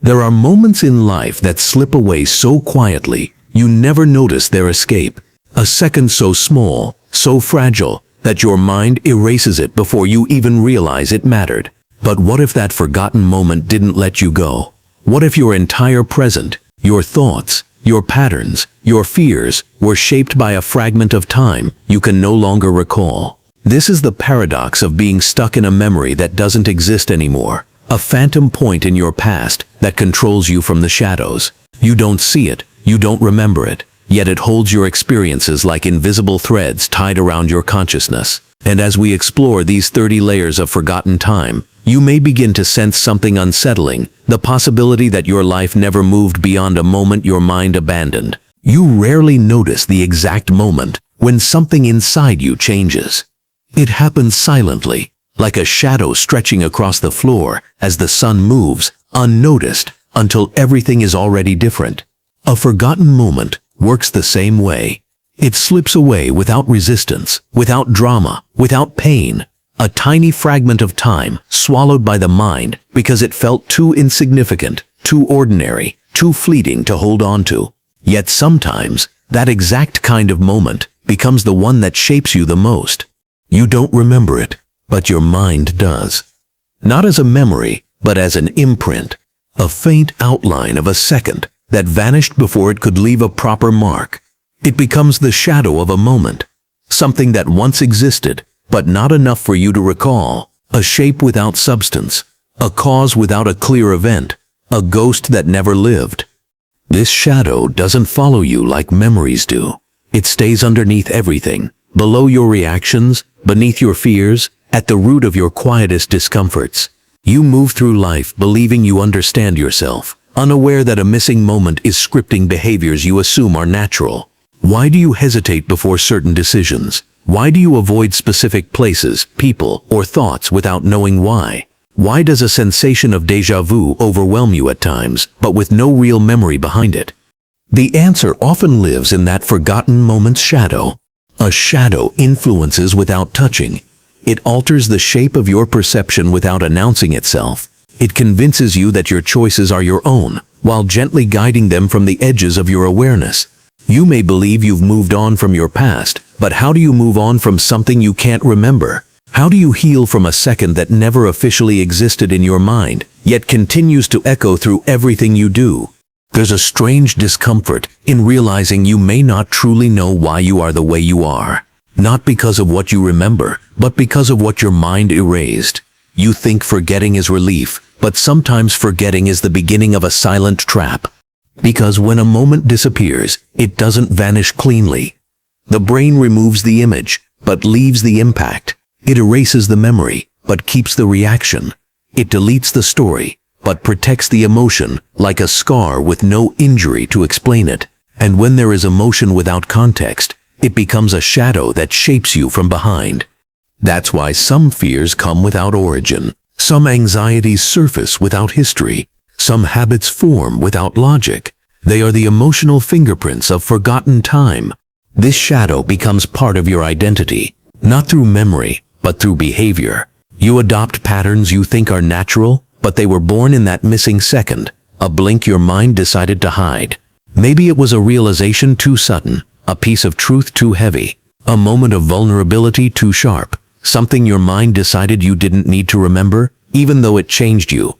There are moments in life that slip away so quietly, you never notice their escape. A second so small, so fragile, that your mind erases it before you even realize it mattered. But what if that forgotten moment didn't let you go? What if your entire present, your thoughts, your patterns, your fears, were shaped by a fragment of time you can no longer recall? This is the paradox of being stuck in a memory that doesn't exist anymore. A phantom point in your past that controls you from the shadows. You don't see it, you don't remember it, yet it holds your experiences like invisible threads tied around your consciousness. And as we explore these 30 layers of forgotten time, you may begin to sense something unsettling, the possibility that your life never moved beyond a moment your mind abandoned. You rarely notice the exact moment when something inside you changes. It happens silently, like a shadow stretching across the floor as the sun moves, unnoticed, until everything is already different. A forgotten moment works the same way. It slips away without resistance, without drama, without pain. A tiny fragment of time swallowed by the mind because it felt too insignificant, too ordinary, too fleeting to hold on to. Yet sometimes, that exact kind of moment becomes the one that shapes you the most. You don't remember it, but your mind does. Not as a memory, but as an imprint. A faint outline of a second that vanished before it could leave a proper mark. It becomes the shadow of a moment. Something that once existed, but not enough for you to recall. A shape without substance. A cause without a clear event. A ghost that never lived. This shadow doesn't follow you like memories do. It stays underneath everything, below your reactions, beneath your fears, at the root of your quietest discomforts. You move through life believing you understand yourself, unaware that a missing moment is scripting behaviors you assume are natural. Why do you hesitate before certain decisions? Why do you avoid specific places, people, or thoughts without knowing why? Why does a sensation of déjà vu overwhelm you at times, but with no real memory behind it? The answer often lives in that forgotten moment's shadow. A shadow influences without touching. It alters the shape of your perception without announcing itself. It convinces you that your choices are your own, while gently guiding them from the edges of your awareness. You may believe you've moved on from your past, but how do you move on from something you can't remember? How do you heal from a second that never officially existed in your mind, yet continues to echo through everything you do? There's a strange discomfort in realizing you may not truly know why you are the way you are. Not because of what you remember, but because of what your mind erased. You think forgetting is relief, but sometimes forgetting is the beginning of a silent trap. Because when a moment disappears, it doesn't vanish cleanly. The brain removes the image, but leaves the impact. It erases the memory, but keeps the reaction. It deletes the story, but protects the emotion, like a scar with no injury to explain it. And when there is emotion without context, it becomes a shadow that shapes you from behind. That's why some fears come without origin. Some anxieties surface without history. Some habits form without logic. They are the emotional fingerprints of forgotten time. This shadow becomes part of your identity, not through memory, but through behavior. You adopt patterns you think are natural, but they were born in that missing second, a blink your mind decided to hide. Maybe it was a realization too sudden, a piece of truth too heavy, a moment of vulnerability too sharp, something your mind decided you didn't need to remember, even though it changed you.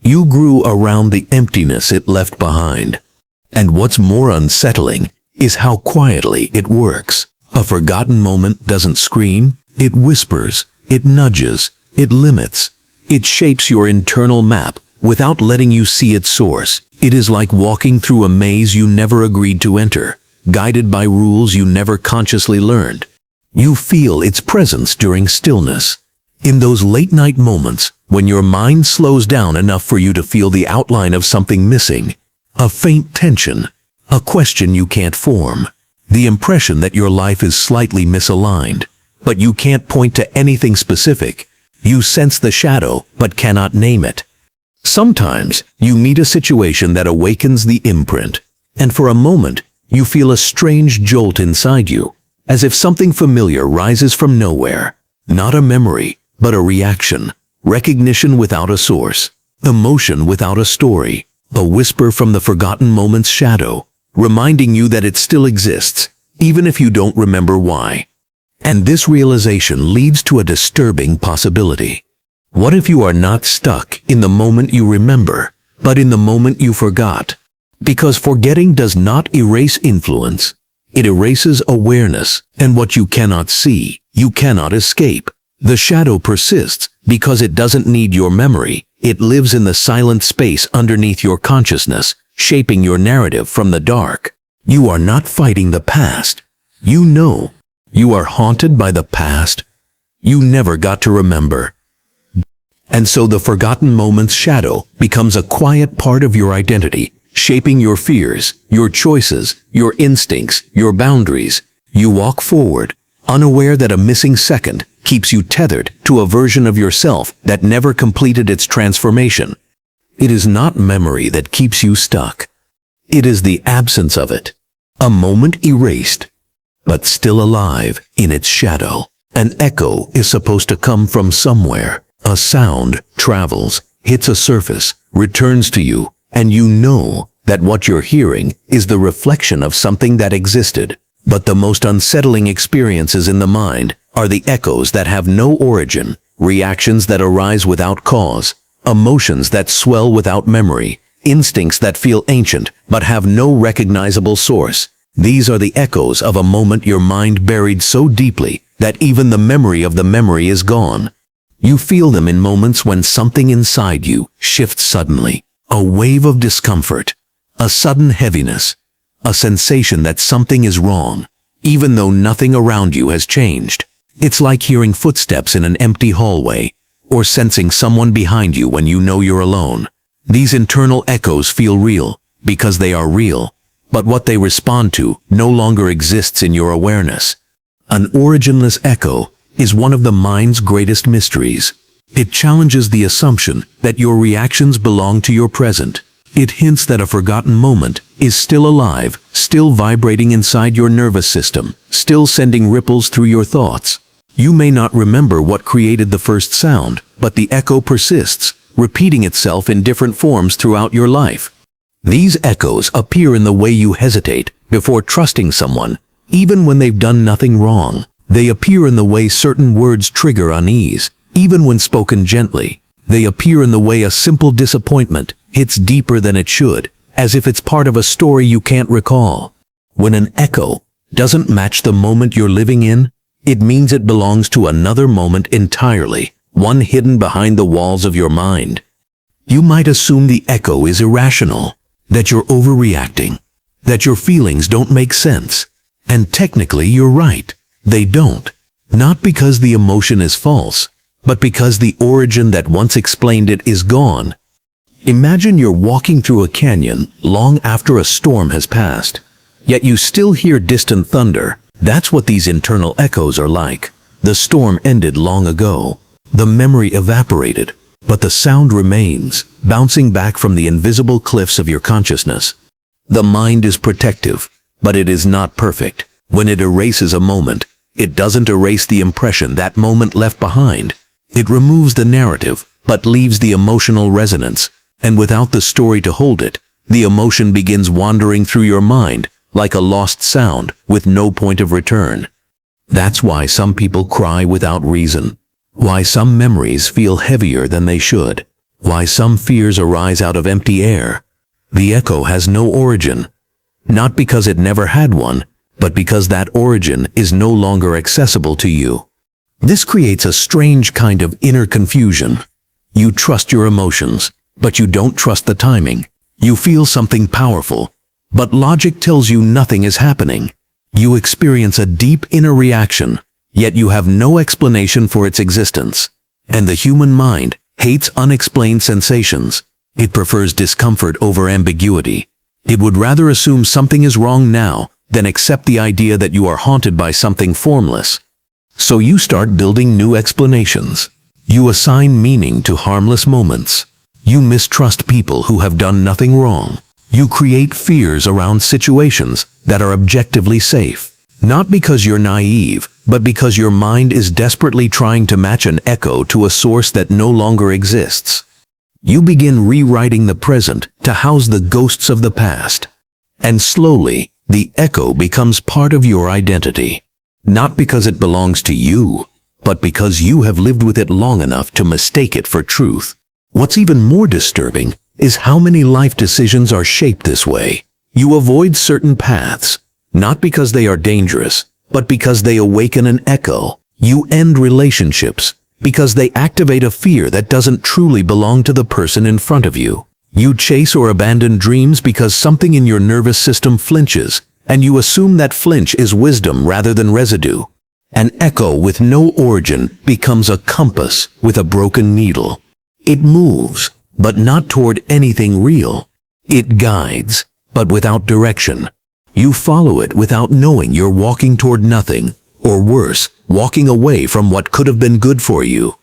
You grew around the emptiness it left behind. And what's more unsettling is how quietly it works. A forgotten moment doesn't scream, it whispers, it nudges, it limits. It shapes your internal map without letting you see its source. It is like walking through a maze you never agreed to enter, guided by rules you never consciously learned. You feel its presence during stillness. In those late-night moments, when your mind slows down enough for you to feel the outline of something missing, a faint tension, a question you can't form, the impression that your life is slightly misaligned, but you can't point to anything specific. You sense the shadow, but cannot name it. Sometimes, you meet a situation that awakens the imprint, and for a moment, you feel a strange jolt inside you, as if something familiar rises from nowhere. Not a memory, but a reaction. Recognition without a source. Emotion without a story. a whisper from the forgotten moment's shadow, reminding you that it still exists, even if you don't remember why. And this realization leads to a disturbing possibility. What if you are not stuck in the moment you remember, but in the moment you forgot? Because forgetting does not erase influence. It erases awareness, and what you cannot see, you cannot escape. The shadow persists because it doesn't need your memory. It lives in the silent space underneath your consciousness, shaping your narrative from the dark. You are not fighting the past. You know. You are haunted by the past you never got to remember. And so the forgotten moment's shadow becomes a quiet part of your identity, shaping your fears, your choices, your instincts, your boundaries. You walk forward, unaware that a missing second keeps you tethered to a version of yourself that never completed its transformation. It is not memory that keeps you stuck. It is the absence of it. A moment erased, but still alive in its shadow. An echo is supposed to come from somewhere. A sound travels, hits a surface, returns to you, and you know that what you're hearing is the reflection of something that existed. But the most unsettling experiences in the mind are the echoes that have no origin, reactions that arise without cause, emotions that swell without memory, instincts that feel ancient but have no recognizable source. These are the echoes of a moment your mind buried so deeply that even the memory of the memory is gone. You feel them in moments when something inside you shifts suddenly. A wave of discomfort, a sudden heaviness, a sensation that something is wrong, even though nothing around you has changed. It's like hearing footsteps in an empty hallway, or sensing someone behind you when you know you're alone. These internal echoes feel real because they are real, but what they respond to no longer exists in your awareness. An originless echo is one of the mind's greatest mysteries. It challenges the assumption that your reactions belong to your present. It hints that a forgotten moment is still alive, still vibrating inside your nervous system, still sending ripples through your thoughts. You may not remember what created the first sound, but the echo persists, repeating itself in different forms throughout your life. These echoes appear in the way you hesitate before trusting someone, even when they've done nothing wrong. They appear in the way certain words trigger unease, even when spoken gently. They appear in the way a simple disappointment hits deeper than it should, as if it's part of a story you can't recall. When an echo doesn't match the moment you're living in, it means it belongs to another moment entirely, one hidden behind the walls of your mind. You might assume the echo is irrational, that you're overreacting, that your feelings don't make sense. And technically you're right. They don't. Not because the emotion is false, but because the origin that once explained it is gone. Imagine you're walking through a canyon long after a storm has passed, yet you still hear distant thunder. That's what these internal echoes are like. The storm ended long ago. The memory evaporated, but the sound remains, bouncing back from the invisible cliffs of your consciousness. The mind is protective, but it is not perfect. When it erases a moment, it doesn't erase the impression that moment left behind. It removes the narrative, but leaves the emotional resonance. And without the story to hold it, the emotion begins wandering through your mind, like a lost sound with no point of return. That's why some people cry without reason. Why some memories feel heavier than they should. Why some fears arise out of empty air. The echo has no origin. Not because it never had one, but because that origin is no longer accessible to you. This creates a strange kind of inner confusion. You trust your emotions, but you don't trust the timing. You feel something powerful, but logic tells you nothing is happening. You experience a deep inner reaction, yet you have no explanation for its existence. And the human mind hates unexplained sensations. It prefers discomfort over ambiguity. It would rather assume something is wrong now than accept the idea that you are haunted by something formless. So you start building new explanations. You assign meaning to harmless moments. You mistrust people who have done nothing wrong. You create fears around situations that are objectively safe. Not because you're naive, but because your mind is desperately trying to match an echo to a source that no longer exists. You begin rewriting the present to house the ghosts of the past. And slowly, the echo becomes part of your identity. Not because it belongs to you, but because you have lived with it long enough to mistake it for truth. What's even more disturbing is how many life decisions are shaped this way. You avoid certain paths, not because they are dangerous, but because they awaken an echo. You end relationships because they activate a fear that doesn't truly belong to the person in front of you. You chase or abandon dreams because something in your nervous system flinches, and you assume that flinch is wisdom rather than residue. An echo with no origin becomes a compass with a broken needle. It moves, but not toward anything real. It guides, but without direction. You follow it without knowing you're walking toward nothing, or worse, walking away from what could have been good for you.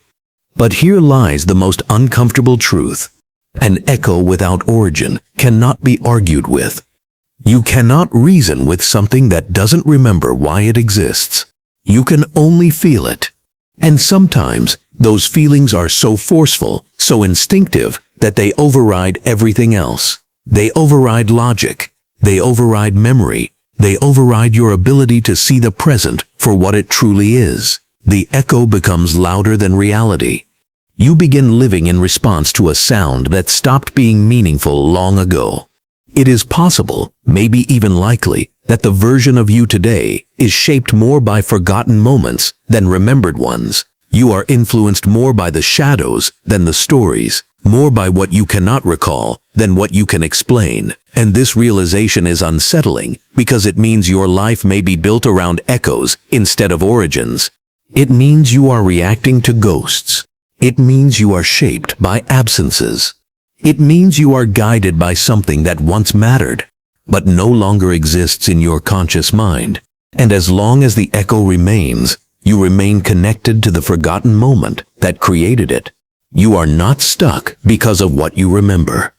But here lies the most uncomfortable truth. An echo without origin cannot be argued with. You cannot reason with something that doesn't remember why it exists. You can only feel it. And sometimes, those feelings are so forceful, so instinctive, that they override everything else. They override logic. They override memory. They override your ability to see the present for what it truly is. The echo becomes louder than reality. You begin living in response to a sound that stopped being meaningful long ago. It is possible, maybe even likely, that the version of you today is shaped more by forgotten moments than remembered ones. You are influenced more by the shadows than the stories, more by what you cannot recall than what you can explain. And this realization is unsettling because it means your life may be built around echoes instead of origins. It means you are reacting to ghosts. It means you are shaped by absences. It means you are guided by something that once mattered, but no longer exists in your conscious mind. And as long as the echo remains, you remain connected to the forgotten moment that created it. You are not stuck because of what you remember.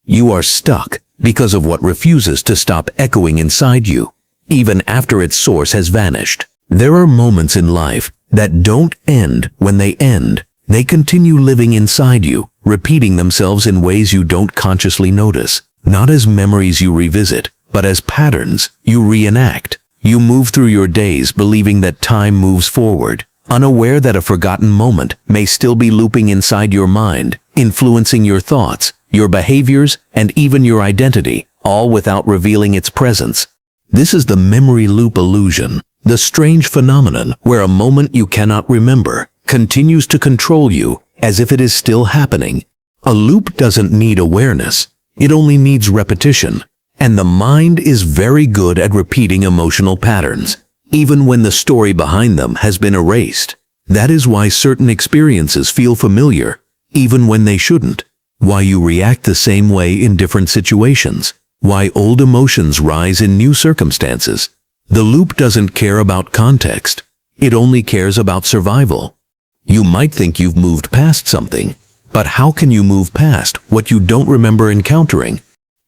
You are stuck because of what refuses to stop echoing inside you, even after its source has vanished. There are moments in life that don't end when they end. They continue living inside you, repeating themselves in ways you don't consciously notice, not as memories you revisit, but as patterns you reenact. You move through your days believing that time moves forward, unaware that a forgotten moment may still be looping inside your mind, influencing your thoughts, your behaviors, and even your identity, all without revealing its presence. This is the memory loop illusion, the strange phenomenon where a moment you cannot remember continues to control you as if it is still happening. A loop doesn't need awareness, it only needs repetition. And the mind is very good at repeating emotional patterns, even when the story behind them has been erased. That is why certain experiences feel familiar, even when they shouldn't. Why you react the same way in different situations. Why old emotions rise in new circumstances. The loop doesn't care about context. It only cares about survival. You might think you've moved past something, but how can you move past what you don't remember encountering?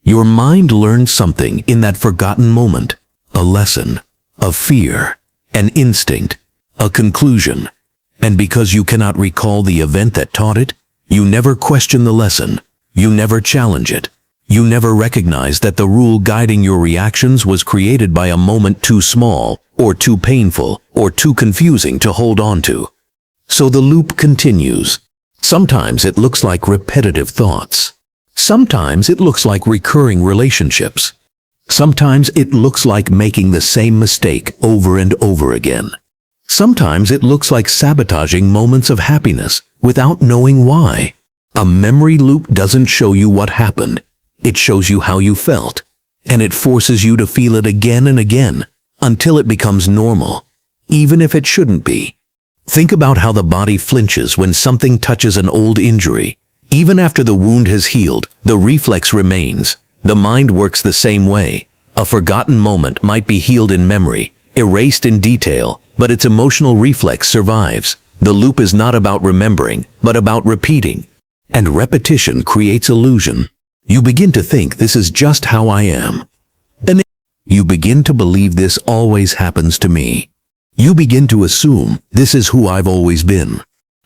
Your mind learned something in that forgotten moment, a lesson, a fear, an instinct, a conclusion. And because you cannot recall the event that taught it, you never question the lesson, you never challenge it, you never recognize that the rule guiding your reactions was created by a moment too small, or too painful, or too confusing to hold on to. So the loop continues. Sometimes it looks like repetitive thoughts. Sometimes it looks like recurring relationships. Sometimes it looks like making the same mistake over and over again. Sometimes it looks like sabotaging moments of happiness without knowing why. A memory loop doesn't show you what happened. It shows you how you felt, and it forces you to feel it again and again until it becomes normal, even if it shouldn't be. Think about how the body flinches when something touches an old injury. Even after the wound has healed, the reflex remains. The mind works the same way. A forgotten moment might be healed in memory, erased in detail, but its emotional reflex survives. The loop is not about remembering, but about repeating. And repetition creates illusion. You begin to think this is just how I am. And you begin to believe this always happens to me. You begin to assume this is who I've always been.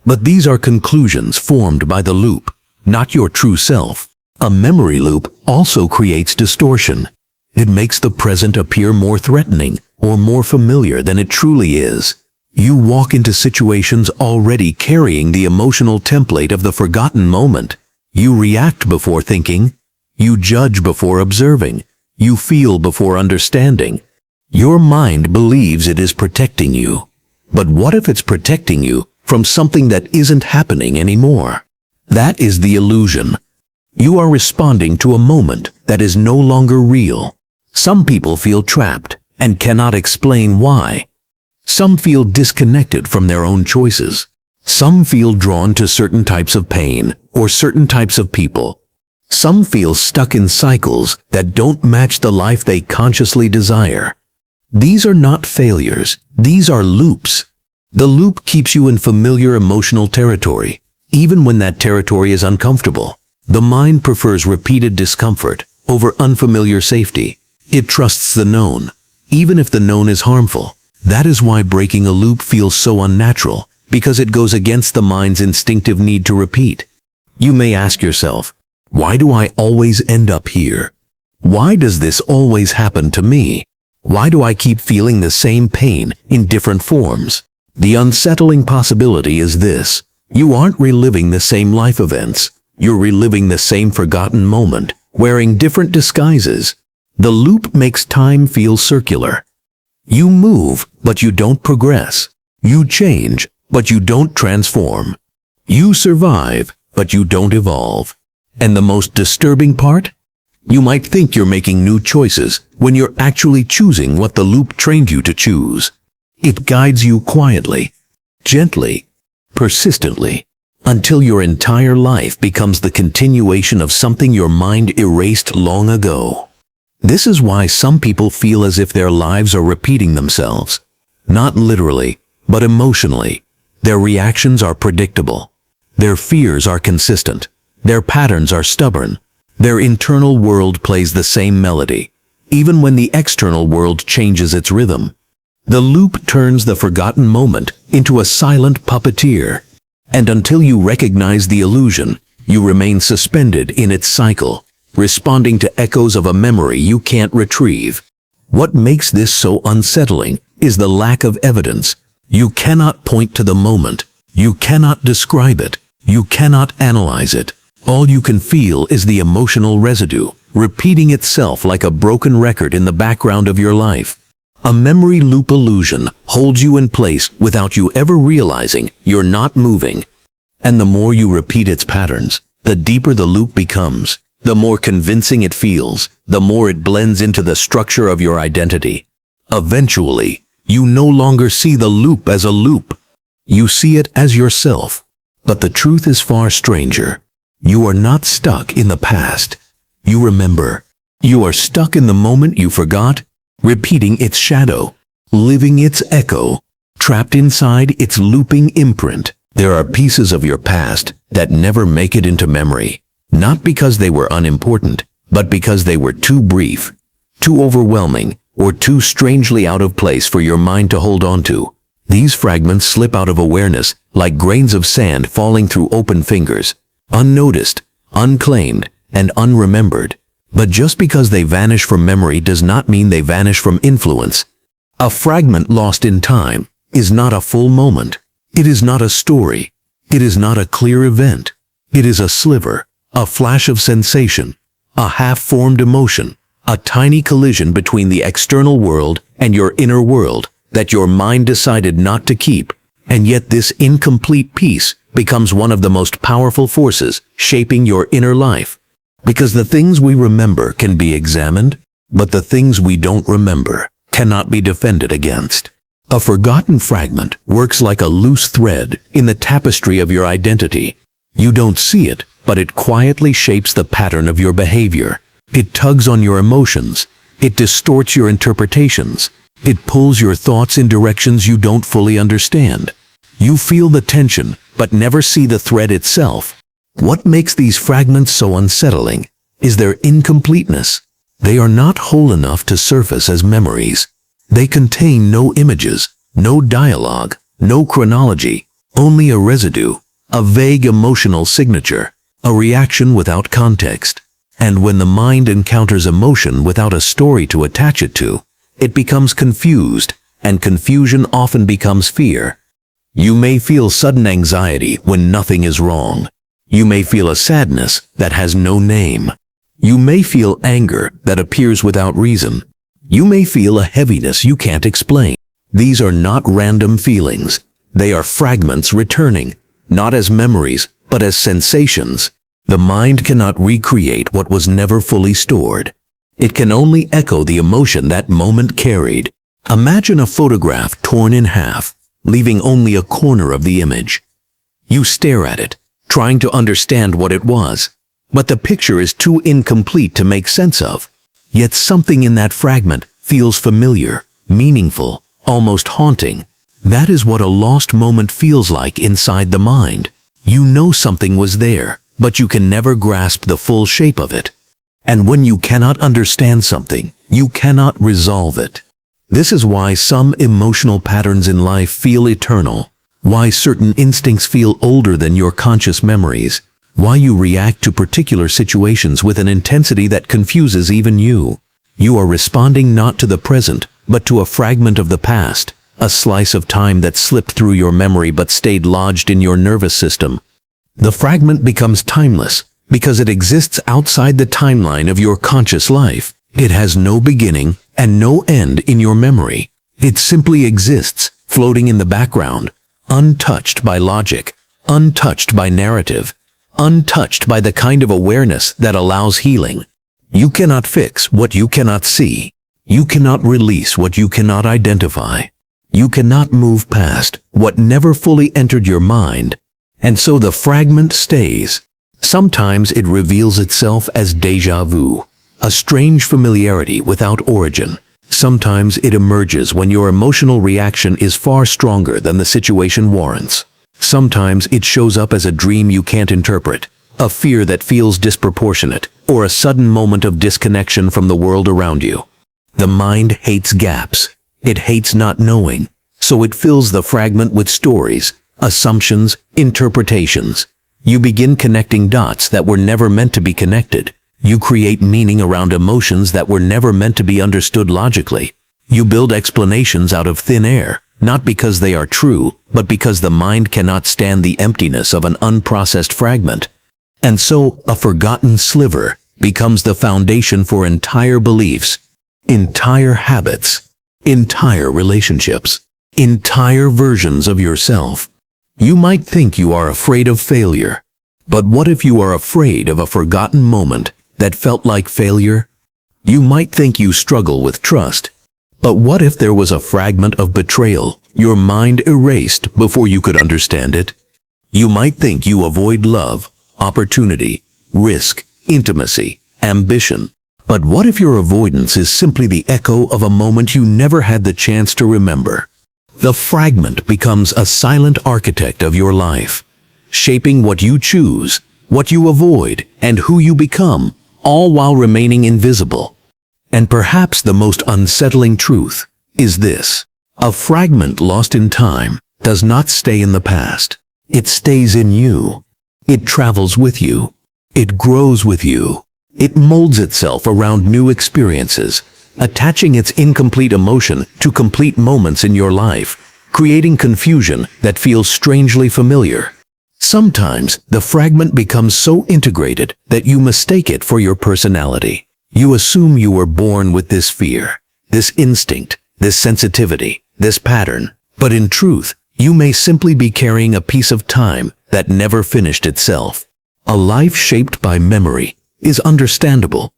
But these are conclusions formed by the loop. not your true self. A memory loop also creates distortion. It makes the present appear more threatening or more familiar than it truly is. You walk into situations already carrying the emotional template of the forgotten moment. You react before thinking. You judge before observing. You feel before understanding. Your mind believes it is protecting you. But what if it's protecting you from something that isn't happening anymore? That is the illusion. You are responding to a moment that is no longer real. Some people feel trapped and cannot explain why. Some feel disconnected from their own choices. Some feel drawn to certain types of pain or certain types of people. Some feel stuck in cycles that don't match the life they consciously desire. These are not failures. These are loops. The loop keeps you in familiar emotional territory, even when that territory is uncomfortable. The mind prefers repeated discomfort over unfamiliar safety. It trusts the known, even if the known is harmful. That is why breaking a loop feels so unnatural, because it goes against the mind's instinctive need to repeat. You may ask yourself, why do I always end up here? Why does this always happen to me? Why do I keep feeling the same pain in different forms? The unsettling possibility is this: you aren't reliving the same life events. You're reliving the same forgotten moment, wearing different disguises. The loop makes time feel circular. You move, but you don't progress. You change, but you don't transform. You survive, but you don't evolve. And the most disturbing part? You might think you're making new choices when you're actually choosing what the loop trained you to choose. It guides you quietly, gently, persistently, until your entire life becomes the continuation of something your mind erased long ago. This is why some people feel as if their lives are repeating themselves. Not literally, but emotionally. Their reactions are predictable. Their fears are consistent. Their patterns are stubborn. Their internal world plays the same melody, even when the external world changes its rhythm. The loop turns the forgotten moment into a silent puppeteer. And until you recognize the illusion, you remain suspended in its cycle, responding to echoes of a memory you can't retrieve. What makes this so unsettling is the lack of evidence. You cannot point to the moment. You cannot describe it. You cannot analyze it. All you can feel is the emotional residue, repeating itself like a broken record in the background of your life. A memory loop illusion holds you in place without you ever realizing you're not moving. And the more you repeat its patterns, the deeper the loop becomes. The more convincing it feels, the more it blends into the structure of your identity. Eventually, you no longer see the loop as a loop. You see it as yourself. But the truth is far stranger. You are not stuck in the past. You remember. You are stuck in the moment you forgot, repeating its shadow, living its echo, trapped inside its looping imprint. There are pieces of your past that never make it into memory. Not because they were unimportant, but because they were too brief, too overwhelming, or too strangely out of place for your mind to hold on to. These fragments slip out of awareness like grains of sand falling through open fingers, unnoticed, unclaimed, and unremembered. But just because they vanish from memory does not mean they vanish from influence. A fragment lost in time is not a full moment. It is not a story. It is not a clear event. It is a sliver, a flash of sensation, a half-formed emotion, a tiny collision between the external world and your inner world that your mind decided not to keep. And yet this incomplete piece becomes one of the most powerful forces shaping your inner life. Because the things we remember can be examined, but the things we don't remember cannot be defended against. A forgotten fragment works like a loose thread in the tapestry of your identity. You don't see it, but it quietly shapes the pattern of your behavior. It tugs on your emotions. It distorts your interpretations. It pulls your thoughts in directions you don't fully understand. You feel the tension, but never see the thread itself. What makes these fragments so unsettling is their incompleteness. They are not whole enough to surface as memories. They contain no images, no dialogue, no chronology, only a residue, a vague emotional signature, a reaction without context. And when the mind encounters emotion without a story to attach it to, it becomes confused, and confusion often becomes fear. You may feel sudden anxiety when nothing is wrong. You may feel a sadness that has no name. You may feel anger that appears without reason. You may feel a heaviness you can't explain. These are not random feelings. They are fragments returning, not as memories, but as sensations. The mind cannot recreate what was never fully stored. It can only echo the emotion that moment carried. Imagine a photograph torn in half, leaving only a corner of the image. You stare at it, trying to understand what it was, but the picture is too incomplete to make sense of. Yet something in that fragment feels familiar, meaningful, almost haunting. That is what a lost moment feels like inside the mind. You know something was there, but you can never grasp the full shape of it. And when you cannot understand something, you cannot resolve it. This is why some emotional patterns in life feel eternal, why certain instincts feel older than your conscious memories, why you react to particular situations with an intensity that confuses even you. You are responding not to the present, but to a fragment of the past, a slice of time that slipped through your memory but stayed lodged in your nervous system. The fragment becomes timeless because it exists outside the timeline of your conscious life. It has no beginning and no end in your memory. It simply exists, floating in the background, untouched by logic, untouched by narrative, untouched by the kind of awareness that allows healing. You cannot fix what you cannot see. You cannot release what you cannot identify. You cannot move past what never fully entered your mind. And so the fragment stays. Sometimes it reveals itself as déjà vu, a strange familiarity without origin. Sometimes it emerges when your emotional reaction is far stronger than the situation warrants. Sometimes it shows up as a dream you can't interpret, a fear that feels disproportionate, or a sudden moment of disconnection from the world around you. The mind hates gaps. It hates not knowing, so it fills the fragment with stories, assumptions, interpretations. You begin connecting dots that were never meant to be connected. You create meaning around emotions that were never meant to be understood logically. You build explanations out of thin air, not because they are true, but because the mind cannot stand the emptiness of an unprocessed fragment. And so, a forgotten sliver becomes the foundation for entire beliefs, entire habits, entire relationships, entire versions of yourself. You might think you are afraid of failure, but what if you are afraid of a forgotten moment that felt like failure? You might think you struggle with trust, but what if there was a fragment of betrayal your mind erased before you could understand it? You might think you avoid love, opportunity, risk, intimacy, ambition, but what if your avoidance is simply the echo of a moment you never had the chance to remember? The fragment becomes a silent architect of your life, shaping what you choose, what you avoid, and who you become, all while remaining invisible. And perhaps the most unsettling truth is this: a fragment lost in time does not stay in the past. It stays in you. It travels with you. It grows with you. It molds itself around new experiences, attaching its incomplete emotion to complete moments in your life, creating confusion that feels strangely familiar. Sometimes the fragment becomes so integrated that you mistake it for your personality. You assume you were born with this fear, this instinct, this sensitivity, this pattern, but in truth, you may simply be carrying a piece of time that never finished itself. A life shaped by memory is understandable.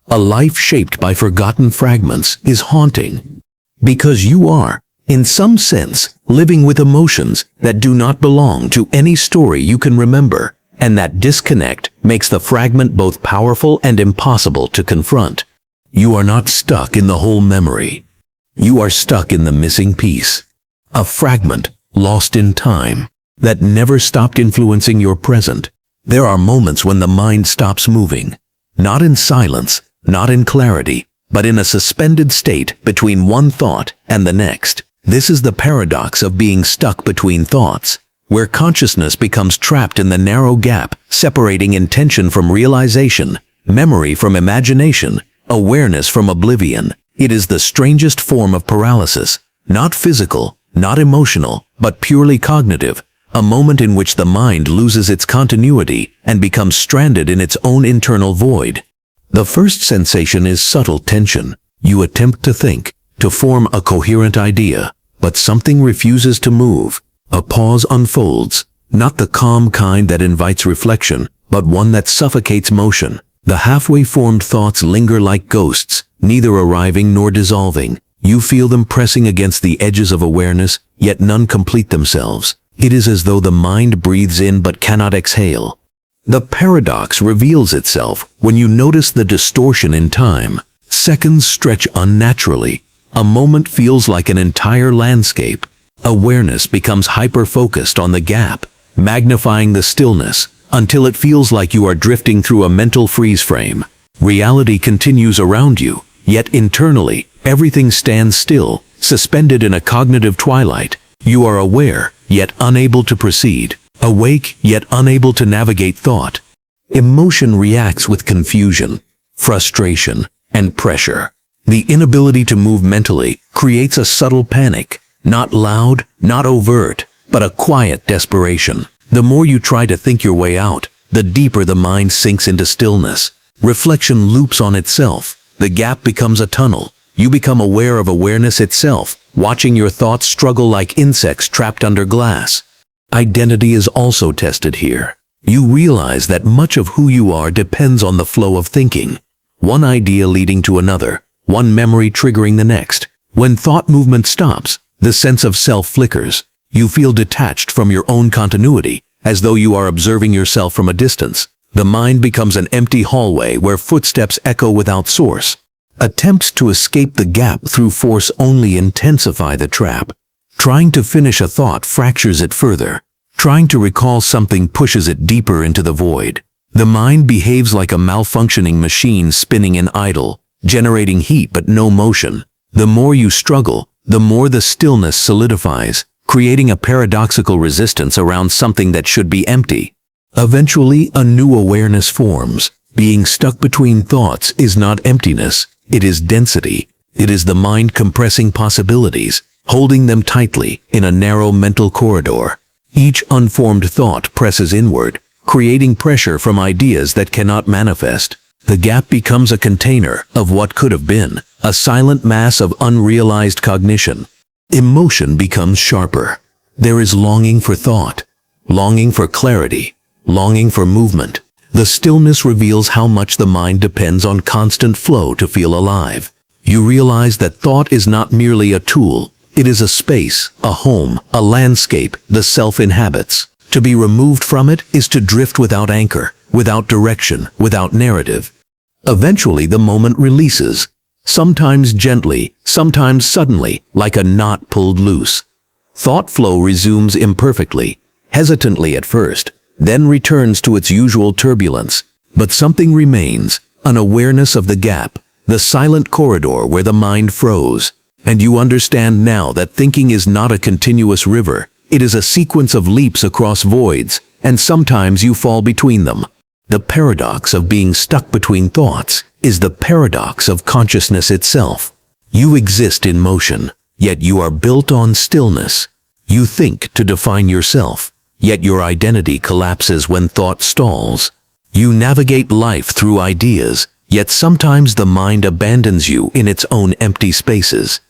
A life shaped by forgotten fragments is haunting, because you are, in some sense, living with emotions that do not belong to any story you can remember, and that disconnect makes the fragment both powerful and impossible to confront. You are not stuck in the whole memory. You are stuck in the missing piece, a fragment lost in time that never stopped influencing your present. There are moments when the mind stops moving, not in silence, not in clarity, but in a suspended state between one thought and the next. This is the paradox of being stuck between thoughts. where consciousness becomes trapped in the narrow gap separating intention from realization, memory from imagination, awareness from oblivion. It is the strangest form of paralysis, not physical, not emotional, but purely cognitive, a moment in which the mind loses its continuity and becomes stranded in its own internal void. The first sensation is subtle tension. You attempt to think, to form a coherent idea, but something refuses to move. A pause unfolds, not the calm kind that invites reflection, but one that suffocates motion. The halfway formed thoughts linger like ghosts, neither arriving nor dissolving. You feel them pressing against the edges of awareness, yet none complete themselves. It is as though the mind breathes in but cannot exhale. The paradox reveals itself when you notice the distortion in time. Seconds stretch unnaturally. A moment feels like an entire landscape. Awareness becomes hyper-focused on the gap, magnifying the stillness, until it feels like you are drifting through a mental freeze frame. Reality continues around you, yet internally, everything stands still, suspended in a cognitive twilight. You are aware, yet unable to proceed. Awake, yet unable to navigate thought. Emotion reacts with confusion, frustration, and pressure. The inability to move mentally creates a subtle panic, not loud, not overt, but a quiet desperation. The more you try to think your way out, the deeper the mind sinks into stillness. Reflection loops on itself. The gap becomes a tunnel. You become aware of awareness itself, watching your thoughts struggle like insects trapped under glass. Identity is also tested here. You realize that much of who you are depends on the flow of thinking. One idea leading to another, one memory triggering the next. When thought movement stops, the sense of self flickers. You feel detached from your own continuity, as though you are observing yourself from a distance. The mind becomes an empty hallway where footsteps echo without source. Attempts to escape the gap through force only intensify the trap. Trying to finish a thought fractures it further. Trying to recall something pushes it deeper into the void. The mind behaves like a malfunctioning machine spinning in idle, generating heat but no motion. The more you struggle, the more the stillness solidifies, creating a paradoxical resistance around something that should be empty. Eventually, a new awareness forms. Being stuck between thoughts is not emptiness, it is density. It is the mind compressing possibilities, holding them tightly in a narrow mental corridor. Each unformed thought presses inward, creating pressure from ideas that cannot manifest. The gap becomes a container of what could have been, a silent mass of unrealized cognition. Emotion becomes sharper. There is longing for thought, longing for clarity, longing for movement. The stillness reveals how much the mind depends on constant flow to feel alive. You realize that thought is not merely a tool. It is a space, a home, a landscape the self inhabits. To be removed from it is to drift without anchor, without direction, without narrative. Eventually the moment releases, sometimes gently, sometimes suddenly, like a knot pulled loose. Thought flow resumes imperfectly, hesitantly at first, then returns to its usual turbulence. But something remains, an awareness of the gap, the silent corridor where the mind froze. And you understand now that thinking is not a continuous river. It is a sequence of leaps across voids, and sometimes you fall between them. The paradox of being stuck between thoughts is the paradox of consciousness itself. You exist in motion, yet you are built on stillness. You think to define yourself, yet your identity collapses when thought stalls. You navigate life through ideas, yet sometimes the mind abandons you in its own empty spaces.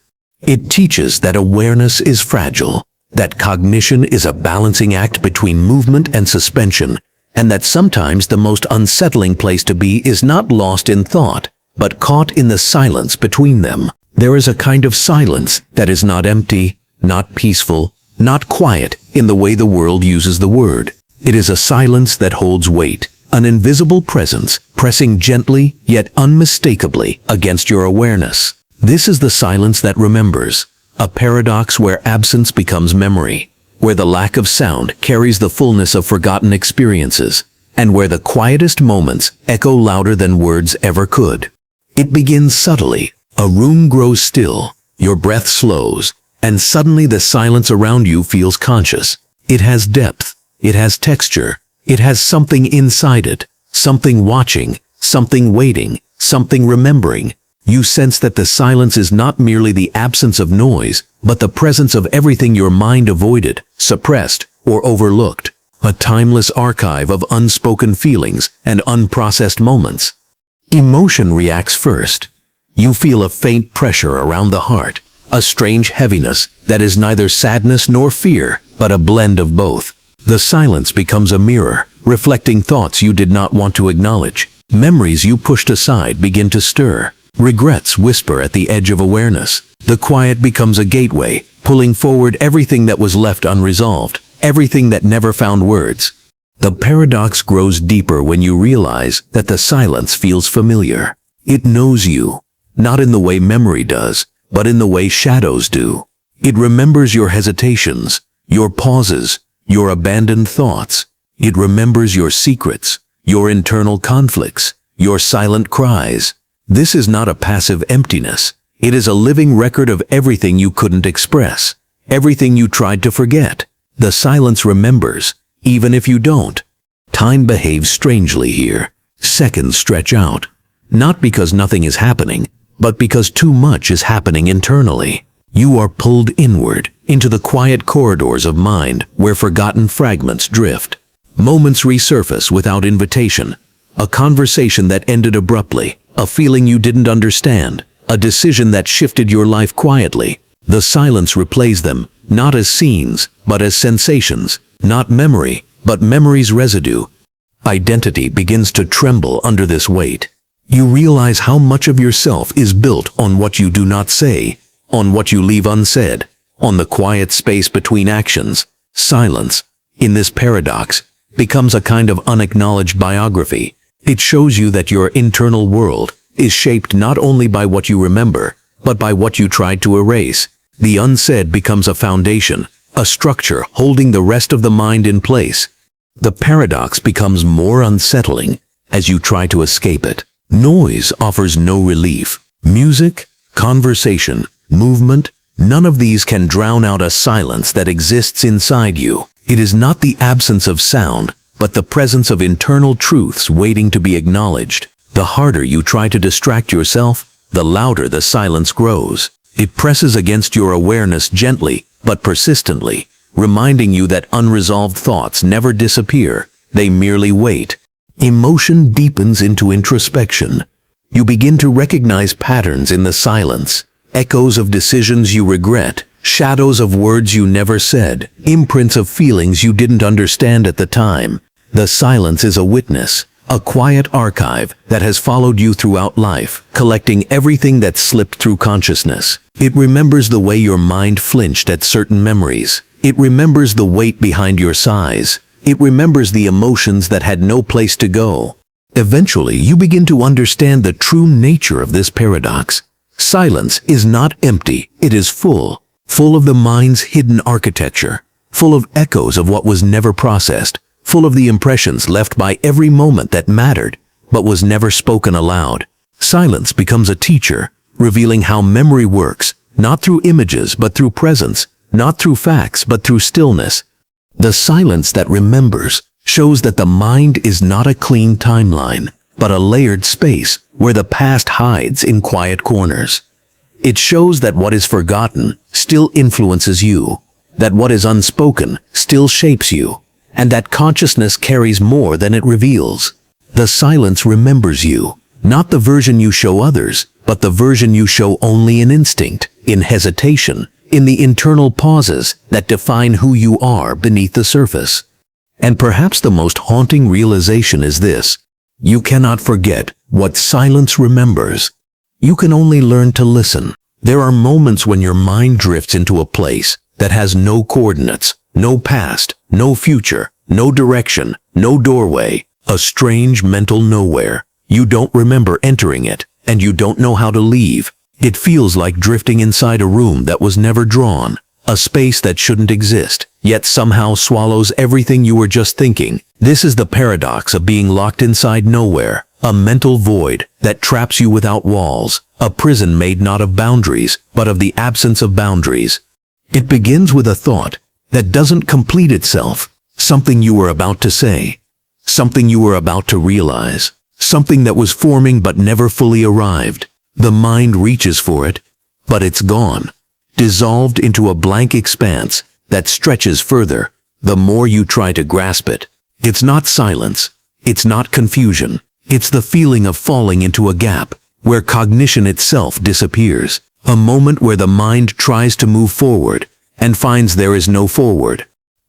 It teaches that awareness is fragile, that cognition is a balancing act between movement and suspension, and that sometimes the most unsettling place to be is not lost in thought, but caught in the silence between them. There is a kind of silence that is not empty, not peaceful, not quiet in the way the world uses the word. It is a silence that holds weight, an invisible presence pressing gently yet unmistakably against your awareness. This is the silence that remembers, a paradox where absence becomes memory, where the lack of sound carries the fullness of forgotten experiences, and where the quietest moments echo louder than words ever could. It begins subtly. A room grows still, your breath slows, and suddenly the silence around you feels conscious. It has depth. It has texture. It has something inside it. Something watching. Something waiting. Something remembering. You sense that the silence is not merely the absence of noise, but the presence of everything your mind avoided, suppressed, or overlooked. A timeless archive of unspoken feelings and unprocessed moments. Emotion reacts first. You feel a faint pressure around the heart, a strange heaviness that is neither sadness nor fear, but a blend of both. The silence becomes a mirror, reflecting thoughts you did not want to acknowledge. Memories you pushed aside begin to stir. Regrets whisper at the edge of awareness. The quiet becomes a gateway, pulling forward everything that was left unresolved, everything that never found words. The paradox grows deeper when you realize that the silence feels familiar. It knows you, not in the way memory does, but in the way shadows do. It remembers your hesitations, your pauses, your abandoned thoughts. It remembers your secrets, your internal conflicts, your silent cries. This is not a passive emptiness. It is a living record of everything you couldn't express, everything you tried to forget. The silence remembers, even if you don't. Time behaves strangely here. Seconds stretch out, not because nothing is happening, but because too much is happening internally. You are pulled inward, into the quiet corridors of mind where forgotten fragments drift. Moments resurface without invitation. A conversation that ended abruptly, a feeling you didn't understand, a decision that shifted your life quietly. The silence replays them, not as scenes, but as sensations, not memory, but memory's residue. Identity begins to tremble under this weight. You realize how much of yourself is built on what you do not say, on what you leave unsaid, on the quiet space between actions. Silence, in this paradox, becomes a kind of unacknowledged biography. It shows you that your internal world is shaped not only by what you remember, but by what you tried to erase. The unsaid becomes a foundation, a structure holding the rest of the mind in place. The paradox becomes more unsettling as you try to escape it. Noise offers no relief. Music, conversation, movement, none of these can drown out a silence that exists inside you. It is not the absence of sound, but the presence of internal truths waiting to be acknowledged. The harder you try to distract yourself, the louder the silence grows. It presses against your awareness gently, but persistently, reminding you that unresolved thoughts never disappear, they merely wait. Emotion deepens into introspection. You begin to recognize patterns in the silence, echoes of decisions you regret, shadows of words you never said, imprints of feelings you didn't understand at the time. The silence is a witness, a quiet archive that has followed you throughout life, collecting everything that slipped through consciousness. It remembers the way your mind flinched at certain memories. It remembers the weight behind your sighs. It remembers the emotions that had no place to go. Eventually, you begin to understand the true nature of this paradox. Silence is not empty, it is full. Full of the mind's hidden architecture, full of echoes of what was never processed, full of the impressions left by every moment that mattered, but was never spoken aloud. Silence becomes a teacher, revealing how memory works, not through images but through presence, not through facts but through stillness. The silence that remembers shows that the mind is not a clean timeline, but a layered space where the past hides in quiet corners. It shows that what is forgotten still influences you, that what is unspoken still shapes you, and that consciousness carries more than it reveals. The silence remembers you, not the version you show others, but the version you show only in instinct, in hesitation, in the internal pauses that define who you are beneath the surface. And perhaps the most haunting realization is this: you cannot forget what silence remembers. You can only learn to listen. There are moments when your mind drifts into a place that has no coordinates, no past, no future, no direction, no doorway, a strange mental nowhere. You don't remember entering it, and you don't know how to leave. It feels like drifting inside a room that was never drawn, a space that shouldn't exist, yet somehow swallows everything you were just thinking. This is the paradox of being locked inside nowhere, a mental void that traps you without walls, a prison made not of boundaries, but of the absence of boundaries. It begins with a thought, that doesn't complete itself, something you were about to say, something you were about to realize, something that was forming but never fully arrived. The mind reaches for it, but it's gone, dissolved into a blank expanse that stretches further the more you try to grasp it. It's not silence, it's not confusion, it's the feeling of falling into a gap where cognition itself disappears, a moment where the mind tries to move forward and finds there is no forward.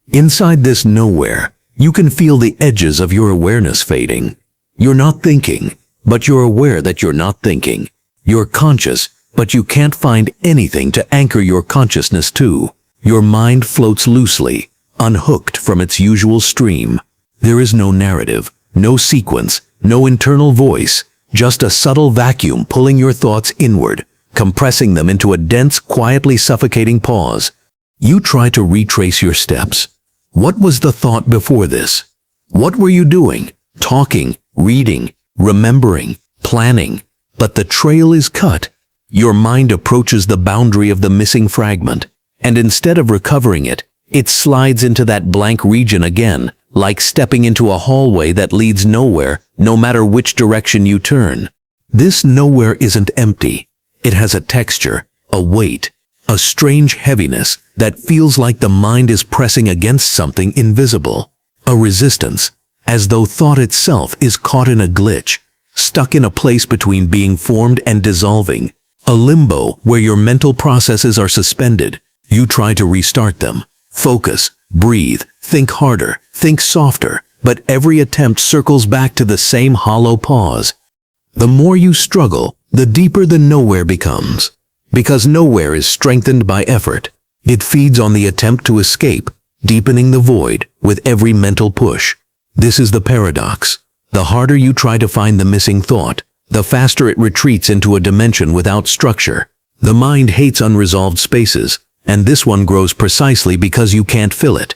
Inside this nowhere, you can feel the edges of your awareness fading. You're not thinking, but you're aware that you're not thinking. You're conscious, but you can't find anything to anchor your consciousness to. Your mind floats loosely, unhooked from its usual stream. There is no narrative, no sequence, no internal voice, just a subtle vacuum pulling your thoughts inward, compressing them into a dense, quietly suffocating pause. You try to retrace your steps. What was the thought before this? What were you doing? Talking, reading, remembering, planning. But the trail is cut. Your mind approaches the boundary of the missing fragment, and instead of recovering it, it slides into that blank region again, like stepping into a hallway that leads nowhere, no matter which direction you turn. This nowhere isn't empty. It has a texture, a weight, a strange heaviness that feels like the mind is pressing against something invisible. A resistance, as though thought itself is caught in a glitch, stuck in a place between being formed and dissolving. A limbo where your mental processes are suspended. You try to restart them. Focus, breathe, think harder, think softer, but every attempt circles back to the same hollow pause. The more you struggle, the deeper the nowhere becomes. Because nowhere is strengthened by effort. It feeds on the attempt to escape, deepening the void with every mental push. This is the paradox. The harder you try to find the missing thought, the faster it retreats into a dimension without structure. The mind hates unresolved spaces, and this one grows precisely because you can't fill it.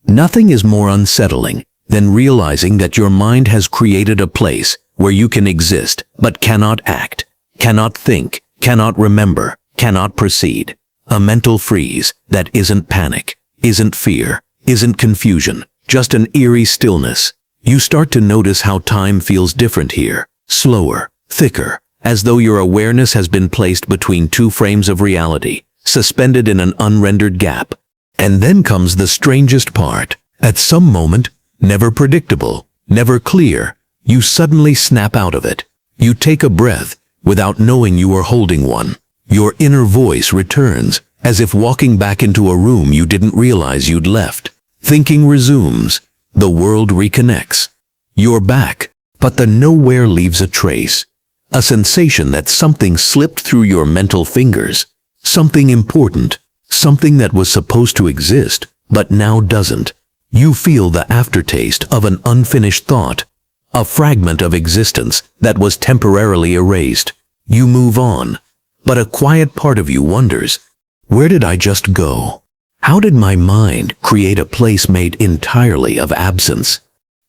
Nothing is more unsettling than realizing that your mind has created a place where you can exist but cannot act, cannot think, cannot remember, cannot proceed. A mental freeze that isn't panic, isn't fear, isn't confusion, just an eerie stillness. You start to notice how time feels different here, slower, thicker, as though your awareness has been placed between two frames of reality, suspended in an unrendered gap. And then comes the strangest part. At some moment, never predictable, never clear, you suddenly snap out of it. You take a breath without knowing you are holding one. Your inner voice returns, as if walking back into a room you didn't realize you'd left. Thinking resumes. The world reconnects. You're back, but the nowhere leaves a trace. A sensation that something slipped through your mental fingers. Something important. Something that was supposed to exist, but now doesn't. You feel the aftertaste of an unfinished thought. A fragment of existence that was temporarily erased. You move on. But a quiet part of you wonders, where did I just go? How did my mind create a place made entirely of absence?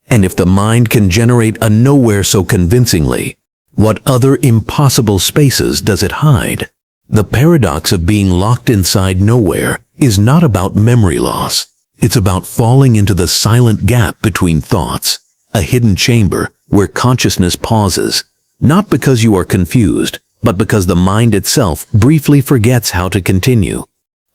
And if the mind can generate a nowhere so convincingly, what other impossible spaces does it hide? The paradox of being locked inside nowhere is not about memory loss. It's about falling into the silent gap between thoughts, a hidden chamber where consciousness pauses, not because you are confused, but because the mind itself briefly forgets how to continue.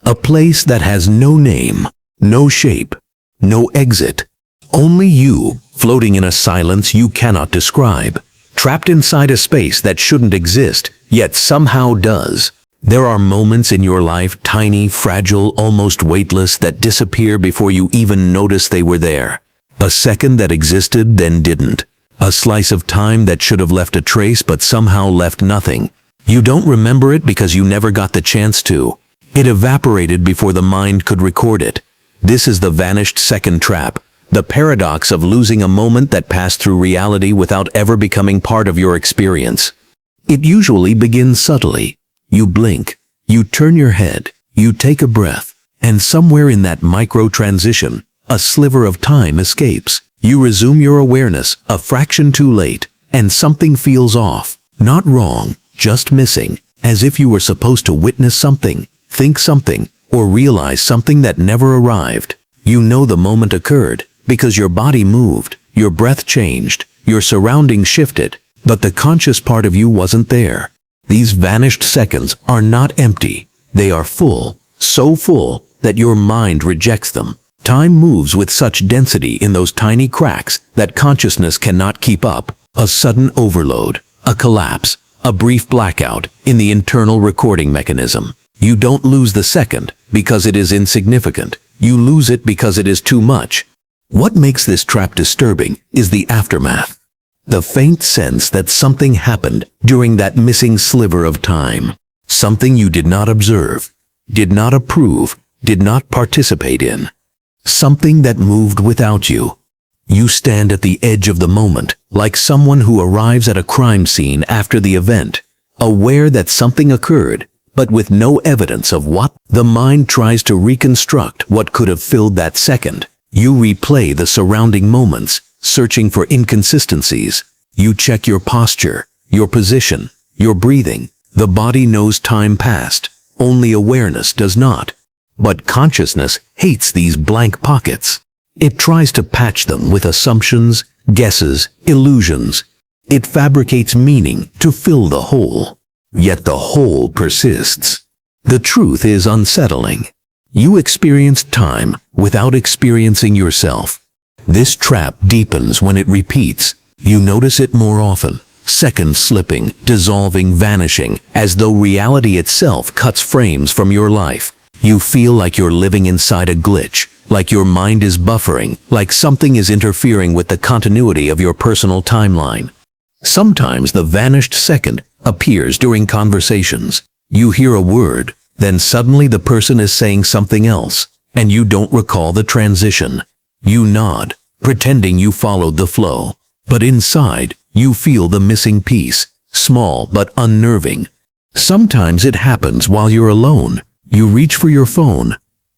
A place that has no name, no shape, no exit. Only you, floating in a silence you cannot describe, trapped inside a space that shouldn't exist, yet somehow does. There are moments in your life, tiny, fragile, almost weightless, that disappear before you even notice they were there. A second that existed, then didn't. A slice of time that should have left a trace but somehow left nothing. You don't remember it because you never got the chance to. It evaporated before the mind could record it. This is the vanished second trap, the paradox of losing a moment that passed through reality without ever becoming part of your experience. It usually begins subtly. You blink, you turn your head, you take a breath, and somewhere in that micro-transition, a sliver of time escapes. You resume your awareness, a fraction too late, and something feels off. Not wrong, just missing, as if you were supposed to witness something, think something, or realize something that never arrived. You know the moment occurred because your body moved, your breath changed, your surroundings shifted, but the conscious part of you wasn't there. These vanished seconds are not empty. They are full, so full that your mind rejects them. Time moves with such density in those tiny cracks that consciousness cannot keep up. A sudden overload, a collapse, a brief blackout in the internal recording mechanism. You don't lose the second because it is insignificant. You lose it because it is too much. What makes this trap disturbing is the aftermath. The faint sense that something happened during that missing sliver of time. Something you did not observe, did not approve, did not participate in. Something that moved without you. You stand at the edge of the moment, like someone who arrives at a crime scene after the event, aware that something occurred, but with no evidence of what. The mind tries to reconstruct what could have filled that second. You replay the surrounding moments, searching for inconsistencies. You check your posture, your position, your breathing. The body knows time passed, only awareness does not. But consciousness hates these blank pockets. It tries to patch them with assumptions, guesses, illusions. It fabricates meaning to fill the hole. Yet the hole persists. The truth is unsettling. You experience time without experiencing yourself. This trap deepens when it repeats. You notice it more often. Seconds slipping, dissolving, vanishing, as though reality itself cuts frames from your life. You feel like you're living inside a glitch, like your mind is buffering, like something is interfering with the continuity of your personal timeline. Sometimes the vanished second appears during conversations. You hear a word, then suddenly the person is saying something else, and you don't recall the transition. You nod, pretending you followed the flow. But inside, you feel the missing piece, small but unnerving. Sometimes it happens while you're alone. You reach for your phone,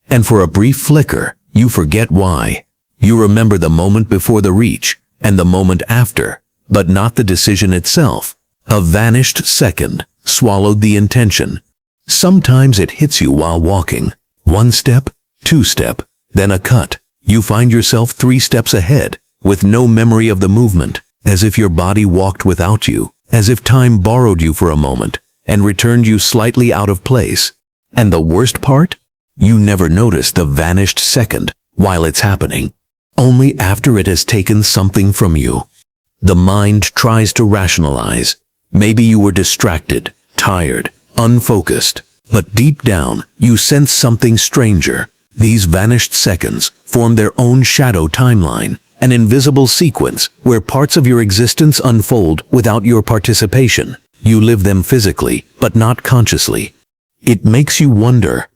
and for a brief flicker, you forget why. You remember the moment before the reach, and the moment after, but not the decision itself. A vanished second swallowed the intention. Sometimes it hits you while walking. One step, two step, then a cut. You find yourself 3 steps ahead, with no memory of the movement, as if your body walked without you, as if time borrowed you for a moment, and returned you slightly out of place. And the worst part? You never notice the vanished second while it's happening, only after it has taken something from you. The mind tries to rationalize. Maybe you were distracted, tired, unfocused, but deep down you sense something stranger. These vanished seconds form their own shadow timeline, an invisible sequence where parts of your existence unfold without your participation. You live them physically, but not consciously. It makes you wonder,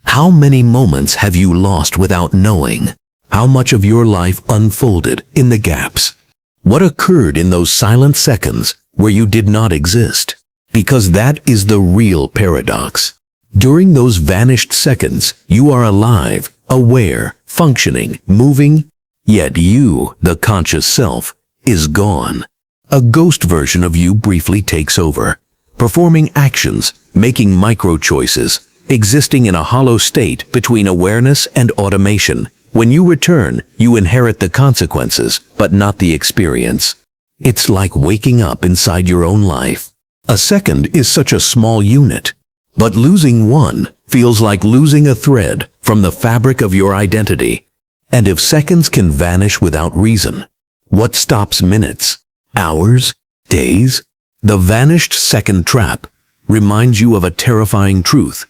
how many moments have you lost without knowing? How much of your life unfolded in the gaps? What occurred in those silent seconds where you did not exist? Because that is the real paradox. During those vanished seconds, you are alive, aware, functioning, moving, yet you, the conscious self, is gone. A ghost version of you briefly takes over, performing actions, making micro-choices, existing in a hollow state between awareness and automation. When you return, you inherit the consequences, but not the experience. It's like waking up inside your own life. A second is such a small unit, but losing one feels like losing a thread from the fabric of your identity. And if seconds can vanish without reason, what stops minutes, hours, days? The vanished second trap reminds you of a terrifying truth.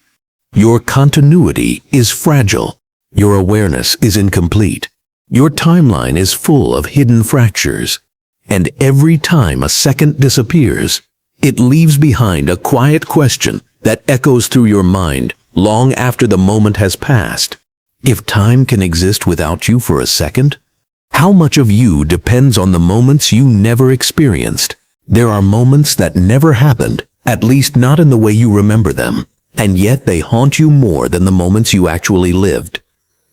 Your continuity is fragile. Your awareness is incomplete. Your timeline is full of hidden fractures. And every time a second disappears, it leaves behind a quiet question that echoes through your mind long after the moment has passed. If time can exist without you for a second, how much of you depends on the moments you never experienced? There are moments that never happened, at least not in the way you remember them, and yet they haunt you more than the moments you actually lived.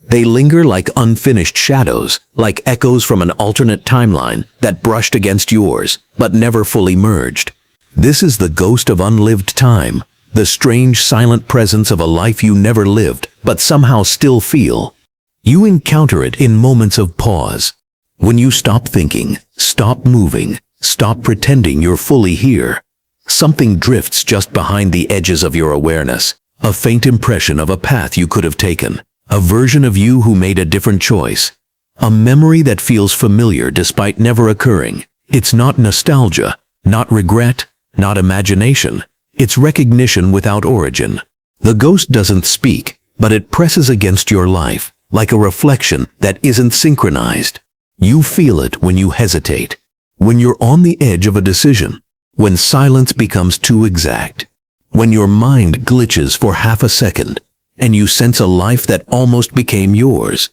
They linger like unfinished shadows, like echoes from an alternate timeline that brushed against yours, but never fully merged. This is the ghost of unlived time, the strange silent presence of a life you never lived but somehow still feel. You encounter it in moments of pause. When you stop thinking, stop moving, stop pretending you're fully here. Something drifts just behind the edges of your awareness, a faint impression of a path you could have taken, a version of you who made a different choice, a memory that feels familiar despite never occurring. It's not nostalgia, not regret, not imagination. It's recognition without origin. The ghost doesn't speak, but it presses against your life, like a reflection that isn't synchronized. You feel it when you hesitate, when you're on the edge of a decision, when silence becomes too exact, when your mind glitches for half a second, and you sense a life that almost became yours.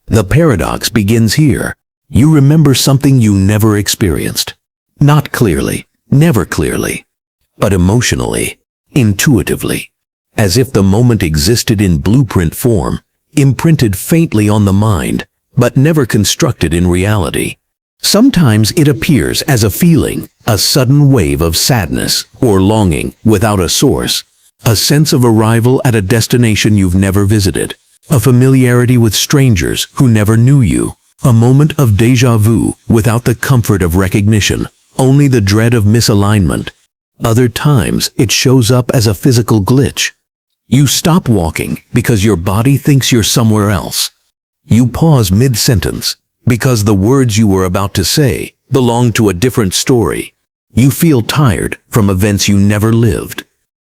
The paradox begins here. You remember something you never experienced. Not clearly, never clearly, but emotionally, intuitively, as if the moment existed in blueprint form, imprinted faintly on the mind, but never constructed in reality. Sometimes it appears as a feeling, a sudden wave of sadness or longing without a source, a sense of arrival at a destination you've never visited, a familiarity with strangers who never knew you, a moment of déjà vu without the comfort of recognition, only the dread of misalignment. Other times it shows up as a physical glitch. You stop walking because your body thinks you're somewhere else. You pause mid-sentence because the words you were about to say belong to a different story. You feel tired from events you never lived.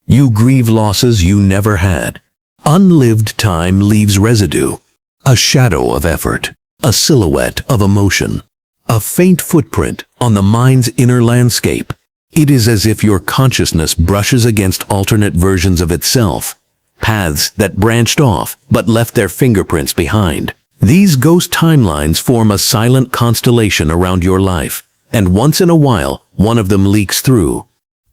You grieve losses you never had. Unlived time leaves residue, a shadow of effort, a silhouette of emotion, a faint footprint on the mind's inner landscape. It is as if your consciousness brushes against alternate versions of itself, paths that branched off but left their fingerprints behind. These ghost timelines form a silent constellation around your life, and once in a while, one of them leaks through.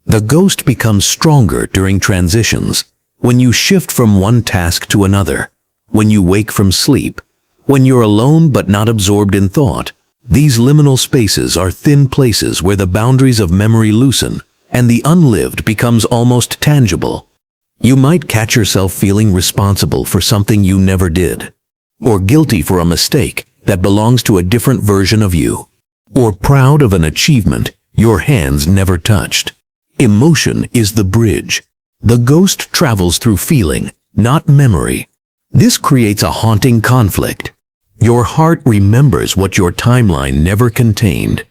The ghost becomes stronger during transitions, when you shift from one task to another, when you wake from sleep, when you're alone but not absorbed in thought. These liminal spaces are thin places where the boundaries of memory loosen, and the unlived becomes almost tangible. You might catch yourself feeling responsible for something you never did, or guilty for a mistake that belongs to a different version of you, or proud of an achievement your hands never touched. Emotion is the bridge. The ghost travels through feeling, not memory. This creates a haunting conflict. Your heart remembers what your timeline never contained.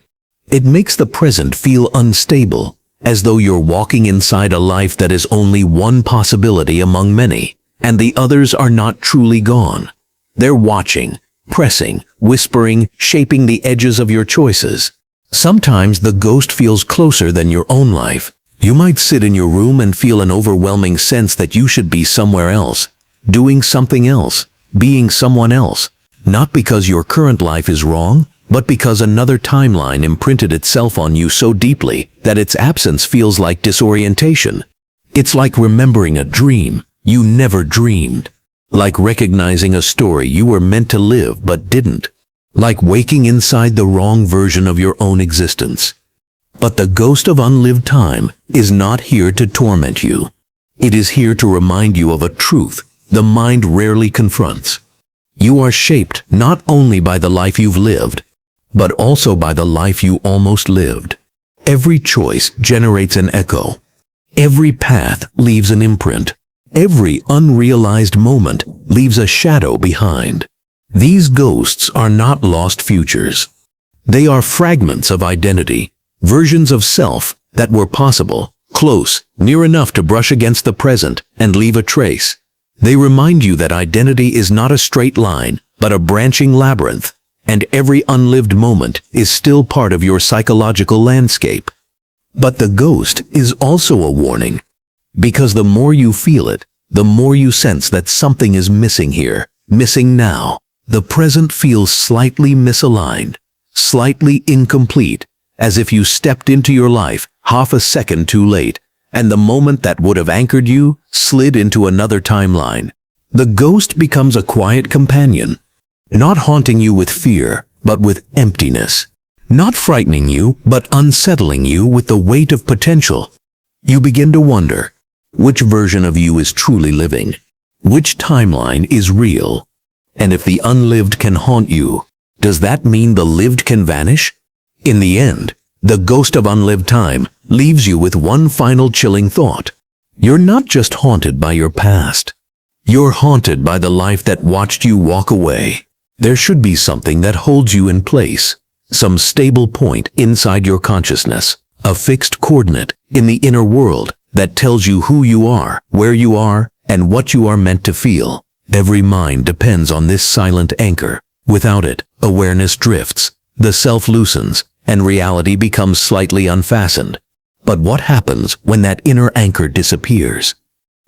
It makes the present feel unstable, as though you're walking inside a life that is only one possibility among many, and the others are not truly gone. They're watching, pressing, whispering, shaping the edges of your choices. Sometimes the ghost feels closer than your own life. You might sit in your room and feel an overwhelming sense that you should be somewhere else, doing something else, being someone else, not because your current life is wrong, but because another timeline imprinted itself on you so deeply that its absence feels like disorientation. It's like remembering a dream you never dreamed. Like recognizing a story you were meant to live but didn't. Like waking inside the wrong version of your own existence. But the ghost of unlived time is not here to torment you. It is here to remind you of a truth the mind rarely confronts. You are shaped not only by the life you've lived, but also by the life you almost lived. Every choice generates an echo. Every path leaves an imprint. Every unrealized moment leaves a shadow behind. These ghosts are not lost futures. They are fragments of identity, versions of self that were possible, close, near enough to brush against the present and leave a trace. They remind you that identity is not a straight line, but a branching labyrinth, and every unlived moment is still part of your psychological landscape. But the ghost is also a warning. Because the more you feel it, the more you sense that something is missing here, missing now. The present feels slightly misaligned, slightly incomplete, as if you stepped into your life half a second too late, and the moment that would have anchored you slid into another timeline. The ghost becomes a quiet companion, not haunting you with fear, but with emptiness. Not frightening you, but unsettling you with the weight of potential. You begin to wonder, Which version of you is truly living? Which timeline is real? And if the unlived can haunt you, does that mean the lived can vanish? In the end, the ghost of unlived time leaves you with one final chilling thought. You're not just haunted by your past. You're haunted by the life that watched you walk away. There should be something that holds you in place, some stable point inside your consciousness, a fixed coordinate in the inner world that tells you who you are, where you are, and what you are meant to feel. Every mind depends on this silent anchor. Without it, awareness drifts, the self loosens, and reality becomes slightly unfastened. But what happens when that inner anchor disappears?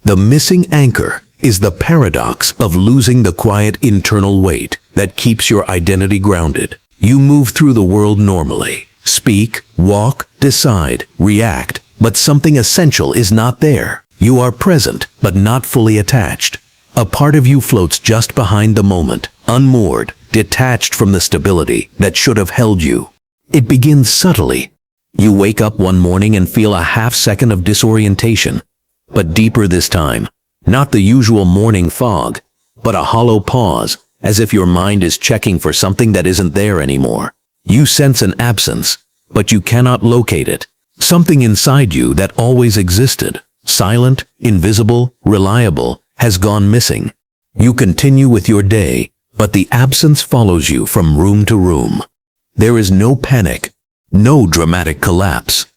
The missing anchor is the paradox of losing the quiet internal weight that keeps your identity grounded. You move through the world normally, speak, walk, decide, react, but something essential is not there. You are present, but not fully attached. A part of you floats just behind the moment, unmoored, detached from the stability that should have held you. It begins subtly. You wake up one morning and feel a half-second of disorientation, but deeper this time. Not the usual morning fog, but a hollow pause, as if your mind is checking for something that isn't there anymore. You sense an absence, but you cannot locate it. Something inside you that always existed, silent, invisible, reliable, has gone missing. You continue with your day, but the absence follows you from room to room. There is no panic, no dramatic collapse,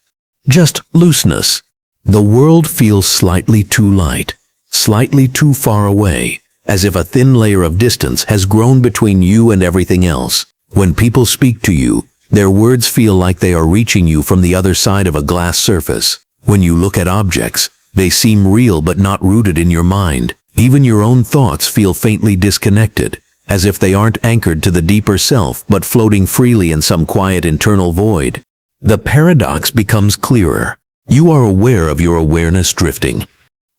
just looseness. The world feels slightly too light, slightly too far away, as if a thin layer of distance has grown between you and everything else. When people speak to you, their words feel like they are reaching you from the other side of a glass surface. When you look at objects, they seem real but not rooted in your mind. Even your own thoughts feel faintly disconnected, as if they aren't anchored to the deeper self but floating freely in some quiet internal void. The paradox becomes clearer. You are aware of your awareness drifting.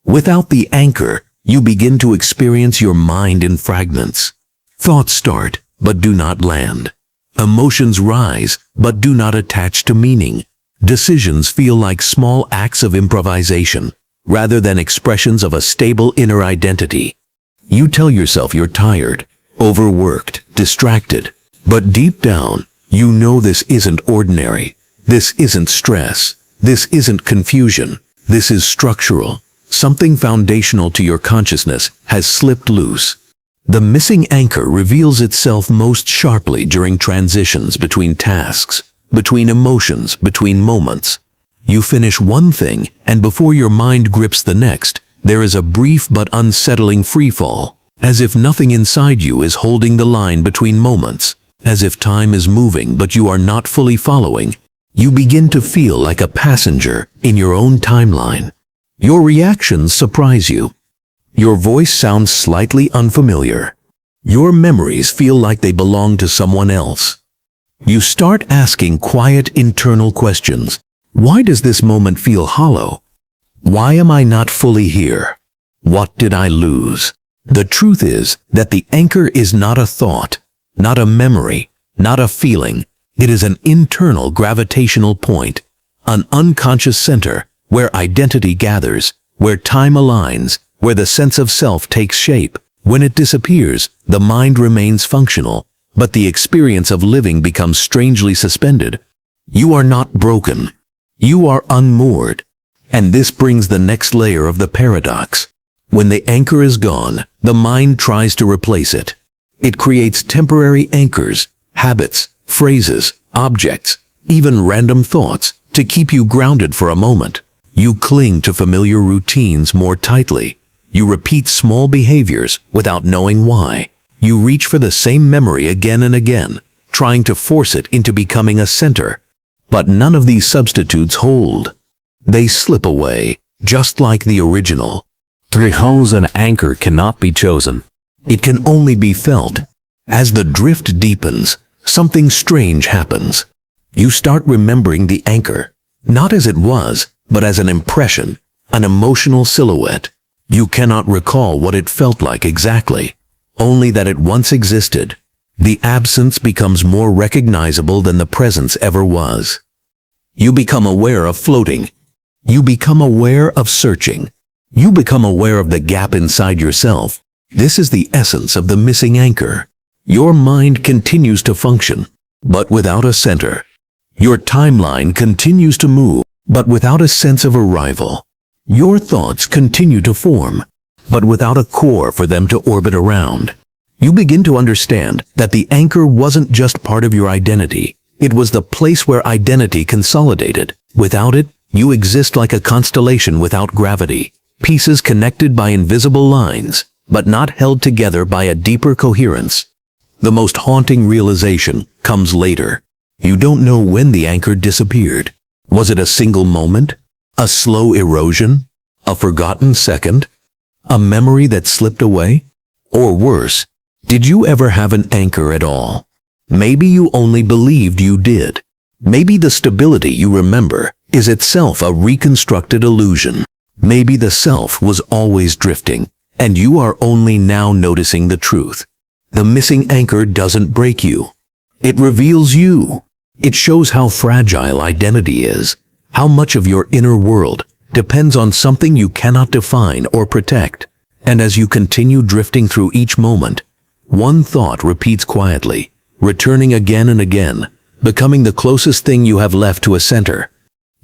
Without the anchor, you begin to experience your mind in fragments. Thoughts start, but do not land. Emotions rise, but do not attach to meaning. Decisions feel like small acts of improvisation, rather than expressions of a stable inner identity. You tell yourself you're tired, overworked, distracted, but deep down, you know this isn't ordinary. This isn't stress. This isn't confusion. This is structural. Something foundational to your consciousness has slipped loose. The missing anchor reveals itself most sharply during transitions between tasks, between emotions, between moments. You finish one thing, and before your mind grips the next, there is a brief but unsettling freefall, as if nothing inside you is holding the line between moments, as if time is moving but you are not fully following. You begin to feel like a passenger in your own timeline. Your reactions surprise you. Your voice sounds slightly unfamiliar. Your memories feel like they belong to someone else. You start asking quiet internal questions. Why does this moment feel hollow? Why am I not fully here? What did I lose? The truth is that the anchor is not a thought, not a memory, not a feeling. It is an internal gravitational point, an unconscious center where identity gathers, where time aligns, where the sense of self takes shape. When it disappears, the mind remains functional, but the experience of living becomes strangely suspended. You are not broken. You are unmoored. And this brings the next layer of the paradox. When the anchor is gone, the mind tries to replace it. It creates temporary anchors, habits, phrases, objects, even random thoughts, to keep you grounded for a moment. You cling to familiar routines more tightly. You repeat small behaviors without knowing why. You reach for the same memory again and again, trying to force it into becoming a center. But none of these substitutes hold. They slip away, just like the original. Because an anchor cannot be chosen. It can only be felt. As the drift deepens, something strange happens. You start remembering the anchor, not as it was, but as an impression, an emotional silhouette. You cannot recall what it felt like exactly, only that it once existed. The absence becomes more recognizable than the presence ever was. You become aware of floating. You become aware of searching. You become aware of the gap inside yourself. This is the essence of the missing anchor. Your mind continues to function, but without a center. Your timeline continues to move, but without a sense of arrival. Your thoughts continue to form, but without a core for them to orbit around. You begin to understand that the anchor wasn't just part of your identity. It was the place where identity consolidated. Without it, you exist like a constellation without gravity, pieces connected by invisible lines, but not held together by a deeper coherence. The most haunting realization comes later. You don't know when the anchor disappeared. Was it a single moment? A slow erosion? A forgotten second? A memory that slipped away? Or worse, did you ever have an anchor at all? Maybe you only believed you did. Maybe the stability you remember is itself a reconstructed illusion. Maybe the self was always drifting, and you are only now noticing the truth. The missing anchor doesn't break you. It reveals you. It shows how fragile identity is, how much of your inner world depends on something you cannot define or protect. And as you continue drifting through each moment, one thought repeats quietly, returning again and again, becoming the closest thing you have left to a center.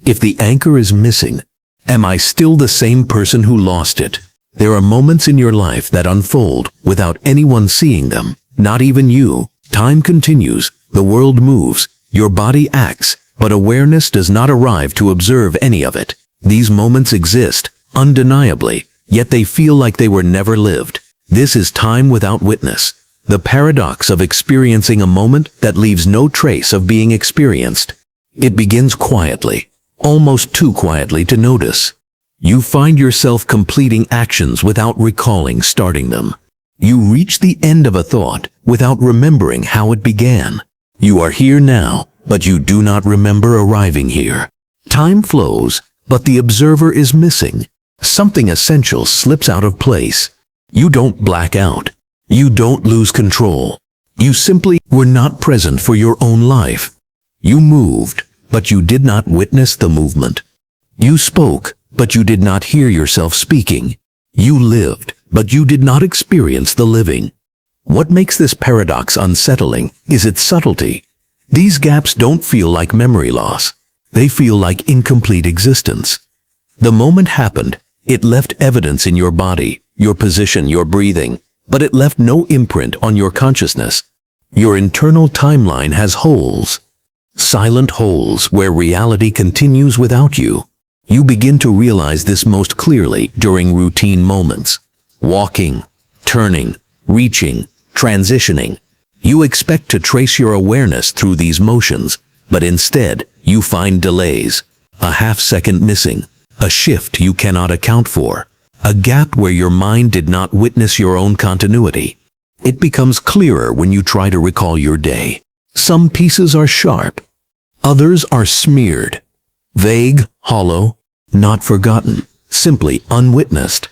If the anchor is missing, am I still the same person who lost it? There are moments in your life that unfold without anyone seeing them, not even you. Time continues, the world moves, your body acts, but awareness does not arrive to observe any of it. These moments exist, undeniably, yet they feel like they were never lived. This is time without witness, the paradox of experiencing a moment that leaves no trace of being experienced. It begins quietly, almost too quietly to notice. You find yourself completing actions without recalling starting them. You reach the end of a thought without remembering how it began. You are here now, but you do not remember arriving here. Time flows, but the observer is missing. Something essential slips out of place. You don't black out. You don't lose control. You simply were not present for your own life. You moved, but you did not witness the movement. You spoke, but you did not hear yourself speaking. You lived, but you did not experience the living. What makes this paradox unsettling is its subtlety. These gaps don't feel like memory loss. They feel like incomplete existence. The moment happened, it left evidence in your body, your position, your breathing, but it left no imprint on your consciousness. Your internal timeline has holes. Silent holes where reality continues without you. You begin to realize this most clearly during routine moments. Walking, turning, reaching, transitioning. You expect to trace your awareness through these motions, but instead you find delays, a half-second missing, a shift you cannot account for, a gap where your mind did not witness your own continuity. It becomes clearer when you try to recall your day. Some pieces are sharp, others are smeared, vague, hollow, not forgotten, simply unwitnessed.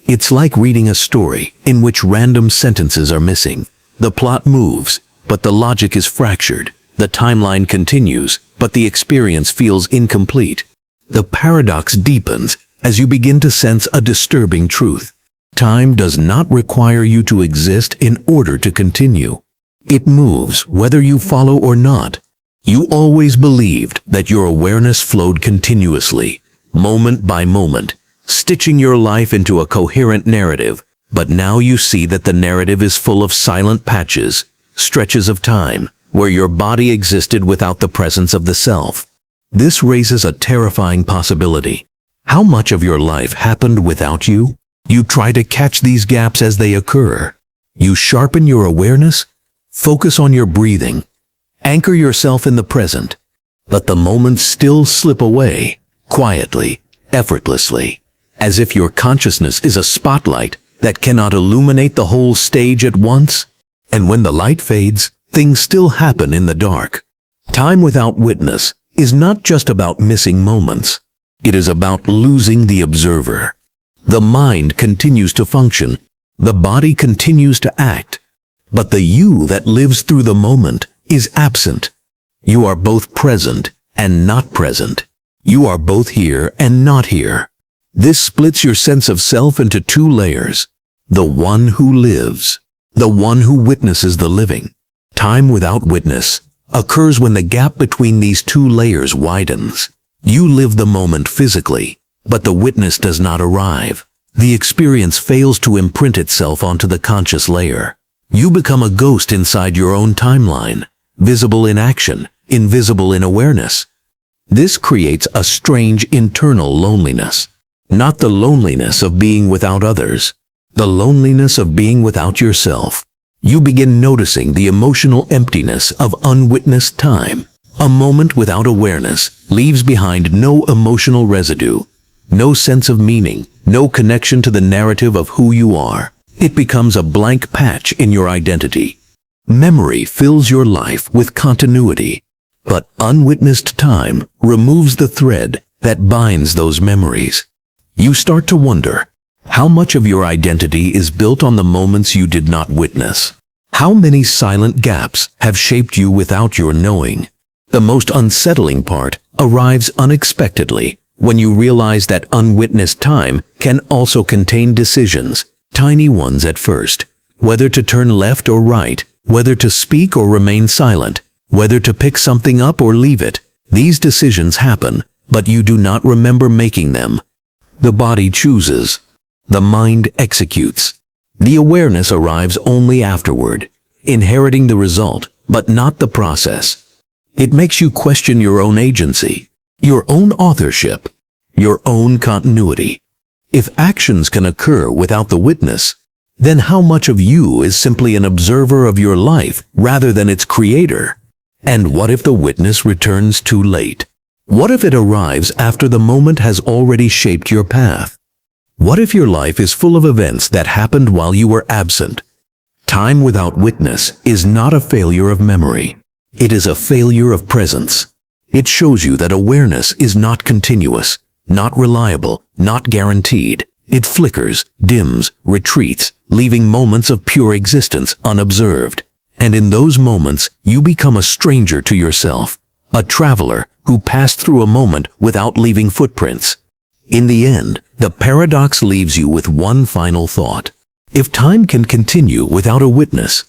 It's like reading a story in which random sentences are missing. The plot moves, but the logic is fractured. The timeline continues, but the experience feels incomplete. The paradox deepens as you begin to sense a disturbing truth. Time does not require you to exist in order to continue. It moves whether you follow or not. You always believed that your awareness flowed continuously, moment by moment, stitching your life into a coherent narrative. But now you see that the narrative is full of silent patches, stretches of time, where your body existed without the presence of the self. This raises a terrifying possibility. How much of your life happened without you? You try to catch these gaps as they occur. You sharpen your awareness, focus on your breathing, anchor yourself in the present. But the moments still slip away, quietly, effortlessly, as if your consciousness is a spotlight that cannot illuminate the whole stage at once. And when the light fades, things still happen in the dark. Time without witness is not just about missing moments. It is about losing the observer. The mind continues to function. The body continues to act. But the you that lives through the moment is absent. You are both present and not present. You are both here and not here. This splits your sense of self into two layers. The one who lives, the one who witnesses the living. Time without witness occurs when the gap between these two layers widens. You live the moment physically, but the witness does not arrive. The experience fails to imprint itself onto the conscious layer. You become a ghost inside your own timeline, visible in action, invisible in awareness. This creates a strange internal loneliness. Not the loneliness of being without others, the loneliness of being without yourself. You begin noticing the emotional emptiness of unwitnessed time. A moment without awareness leaves behind no emotional residue, no sense of meaning, no connection to the narrative of who you are. It becomes a blank patch in your identity. Memory fills your life with continuity, but unwitnessed time removes the thread that binds those memories. You start to wonder, how much of your identity is built on the moments you did not witness? How many silent gaps have shaped you without your knowing? The most unsettling part arrives unexpectedly when you realize that unwitnessed time can also contain decisions, tiny ones at first, whether to turn left or right, whether to speak or remain silent, whether to pick something up or leave it. These decisions happen, but you do not remember making them. The body chooses. The mind executes. The awareness arrives only afterward, inheriting the result, but not the process. It makes you question your own agency, your own authorship, your own continuity. If actions can occur without the witness, then how much of you is simply an observer of your life rather than its creator? And what if the witness returns too late? What if it arrives after the moment has already shaped your path? What if your life is full of events that happened while you were absent? Time without witness is not a failure of memory. It is a failure of presence. It shows you that awareness is not continuous, not reliable, not guaranteed. It flickers, dims, retreats, leaving moments of pure existence unobserved. And in those moments, you become a stranger to yourself, a traveler who passed through a moment without leaving footprints. In the end, the paradox leaves you with one final thought. If time can continue without a witness,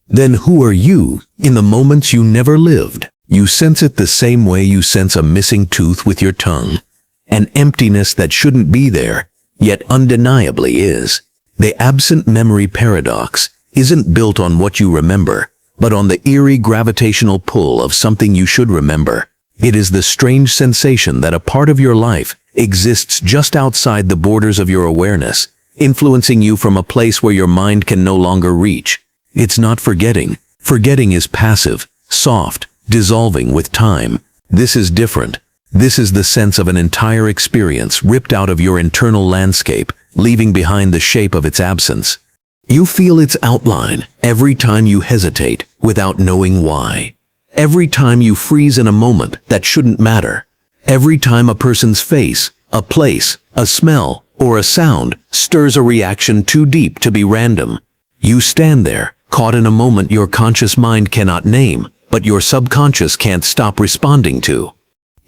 then who are you in the moments you never lived? You sense it the same way you sense a missing tooth with your tongue, an emptiness that shouldn't be there, yet undeniably is. The absent memory paradox isn't built on what you remember, but on the eerie gravitational pull of something you should remember. It is the strange sensation that a part of your life exists just outside the borders of your awareness, influencing you from a place where your mind can no longer reach. It's not forgetting. Forgetting is passive, soft, dissolving with time. This is different. This is the sense of an entire experience ripped out of your internal landscape, leaving behind the shape of its absence. You feel its outline every time you hesitate without knowing why. Every time you freeze in a moment that shouldn't matter. Every time a person's face, a place, a smell, or a sound stirs a reaction too deep to be random. You stand there, caught in a moment your conscious mind cannot name, but your subconscious can't stop responding to.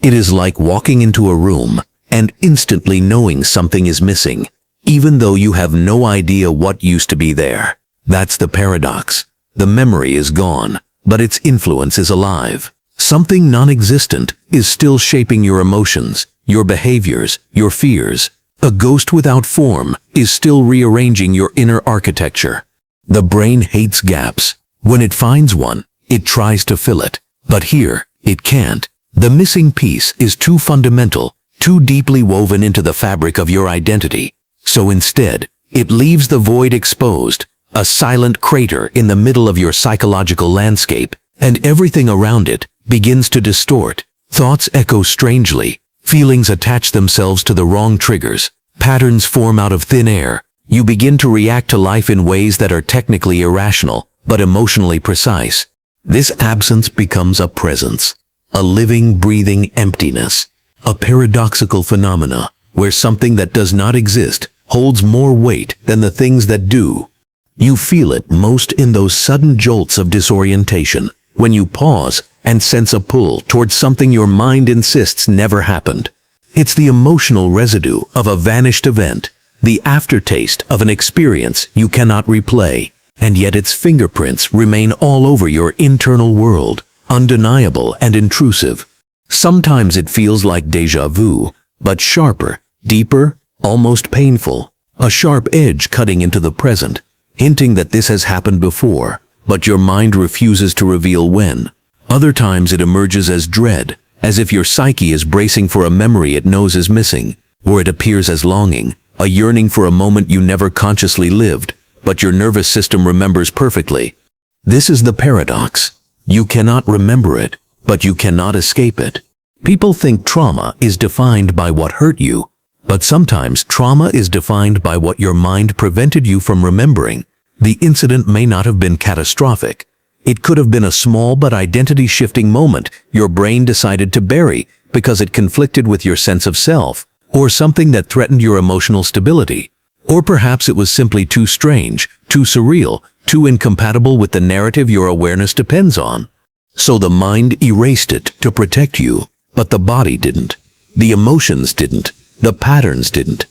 It is like walking into a room and instantly knowing something is missing, even though you have no idea what used to be there. That's the paradox. The memory is gone, but its influence is alive. Something non-existent is still shaping your emotions, your behaviors, your fears. A ghost without form is still rearranging your inner architecture. The brain hates gaps. When it finds one, it tries to fill it. But here, it can't. The missing piece is too fundamental, too deeply woven into the fabric of your identity. So instead, it leaves the void exposed, a silent crater in the middle of your psychological landscape, and everything around it begins to distort. Thoughts echo strangely, feelings attach themselves to the wrong triggers, patterns form out of thin air. You begin to react to life in ways that are technically irrational, but emotionally precise. This absence becomes a presence, a living, breathing emptiness, a paradoxical phenomena where something that does not exist holds more weight than the things that do. You feel it most in those sudden jolts of disorientation, when you pause and sense a pull towards something your mind insists never happened. It's the emotional residue of a vanished event, the aftertaste of an experience you cannot replay, and yet its fingerprints remain all over your internal world, undeniable and intrusive. Sometimes it feels like déjà vu, but sharper, deeper, almost painful, a sharp edge cutting into the present, hinting that this has happened before, but your mind refuses to reveal when. Other times it emerges as dread, as if your psyche is bracing for a memory it knows is missing, or it appears as longing, a yearning for a moment you never consciously lived, but your nervous system remembers perfectly. This is the paradox. You cannot remember it, but you cannot escape it. People think trauma is defined by what hurt you, but sometimes trauma is defined by what your mind prevented you from remembering. The incident may not have been catastrophic. It could have been a small but identity-shifting moment your brain decided to bury because it conflicted with your sense of self, or something that threatened your emotional stability. Or perhaps it was simply too strange, too surreal, too incompatible with the narrative your awareness depends on. So the mind erased it to protect you, but the body didn't. The emotions didn't. The patterns didn't.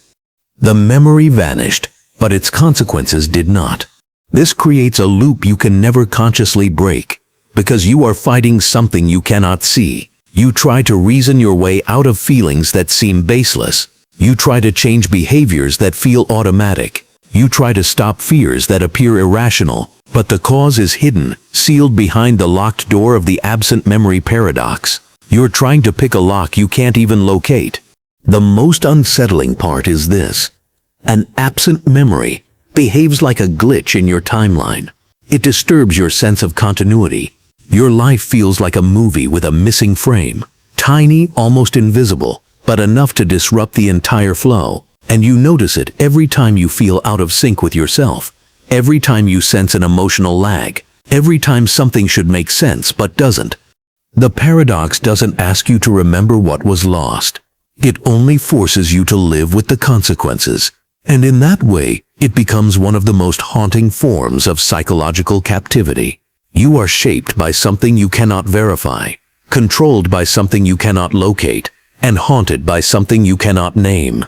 The memory vanished, but its consequences did not. This creates a loop you can never consciously break, because you are fighting something you cannot see. You try to reason your way out of feelings that seem baseless. You try to change behaviors that feel automatic. You try to stop fears that appear irrational, but the cause is hidden, sealed behind the locked door of the absent memory paradox. You're trying to pick a lock you can't even locate. The most unsettling part is this. An absent memory behaves like a glitch in your timeline. It disturbs your sense of continuity. Your life feels like a movie with a missing frame, tiny, almost invisible, but enough to disrupt the entire flow. And you notice it every time you feel out of sync with yourself, every time you sense an emotional lag, every time something should make sense but doesn't. The paradox doesn't ask you to remember what was lost. It only forces you to live with the consequences. And in that way, it becomes one of the most haunting forms of psychological captivity. You are shaped by something you cannot verify, controlled by something you cannot locate, and haunted by something you cannot name.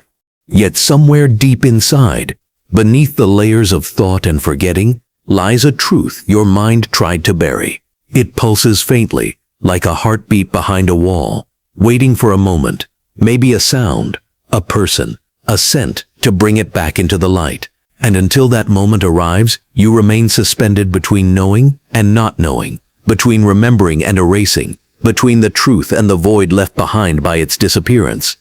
Yet somewhere deep inside, beneath the layers of thought and forgetting, lies a truth your mind tried to bury. It pulses faintly, like a heartbeat behind a wall, waiting for a moment, maybe a sound, a person, a scent, to bring it back into the light. And until that moment arrives, you remain suspended between knowing and not knowing, between remembering and erasing, between the truth and the void left behind by its disappearance.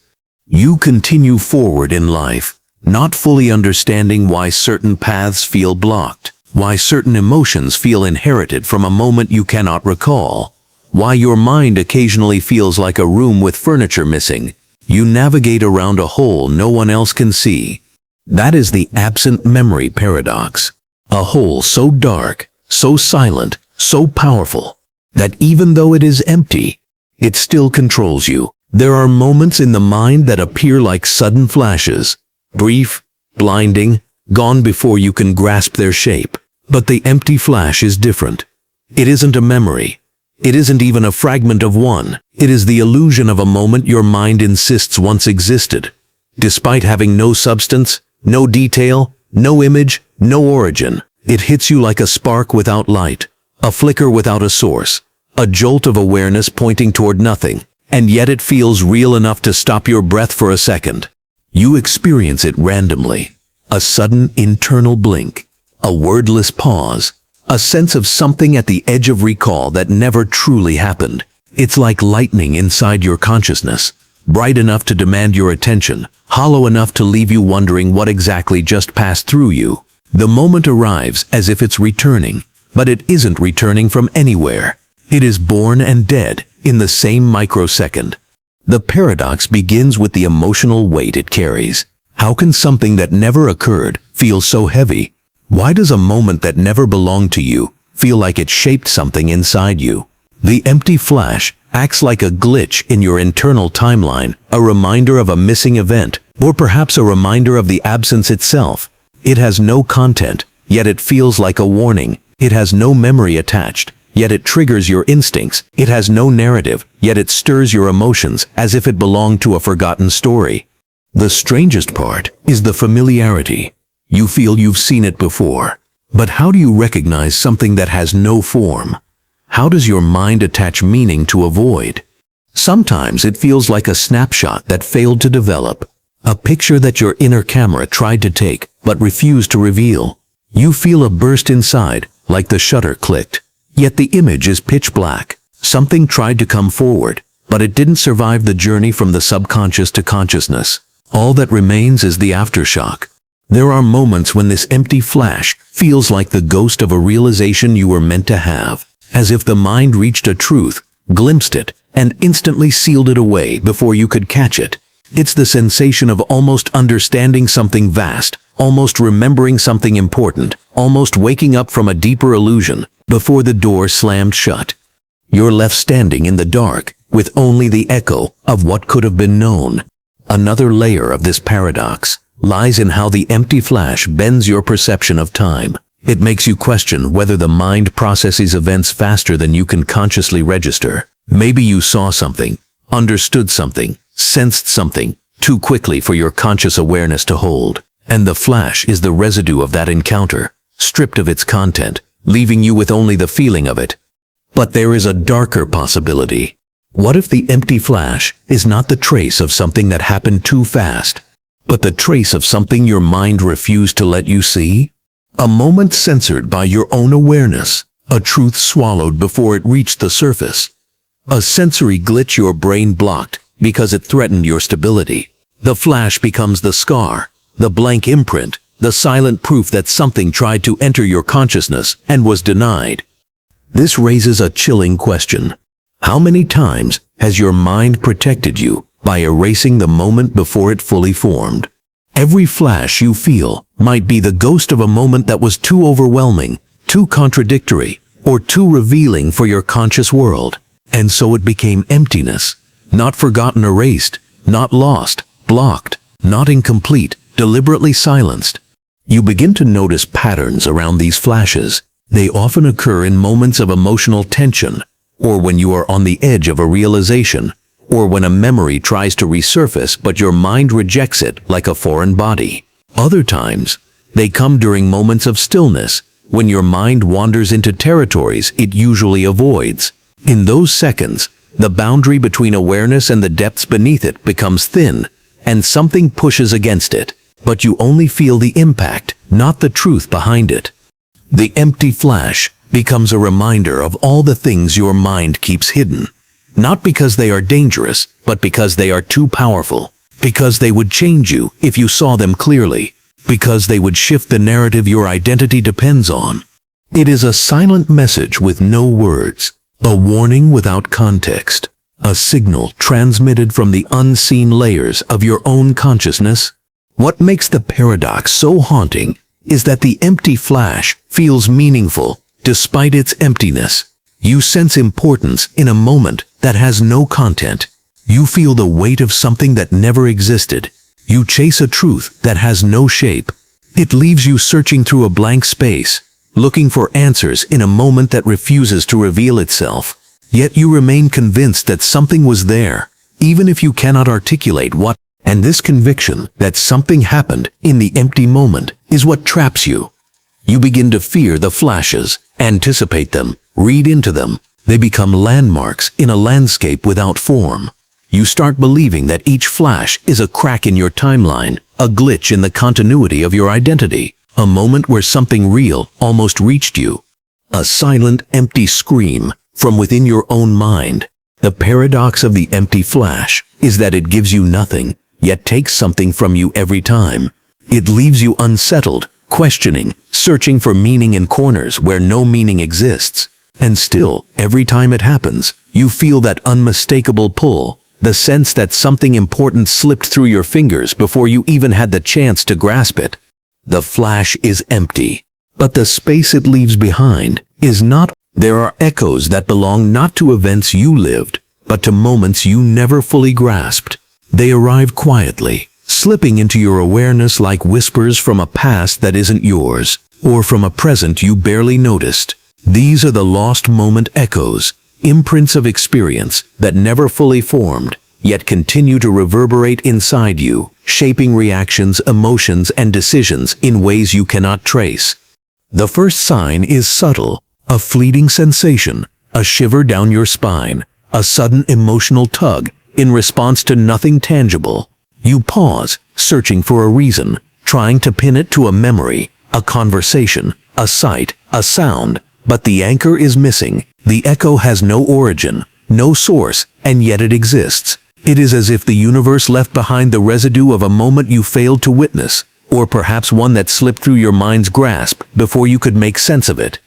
You continue forward in life, not fully understanding why certain paths feel blocked, why certain emotions feel inherited from a moment you cannot recall, why your mind occasionally feels like a room with furniture missing. You navigate around a hole no one else can see. That is the absent memory paradox. A hole so dark, so silent, so powerful, that even though it is empty, it still controls you. There are moments in the mind that appear like sudden flashes, brief, blinding, gone before you can grasp their shape. But the empty flash is different. It isn't a memory. It isn't even a fragment of one. It is the illusion of a moment your mind insists once existed. Despite having no substance, no detail, no image, no origin, it hits you like a spark without light, a flicker without a source, a jolt of awareness pointing toward nothing, and yet it feels real enough to stop your breath for a second. You experience it randomly, a sudden internal blink, a wordless pause, a sense of something at the edge of recall that never truly happened. It's like lightning inside your consciousness, bright enough to demand your attention, hollow enough to leave you wondering what exactly just passed through you. The moment arrives as if it's returning, but it isn't returning from anywhere. It is born and dead in the same microsecond. The paradox begins with the emotional weight it carries. How can something that never occurred feel so heavy? Why does a moment that never belonged to you feel like it shaped something inside you? The empty flash acts like a glitch in your internal timeline, a reminder of a missing event, or perhaps a reminder of the absence itself. It has no content, yet it feels like a warning. It has no memory attached, yet it triggers your instincts. It has no narrative, yet it stirs your emotions as if it belonged to a forgotten story. The strangest part is the familiarity. You feel you've seen it before. But how do you recognize something that has no form? How does your mind attach meaning to a void? Sometimes it feels like a snapshot that failed to develop. A picture that your inner camera tried to take but refused to reveal. You feel a burst inside, like the shutter clicked. Yet the image is pitch black. Something tried to come forward, but it didn't survive the journey from the subconscious to consciousness. All that remains is the aftershock. There are moments when this empty flash feels like the ghost of a realization you were meant to have, as if the mind reached a truth, glimpsed it, and instantly sealed it away before you could catch it. It's the sensation of almost understanding something vast, almost remembering something important, almost waking up from a deeper illusion before the door slammed shut. You're left standing in the dark with only the echo of what could have been known. Another layer of this paradox lies in how the empty flash bends your perception of time. It makes you question whether the mind processes events faster than you can consciously register. Maybe you saw something, understood something, sensed something too quickly for your conscious awareness to hold. And the flash is the residue of that encounter, stripped of its content, leaving you with only the feeling of it. But there is a darker possibility. What if the empty flash is not the trace of something that happened too fast, but the trace of something your mind refused to let you see? A moment censored by your own awareness, a truth swallowed before it reached the surface. A sensory glitch your brain blocked because it threatened your stability. The flash becomes the scar, the blank imprint, the silent proof that something tried to enter your consciousness and was denied. This raises a chilling question. How many times has your mind protected you by erasing the moment before it fully formed? Every flash you feel might be the ghost of a moment that was too overwhelming, too contradictory, or too revealing for your conscious world. And so it became emptiness, not forgotten, erased, not lost, blocked, not incomplete, deliberately silenced. You begin to notice patterns around these flashes. They often occur in moments of emotional tension, or when you are on the edge of a realization, or when a memory tries to resurface but your mind rejects it like a foreign body. Other times, they come during moments of stillness, when your mind wanders into territories it usually avoids. In those seconds, the boundary between awareness and the depths beneath it becomes thin, and something pushes against it, but you only feel the impact, not the truth behind it. The empty flash becomes a reminder of all the things your mind keeps hidden. Not because they are dangerous, but because they are too powerful. Because they would change you if you saw them clearly. Because they would shift the narrative your identity depends on. It is a silent message with no words. A warning without context. A signal transmitted from the unseen layers of your own consciousness. What makes the paradox so haunting is that the empty flash feels meaningful despite its emptiness. You sense importance in a moment that has no content. You feel the weight of something that never existed. You chase a truth that has no shape. It leaves you searching through a blank space, looking for answers in a moment that refuses to reveal itself. Yet you remain convinced that something was there, even if you cannot articulate what. And this conviction that something happened in the empty moment is what traps you. You begin to fear the flashes, anticipate them, read into them. They become landmarks in a landscape without form. You start believing that each flash is a crack in your timeline, a glitch in the continuity of your identity, a moment where something real almost reached you. A silent, empty scream from within your own mind. The paradox of the empty flash is that it gives you nothing, yet takes something from you every time. It leaves you unsettled, questioning, searching for meaning in corners where no meaning exists. And still, every time it happens, you feel that unmistakable pull, the sense that something important slipped through your fingers before you even had the chance to grasp it. The flash is empty, but the space it leaves behind is not. There are echoes that belong not to events you lived, but to moments you never fully grasped. They arrive quietly, slipping into your awareness like whispers from a past that isn't yours, or from a present you barely noticed. These are the lost moment echoes, imprints of experience that never fully formed, yet continue to reverberate inside you, shaping reactions, emotions, and decisions in ways you cannot trace. The first sign is subtle, a fleeting sensation, a shiver down your spine, a sudden emotional tug in response to nothing tangible. You pause, searching for a reason, trying to pin it to a memory, a conversation, a sight, a sound, but the anchor is missing. The echo has no origin, no source, and yet it exists. It is as if the universe left behind the residue of a moment you failed to witness, or perhaps one that slipped through your mind's grasp before you could make sense of it.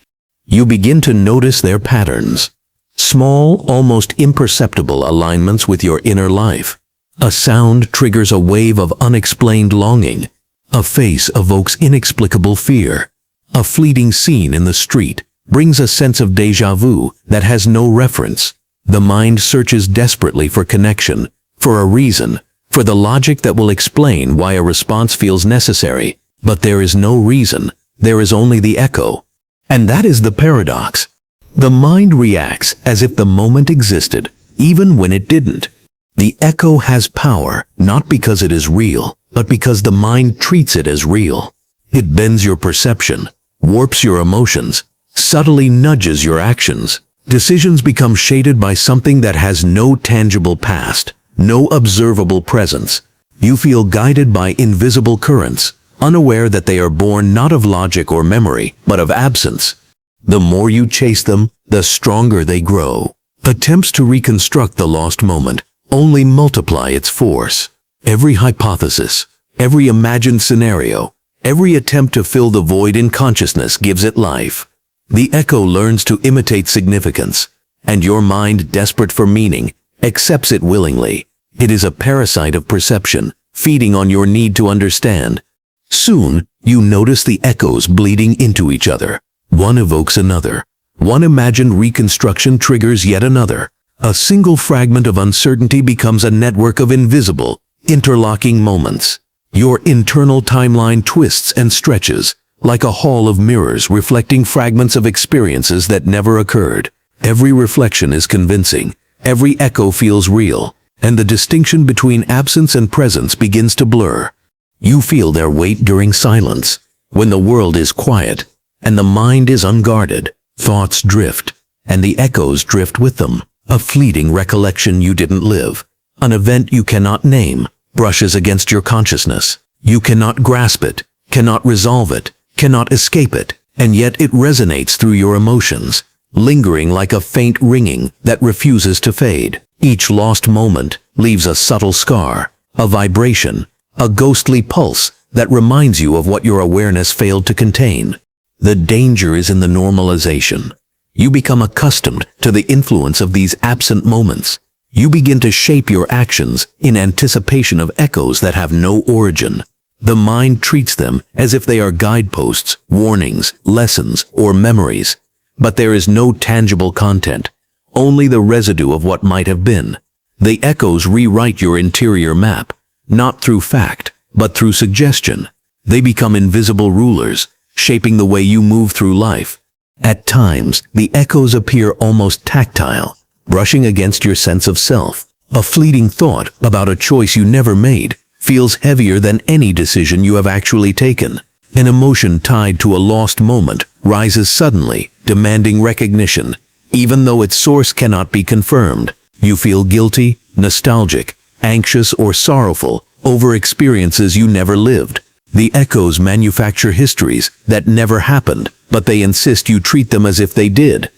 You begin to notice their patterns. Small, almost imperceptible alignments with your inner life. A sound triggers a wave of unexplained longing. A face evokes inexplicable fear. A fleeting scene in the street brings a sense of déjà vu that has no reference. The mind searches desperately for connection, for a reason, for the logic that will explain why a response feels necessary. But there is no reason, there is only the echo. And that is the paradox. The mind reacts as if the moment existed, even when it didn't. The echo has power, not because it is real, but because the mind treats it as real. It bends your perception, warps your emotions, subtly nudges your actions. Decisions become shaded by something that has no tangible past, no observable presence. You feel guided by invisible currents, unaware that they are born not of logic or memory, but of absence. The more you chase them, the stronger they grow. Attempts to reconstruct the lost moment only multiply its force. Every hypothesis, every imagined scenario, every attempt to fill the void in consciousness gives it life. The echo learns to imitate significance, and your mind, desperate for meaning, accepts it willingly. It is a parasite of perception, feeding on your need to understand. Soon, you notice the echoes bleeding into each other. One evokes another. One imagined reconstruction triggers yet another. A single fragment of uncertainty becomes a network of invisible, interlocking moments. Your internal timeline twists and stretches, like a hall of mirrors reflecting fragments of experiences that never occurred. Every reflection is convincing, every echo feels real, and the distinction between absence and presence begins to blur. You feel their weight during silence, when the world is quiet, and the mind is unguarded. Thoughts drift, and the echoes drift with them. A fleeting recollection you didn't live, an event you cannot name, brushes against your consciousness. You cannot grasp it, cannot resolve it, cannot escape it, and yet it resonates through your emotions, lingering like a faint ringing that refuses to fade. Each lost moment leaves a subtle scar, a vibration, a ghostly pulse that reminds you of what your awareness failed to contain. The danger is in the normalization. You become accustomed to the influence of these absent moments. You begin to shape your actions in anticipation of echoes that have no origin. The mind treats them as if they are guideposts, warnings, lessons, or memories. But there is no tangible content, only the residue of what might have been. The echoes rewrite your interior map, not through fact, but through suggestion. They become invisible rulers, shaping the way you move through life. At times, the echoes appear almost tactile, brushing against your sense of self. A fleeting thought about a choice you never made feels heavier than any decision you have actually taken. An emotion tied to a lost moment rises suddenly, demanding recognition, even though its source cannot be confirmed. You feel guilty, nostalgic, anxious, or sorrowful over experiences you never lived. The echoes manufacture histories that never happened, but they insist you treat them as if they did.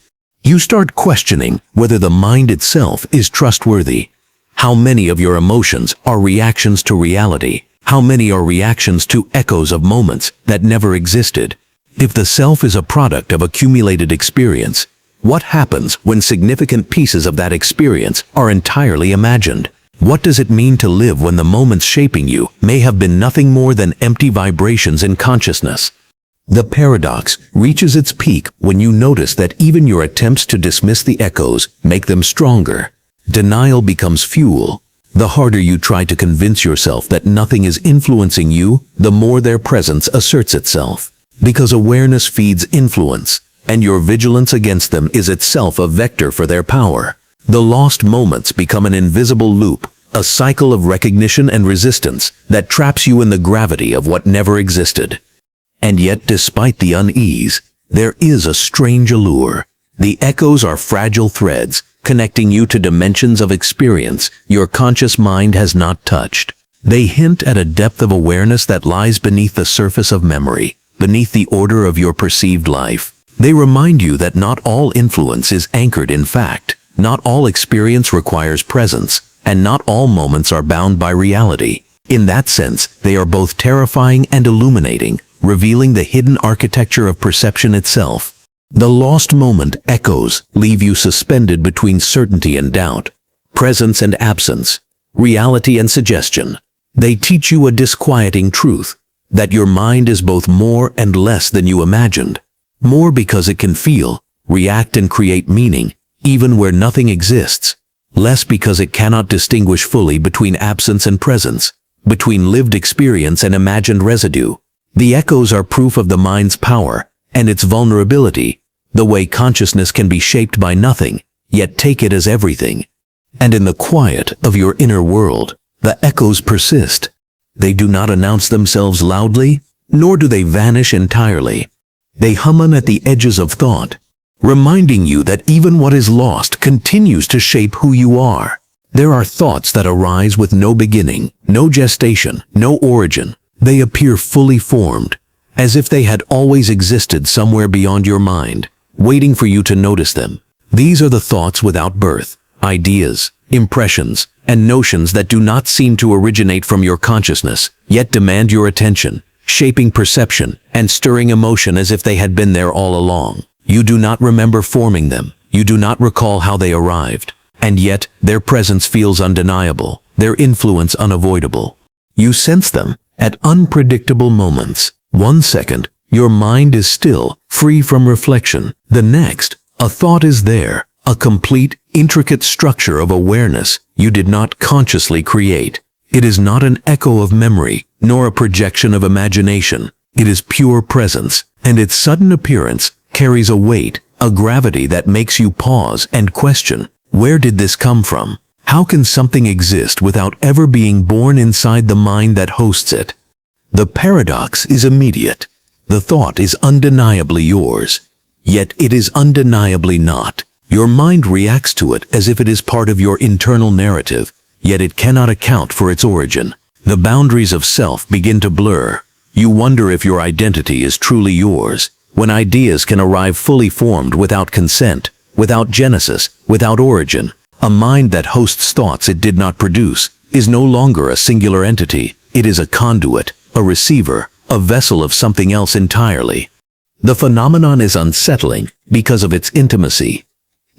You start questioning whether the mind itself is trustworthy. How many of your emotions are reactions to reality? How many are reactions to echoes of moments that never existed? If the self is a product of accumulated experience, what happens when significant pieces of that experience are entirely imagined? What does it mean to live when the moments shaping you may have been nothing more than empty vibrations in consciousness? The paradox reaches its peak when you notice that even your attempts to dismiss the echoes make them stronger. Denial becomes fuel. The harder you try to convince yourself that nothing is influencing you, the more their presence asserts itself. Because awareness feeds influence, and your vigilance against them is itself a vector for their power. The lost moments become an invisible loop, a cycle of recognition and resistance that traps you in the gravity of what never existed. And yet, despite the unease, there is a strange allure. The echoes are fragile threads, connecting you to dimensions of experience your conscious mind has not touched. They hint at a depth of awareness that lies beneath the surface of memory, beneath the order of your perceived life. They remind you that not all influence is anchored in fact, not all experience requires presence, and not all moments are bound by reality. In that sense, they are both terrifying and illuminating, revealing the hidden architecture of perception itself. The lost moment echoes leave you suspended between certainty and doubt, presence and absence, reality and suggestion. They teach you a disquieting truth, that your mind is both more and less than you imagined. More because it can feel, react and create meaning, even where nothing exists. Less because it cannot distinguish fully between absence and presence, between lived experience and imagined residue. The echoes are proof of the mind's power and its vulnerability, the way consciousness can be shaped by nothing, yet take it as everything. And in the quiet of your inner world, the echoes persist. They do not announce themselves loudly, nor do they vanish entirely. They hum at the edges of thought, reminding you that even what is lost continues to shape who you are. There are thoughts that arise with no beginning, no gestation, no origin. They appear fully formed, as if they had always existed somewhere beyond your mind, waiting for you to notice them. These are the thoughts without birth, ideas, impressions, and notions that do not seem to originate from your consciousness, yet demand your attention, shaping perception and stirring emotion as if they had been there all along. You do not remember forming them. You do not recall how they arrived. And yet, their presence feels undeniable, their influence unavoidable. You sense them at unpredictable moments. 1 second, your mind is still, free from reflection. The next, a thought is there, a complete, intricate structure of awareness you did not consciously create. It is not an echo of memory, nor a projection of imagination. It is pure presence, and its sudden appearance carries a weight, a gravity that makes you pause and question, where did this come from? How can something exist without ever being born inside the mind that hosts it? The paradox is immediate. The thought is undeniably yours, yet it is undeniably not. Your mind reacts to it as if it is part of your internal narrative, yet it cannot account for its origin. The boundaries of self begin to blur. You wonder if your identity is truly yours, when ideas can arrive fully formed without consent, without genesis, without origin. A mind that hosts thoughts it did not produce is no longer a singular entity. It is a conduit, a receiver, a vessel of something else entirely. The phenomenon is unsettling because of its intimacy.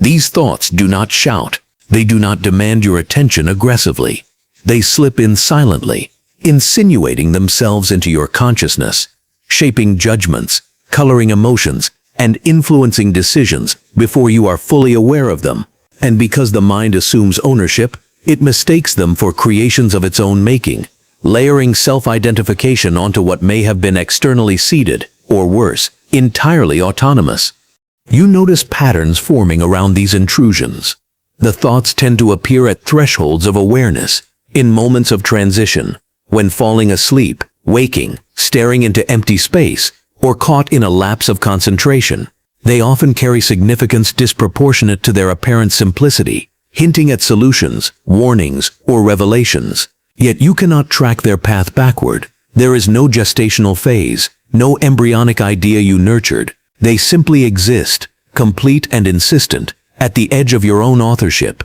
These thoughts do not shout. They do not demand your attention aggressively. They slip in silently, insinuating themselves into your consciousness, shaping judgments, coloring emotions, and influencing decisions before you are fully aware of them. And because the mind assumes ownership, it mistakes them for creations of its own making, layering self-identification onto what may have been externally seeded, or worse, entirely autonomous. You notice patterns forming around these intrusions. The thoughts tend to appear at thresholds of awareness, in moments of transition, when falling asleep, waking, staring into empty space, or caught in a lapse of concentration. They often carry significance disproportionate to their apparent simplicity, hinting at solutions, warnings, or revelations. Yet you cannot track their path backward. There is no gestational phase, no embryonic idea you nurtured. They simply exist, complete and insistent, at the edge of your own authorship.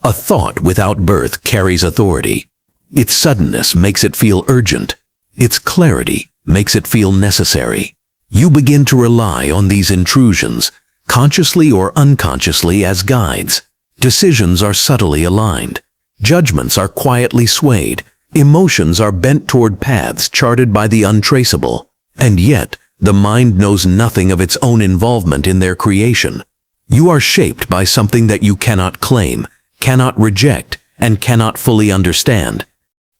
A thought without birth carries authority. Its suddenness makes it feel urgent. Its clarity makes it feel necessary. You begin to rely on these intrusions, consciously or unconsciously, as guides. Decisions are subtly aligned. Judgments are quietly swayed. Emotions are bent toward paths charted by the untraceable. And yet, the mind knows nothing of its own involvement in their creation. You are shaped by something that you cannot claim, cannot reject, and cannot fully understand.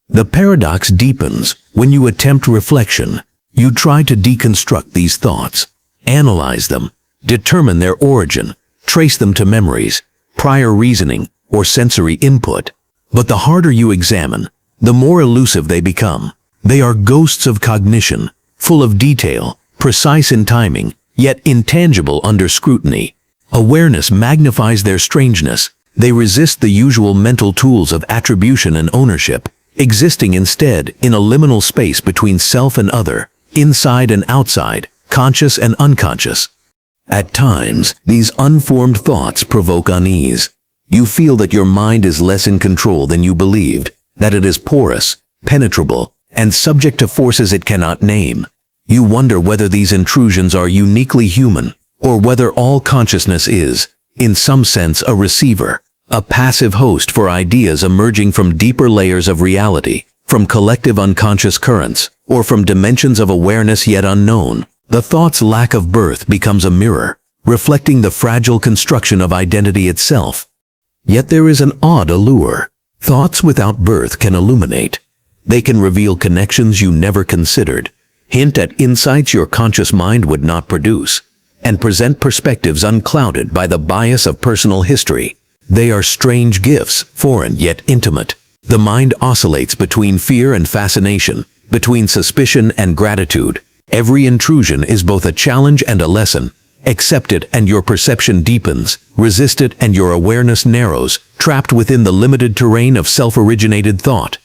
The paradox deepens when you attempt reflection. You try to deconstruct these thoughts, analyze them, determine their origin, trace them to memories, prior reasoning, or sensory input. But the harder you examine, the more elusive they become. They are ghosts of cognition, full of detail, precise in timing, yet intangible under scrutiny. Awareness magnifies their strangeness. They resist the usual mental tools of attribution and ownership, existing instead in a liminal space between self and other, inside and outside, conscious and unconscious. At times, these unformed thoughts provoke unease. You feel that your mind is less in control than you believed, that it is porous, penetrable, and subject to forces it cannot name. You wonder whether these intrusions are uniquely human, or whether all consciousness is, in some sense, a receiver, a passive host for ideas emerging from deeper layers of reality, from collective unconscious currents, or from dimensions of awareness yet unknown. The thought's lack of birth becomes a mirror, reflecting the fragile construction of identity itself. Yet there is an odd allure. Thoughts without birth can illuminate. They can reveal connections you never considered, hint at insights your conscious mind would not produce, and present perspectives unclouded by the bias of personal history. They are strange gifts, foreign yet intimate. The mind oscillates between fear and fascination, between suspicion and gratitude. Every intrusion is both a challenge and a lesson. Accept it and your perception deepens, resist it and your awareness narrows, trapped within the limited terrain of self-originated thought.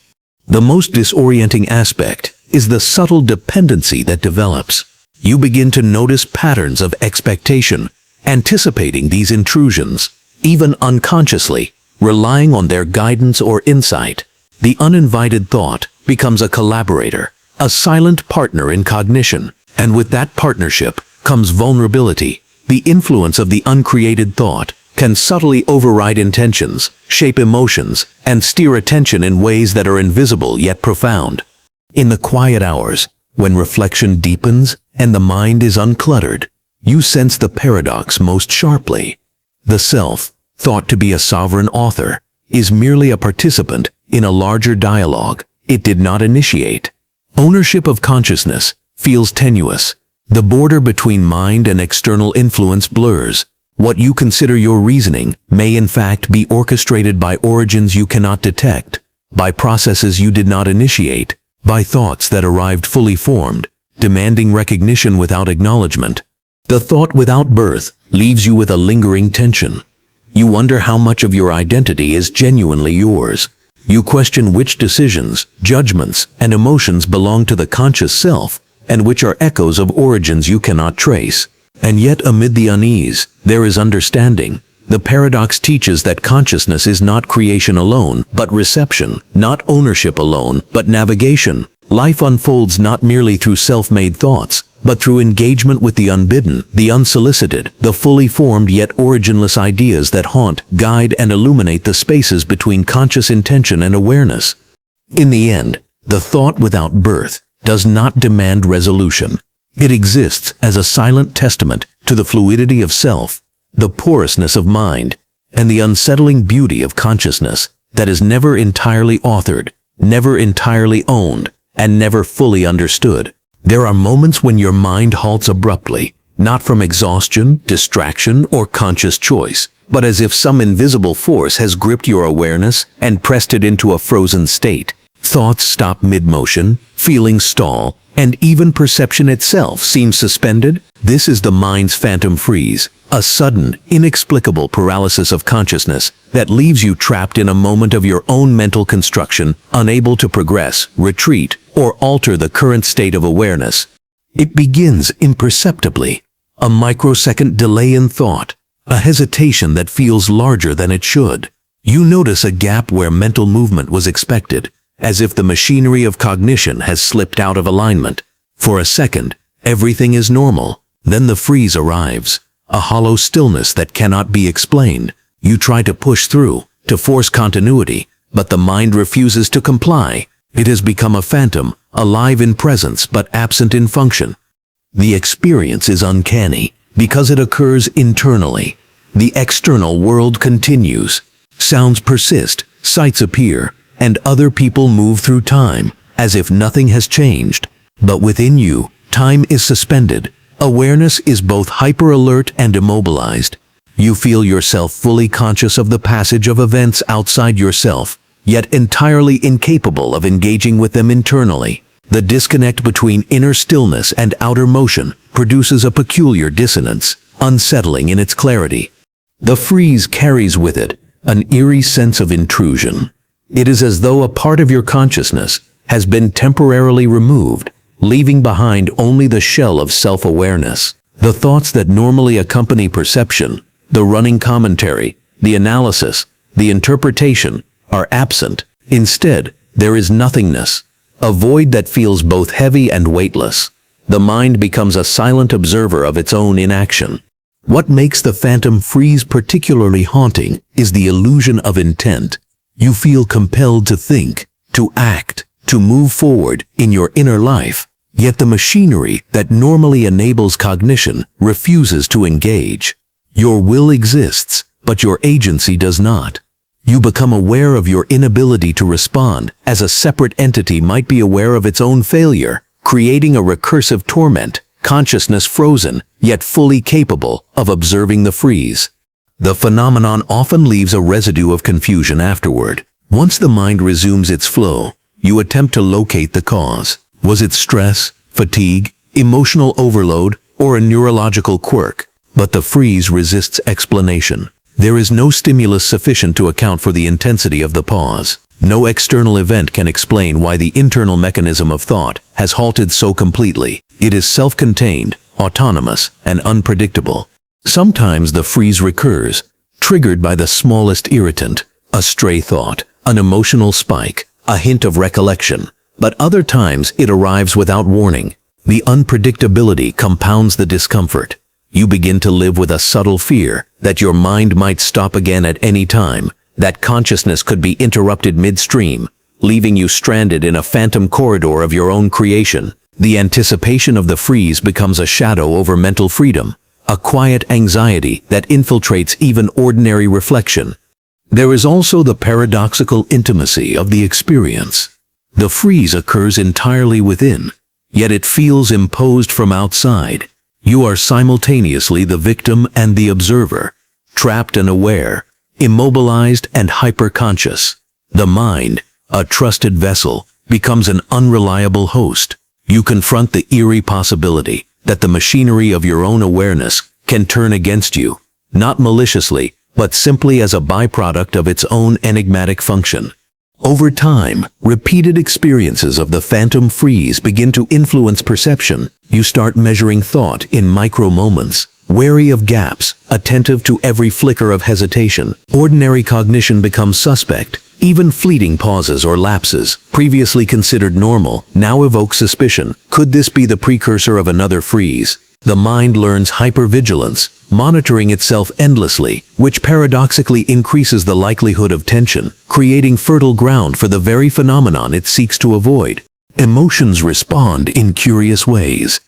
The most disorienting aspect is the subtle dependency that develops. You begin to notice patterns of expectation, anticipating these intrusions, even unconsciously, relying on their guidance or insight. The uninvited thought becomes a collaborator, a silent partner in cognition, and with that partnership comes vulnerability. The influence of the uncreated thought can subtly override intentions, shape emotions, and steer attention in ways that are invisible yet profound. In the quiet hours, when reflection deepens and the mind is uncluttered, you sense the paradox most sharply. The self, thought to be a sovereign author, is merely a participant in a larger dialogue it did not initiate. Ownership of consciousness feels tenuous. The border between mind and external influence blurs. What you consider your reasoning may in fact be orchestrated by origins you cannot detect, by processes you did not initiate, by thoughts that arrived fully formed, demanding recognition without acknowledgement. The thought without birth leaves you with a lingering tension. You wonder how much of your identity is genuinely yours. You question which decisions, judgments, and emotions belong to the conscious self, and which are echoes of origins you cannot trace. And yet amid the unease, there is understanding. The paradox teaches that consciousness is not creation alone, but reception, not ownership alone, but navigation. Life unfolds not merely through self-made thoughts, but through engagement with the unbidden, the unsolicited, the fully formed yet originless ideas that haunt, guide, and illuminate the spaces between conscious intention and awareness. In the end, the thought without birth does not demand resolution. It exists as a silent testament to the fluidity of self, the porousness of mind, and the unsettling beauty of consciousness that is never entirely authored, never entirely owned, and never fully understood. There are moments when your mind halts abruptly, not from exhaustion, distraction, or conscious choice, but as if some invisible force has gripped your awareness and pressed it into a frozen state. Thoughts stop mid-motion, feelings stall, and even perception itself seems suspended. This is the mind's phantom freeze, a sudden, inexplicable paralysis of consciousness that leaves you trapped in a moment of your own mental construction, unable to progress, retreat, or alter the current state of awareness. It begins imperceptibly, a microsecond delay in thought, a hesitation that feels larger than it should. You notice a gap where mental movement was expected, as if the machinery of cognition has slipped out of alignment. For a second, everything is normal. Then the freeze arrives, a hollow stillness that cannot be explained. You try to push through, to force continuity, but the mind refuses to comply. It has become a phantom, alive in presence but absent in function. The experience is uncanny because it occurs internally. The external world continues. Sounds persist, sights appear, and other people move through time, as if nothing has changed. But within you, time is suspended, Awareness is both hyper-alert and immobilized. You feel yourself fully conscious of the passage of events outside yourself, yet entirely incapable of engaging with them internally. The disconnect between inner stillness and outer motion produces a peculiar dissonance, unsettling in its clarity. The freeze carries with it an eerie sense of intrusion. It is as though a part of your consciousness has been temporarily removed, leaving behind only the shell of self-awareness. The thoughts that normally accompany perception, the running commentary, the analysis, the interpretation, are absent. Instead, there is nothingness, a void that feels both heavy and weightless. The mind becomes a silent observer of its own inaction. What makes the phantom freeze particularly haunting is the illusion of intent. You feel compelled to think, to act, to move forward in your inner life, yet the machinery that normally enables cognition refuses to engage. Your will exists, but your agency does not. You become aware of your inability to respond, as a separate entity might be aware of its own failure, creating a recursive torment, consciousness frozen, yet fully capable of observing the freeze. The phenomenon often leaves a residue of confusion afterward. Once the mind resumes its flow, you attempt to locate the cause. Was it stress, fatigue, emotional overload, or a neurological quirk? But the freeze resists explanation. There is no stimulus sufficient to account for the intensity of the pause. No external event can explain why the internal mechanism of thought has halted so completely. It is self-contained, autonomous, and unpredictable. Sometimes the freeze recurs, triggered by the smallest irritant, a stray thought, an emotional spike, a hint of recollection. But other times it arrives without warning. The unpredictability compounds the discomfort. You begin to live with a subtle fear that your mind might stop again at any time, that consciousness could be interrupted midstream, leaving you stranded in a phantom corridor of your own creation. The anticipation of the freeze becomes a shadow over mental freedom, a quiet anxiety that infiltrates even ordinary reflection. There is also the paradoxical intimacy of the experience. The freeze occurs entirely within, yet it feels imposed from outside. You are simultaneously the victim and the observer, trapped and aware, immobilized and hyper-conscious. The mind, a trusted vessel, becomes an unreliable host. You confront the eerie possibility that the machinery of your own awareness can turn against you, not maliciously, but simply as a byproduct of its own enigmatic function. Over time, repeated experiences of the phantom freeze begin to influence perception. You start measuring thought in micro-moments, wary of gaps, attentive to every flicker of hesitation. Ordinary cognition becomes suspect. Even fleeting pauses or lapses, previously considered normal, now evoke suspicion. Could this be the precursor of another freeze? The mind learns hypervigilance, monitoring itself endlessly, which paradoxically increases the likelihood of tension, creating fertile ground for the very phenomenon it seeks to avoid. Emotions respond in curious ways.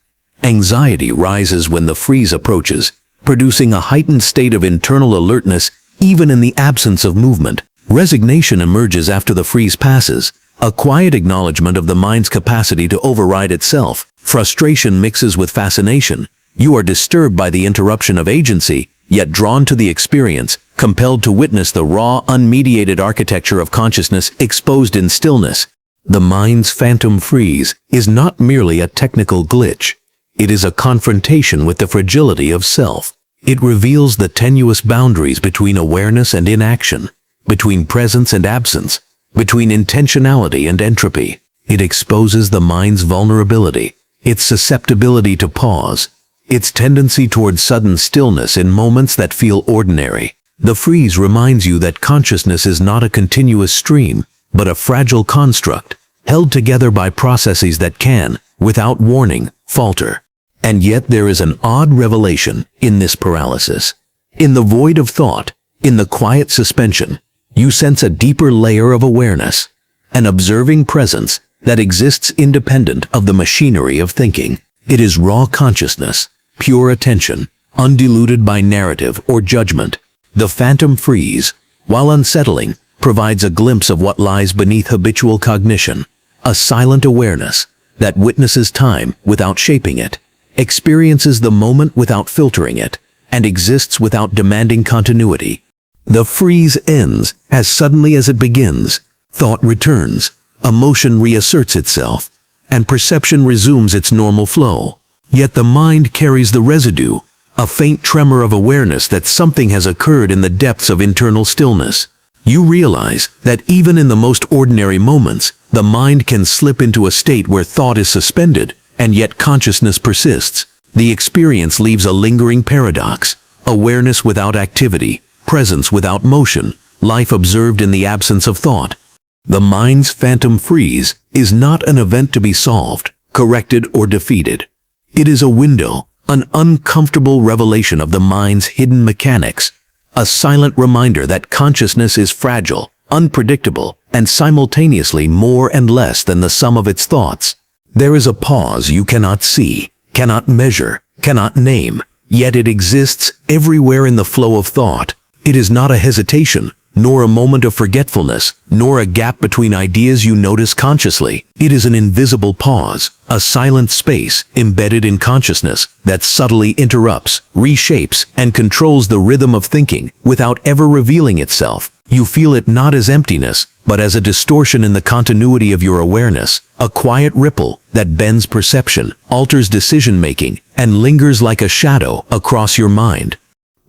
Anxiety rises when the freeze approaches, producing a heightened state of internal alertness even in the absence of movement. Resignation emerges after the freeze passes, a quiet acknowledgement of the mind's capacity to override itself. Frustration mixes with fascination. You are disturbed by the interruption of agency, yet drawn to the experience, compelled to witness the raw, unmediated architecture of consciousness exposed in stillness. The mind's phantom freeze is not merely a technical glitch. It is a confrontation with the fragility of self. It reveals the tenuous boundaries between awareness and inaction, between presence and absence, between intentionality and entropy. It exposes the mind's vulnerability, its susceptibility to pause, its tendency toward sudden stillness in moments that feel ordinary. The freeze reminds you that consciousness is not a continuous stream, but a fragile construct, held together by processes that can, without warning, falter. And yet there is an odd revelation in this paralysis. In the void of thought, in the quiet suspension, you sense a deeper layer of awareness, an observing presence that exists independent of the machinery of thinking. It is raw consciousness, pure attention, undiluted by narrative or judgment. The phantom freeze, while unsettling, provides a glimpse of what lies beneath habitual cognition, a silent awareness that witnesses time without shaping it. experiences the moment without filtering it, and exists without demanding continuity. The freeze ends as suddenly as it begins. Thought returns, emotion reasserts itself, and perception resumes its normal flow. Yet the mind carries the residue, a faint tremor of awareness that something has occurred in the depths of internal stillness. You realize that even in the most ordinary moments, the mind can slip into a state where thought is suspended, and yet consciousness persists. The experience leaves a lingering paradox: awareness without activity, presence without motion, life observed in the absence of thought. The mind's phantom freeze is not an event to be solved, corrected, or defeated. It is a window, an uncomfortable revelation of the mind's hidden mechanics, a silent reminder that consciousness is fragile, unpredictable, and simultaneously more and less than the sum of its thoughts. There is a pause you cannot see, cannot measure, cannot name, yet it exists everywhere in the flow of thought. It is not a hesitation, nor a moment of forgetfulness, nor a gap between ideas you notice consciously. It is an invisible pause, a silent space embedded in consciousness that subtly interrupts, reshapes, and controls the rhythm of thinking without ever revealing itself. You feel it not as emptiness, but as a distortion in the continuity of your awareness, a quiet ripple that bends perception, alters decision-making, and lingers like a shadow across your mind.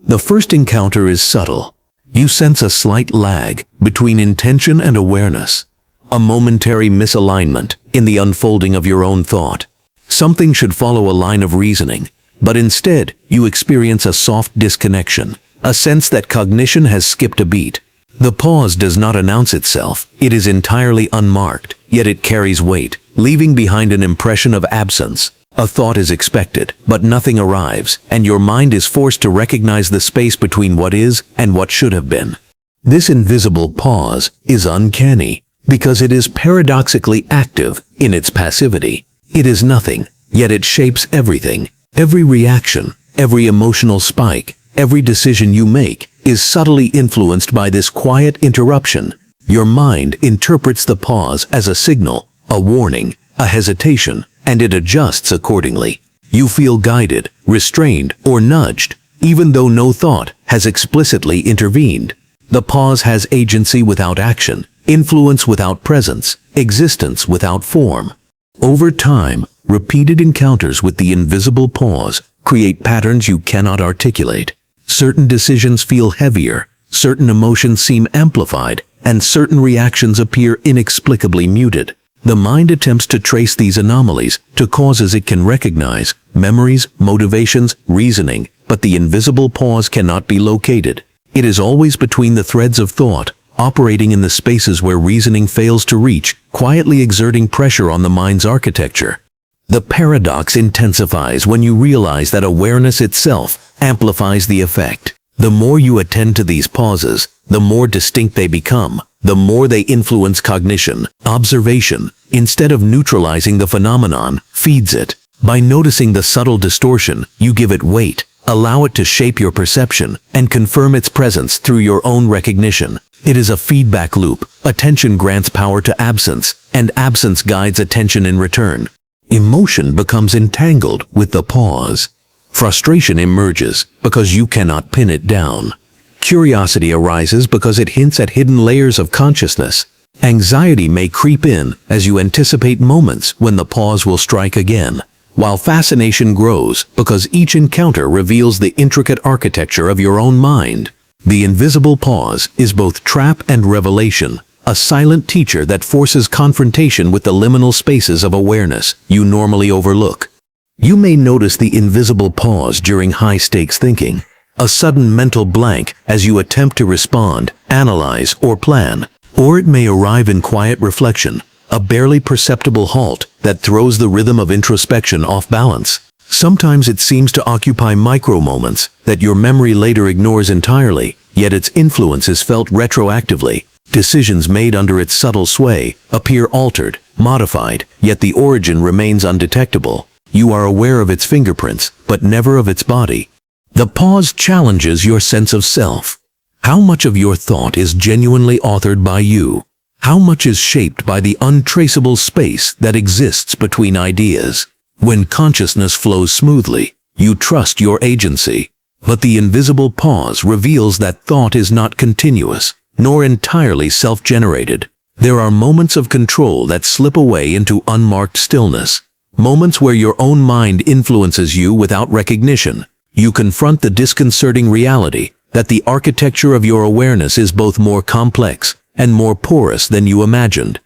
The first encounter is subtle. You sense a slight lag between intention and awareness, a momentary misalignment in the unfolding of your own thought. Something should follow a line of reasoning, but instead you experience a soft disconnection, a sense that cognition has skipped a beat. The pause does not announce itself. It is entirely unmarked, yet it carries weight, leaving behind an impression of absence. A thought is expected, but nothing arrives, and your mind is forced to recognize the space between what is and what should have been. This invisible pause is uncanny, because it is paradoxically active in its passivity. It is nothing, yet it shapes everything. Every reaction, every emotional spike, every decision you make is subtly influenced by this quiet interruption. Your mind interprets the pause as a signal, a warning, a hesitation, and it adjusts accordingly. You feel guided, restrained, or nudged, even though no thought has explicitly intervened. The pause has agency without action, influence without presence, existence without form. Over time, repeated encounters with the invisible pause create patterns you cannot articulate. Certain decisions feel heavier, certain emotions seem amplified, and certain reactions appear inexplicably muted. The mind attempts to trace these anomalies to causes it can recognize, memories, motivations, reasoning, but the invisible pause cannot be located. It is always between the threads of thought, operating in the spaces where reasoning fails to reach, quietly exerting pressure on the mind's architecture. The paradox intensifies when you realize that awareness itself amplifies the effect. The more you attend to these pauses, the more distinct they become, the more they influence cognition. Observation, instead of neutralizing the phenomenon, feeds it. By noticing the subtle distortion, you give it weight, allow it to shape your perception, and confirm its presence through your own recognition. It is a feedback loop. Attention grants power to absence, and absence guides attention in return. Emotion becomes entangled with the pause. Frustration emerges because you cannot pin it down. Curiosity arises because it hints at hidden layers of consciousness. Anxiety may creep in as you anticipate moments when the pause will strike again, while fascination grows because each encounter reveals the intricate architecture of your own mind. The invisible pause is both trap and revelation, a silent teacher that forces confrontation with the liminal spaces of awareness you normally overlook. You may notice the invisible pause during high-stakes thinking, a sudden mental blank as you attempt to respond, analyze, or plan. Or it may arrive in quiet reflection, a barely perceptible halt that throws the rhythm of introspection off balance. Sometimes it seems to occupy micro-moments that your memory later ignores entirely, yet its influence is felt retroactively. Decisions made under its subtle sway appear altered, modified, yet the origin remains undetectable. You are aware of its fingerprints, but never of its body. The pause challenges your sense of self. How much of your thought is genuinely authored by you? How much is shaped by the untraceable space that exists between ideas? When consciousness flows smoothly, you trust your agency. But the invisible pause reveals that thought is not continuous, nor entirely self-generated. There are moments of control that slip away into unmarked stillness, moments where your own mind influences you without recognition. You confront the disconcerting reality that the architecture of your awareness is both more complex and more porous than you imagined.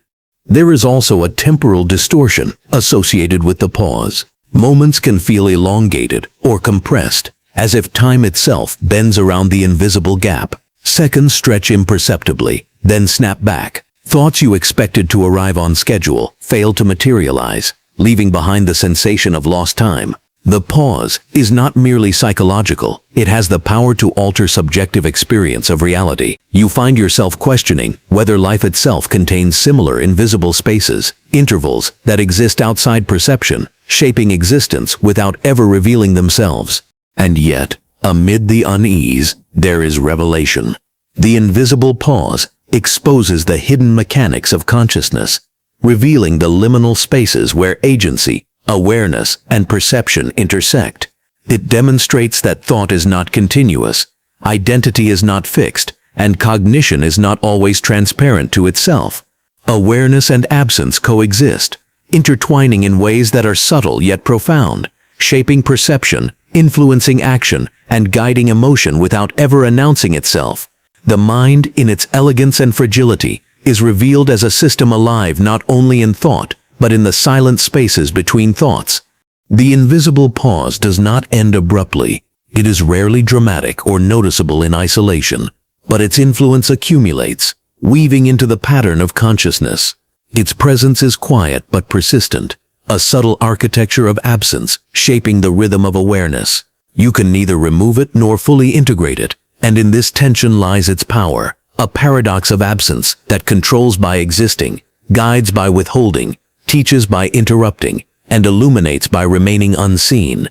There is also a temporal distortion associated with the pause. Moments can feel elongated or compressed, as if time itself bends around the invisible gap. Seconds stretch imperceptibly, then snap back. Thoughts you expected to arrive on schedule fail to materialize, leaving behind the sensation of lost time. The pause is not merely psychological, it has the power to alter subjective experience of reality. You find yourself questioning whether life itself contains similar invisible spaces, intervals that exist outside perception, shaping existence without ever revealing themselves. And yet, amid the unease, there is revelation. The invisible pause exposes the hidden mechanics of consciousness, revealing the liminal spaces where agency, awareness, and perception intersect. It demonstrates that thought is not continuous, identity is not fixed, and cognition is not always transparent to itself. Awareness and absence coexist, intertwining in ways that are subtle yet profound, shaping perception, influencing action, and guiding emotion without ever announcing itself. The mind, in its elegance and fragility, is revealed as a system alive not only in thought, but in the silent spaces between thoughts. The invisible pause does not end abruptly. It is rarely dramatic or noticeable in isolation, but its influence accumulates, weaving into the pattern of consciousness. Its presence is quiet but persistent, a subtle architecture of absence shaping the rhythm of awareness. You can neither remove it nor fully integrate it, and in this tension lies its power, a paradox of absence that controls by existing, guides by withholding, teaches by interrupting, and illuminates by remaining unseen.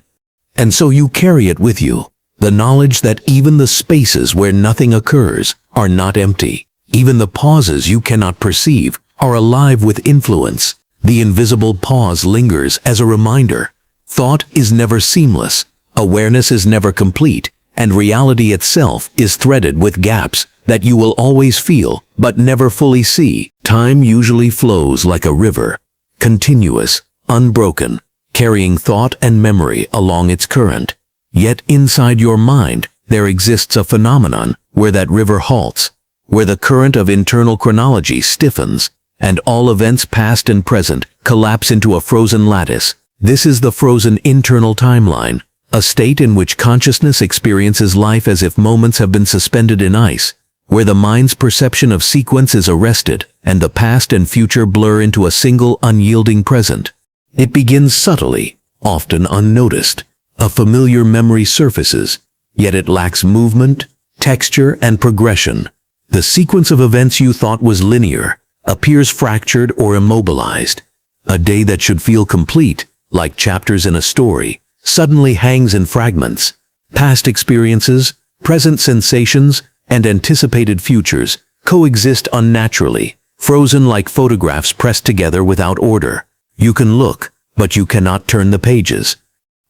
And so you carry it with you, the knowledge that even the spaces where nothing occurs are not empty. Even the pauses you cannot perceive are alive with influence. The invisible pause lingers as a reminder. Thought is never seamless, awareness is never complete, and reality itself is threaded with gaps that you will always feel but never fully see. Time usually flows like a river, continuous, unbroken, carrying thought and memory along its current. Yet inside your mind, there exists a phenomenon where that river halts, where the current of internal chronology stiffens, and all events past and present collapse into a frozen lattice. This is the frozen internal timeline, a state in which consciousness experiences life as if moments have been suspended in ice, where the mind's perception of sequence is arrested and the past and future blur into a single unyielding present. It begins subtly, often unnoticed. A familiar memory surfaces, yet it lacks movement, texture, and progression. The sequence of events you thought was linear appears fractured or immobilized. A day that should feel complete, like chapters in a story, suddenly hangs in fragments. Past experiences, present sensations, and anticipated futures coexist unnaturally, frozen like photographs pressed together without order. You can look, but you cannot turn the pages.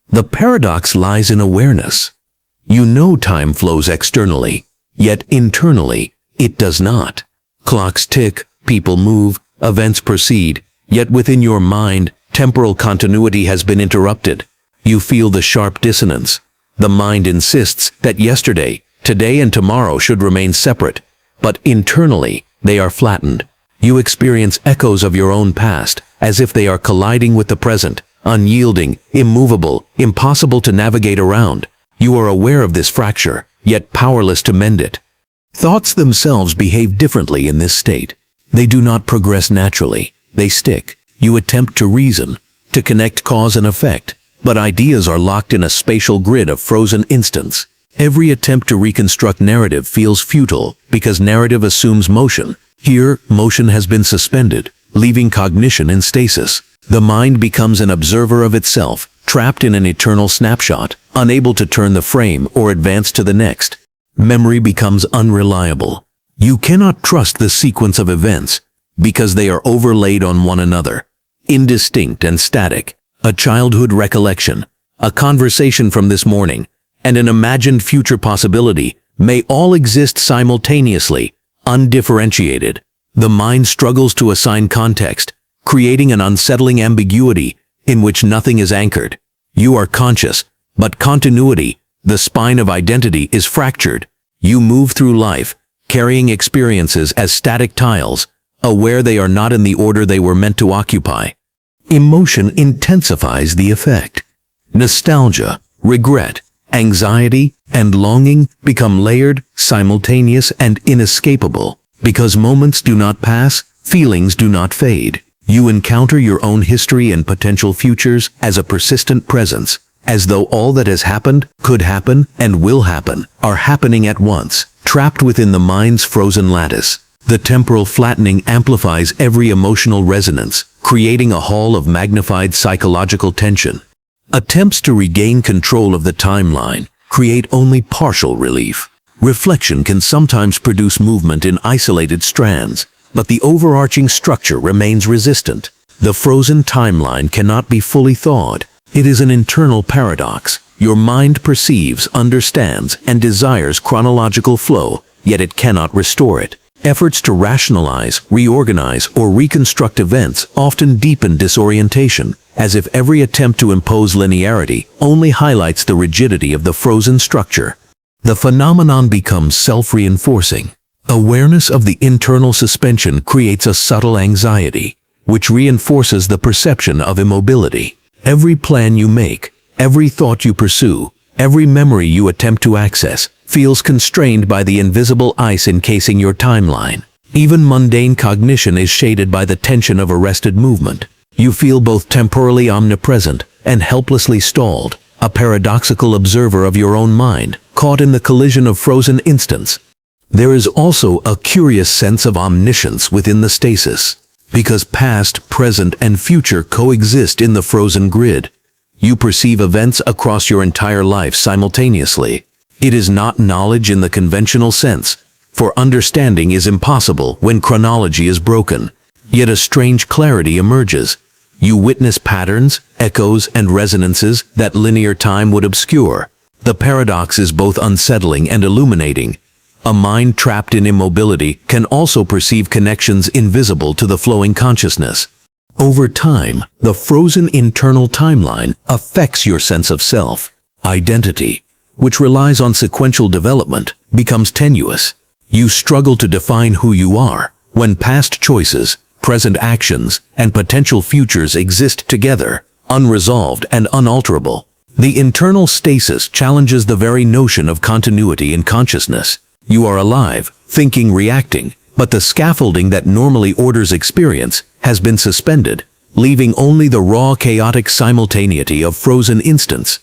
The paradox lies in awareness. You know time flows externally, yet internally, it does not. Clocks tick, people move, events proceed, yet within your mind, temporal continuity has been interrupted. You feel the sharp dissonance. The mind insists that yesterday, today, and tomorrow should remain separate, but internally, they are flattened. You experience echoes of your own past, as if they are colliding with the present, unyielding, immovable, impossible to navigate around. You are aware of this fracture, yet powerless to mend it. Thoughts themselves behave differently in this state. They do not progress naturally. They stick. You attempt to reason, to connect cause and effect, but ideas are locked in a spatial grid of frozen instants. Every attempt to reconstruct narrative feels futile because narrative assumes motion. Here, motion has been suspended, leaving cognition in stasis. The mind becomes an observer of itself, trapped in an eternal snapshot, unable to turn the frame or advance to the next. Memory becomes unreliable. You cannot trust the sequence of events because they are overlaid on one another, indistinct and static. a childhood recollection, a conversation from this morning, and an imagined future possibility may all exist simultaneously, undifferentiated. The mind struggles to assign context, creating an unsettling ambiguity in which nothing is anchored. You are conscious, but continuity, the spine of identity, is fractured. You move through life, carrying experiences as static tiles, aware they are not in the order they were meant to occupy. Emotion intensifies the effect. Nostalgia, regret, anxiety, and longing become layered, simultaneous, and inescapable. Because moments do not pass, feelings do not fade. You encounter your own history and potential futures as a persistent presence, as though all that has happened, could happen, and will happen, are happening at once, trapped within the mind's frozen lattice. The temporal flattening amplifies every emotional resonance, creating a hall of magnified psychological tension. Attempts to regain control of the timeline create only partial relief. Reflection can sometimes produce movement in isolated strands, but the overarching structure remains resistant. The frozen timeline cannot be fully thawed. It is an internal paradox. Your mind perceives, understands, and desires chronological flow, yet it cannot restore it. Efforts to rationalize, reorganize, or reconstruct events often deepen disorientation, as if every attempt to impose linearity only highlights the rigidity of the frozen structure. The phenomenon becomes self-reinforcing. Awareness of the internal suspension creates a subtle anxiety, which reinforces the perception of immobility. Every plan you make, every thought you pursue, every memory you attempt to access, feels constrained by the invisible ice encasing your timeline. Even mundane cognition is shaded by the tension of arrested movement. You feel both temporally omnipresent and helplessly stalled, a paradoxical observer of your own mind, caught in the collision of frozen instants. There is also a curious sense of omniscience within the stasis. Because past, present, and future coexist in the frozen grid, you perceive events across your entire life simultaneously. It is not knowledge in the conventional sense, for understanding is impossible when chronology is broken. Yet a strange clarity emerges. You witness patterns, echoes, and resonances that linear time would obscure. The paradox is both unsettling and illuminating. A mind trapped in immobility can also perceive connections invisible to the flowing consciousness. Over time, the frozen internal timeline affects your sense of self. Identity, which relies on sequential development, becomes tenuous. You struggle to define who you are when past choices, present actions, and potential futures exist together, unresolved and unalterable. The internal stasis challenges the very notion of continuity in consciousness. You are alive, thinking, reacting, but the scaffolding that normally orders experience has been suspended, leaving only the raw, chaotic simultaneity of frozen instants.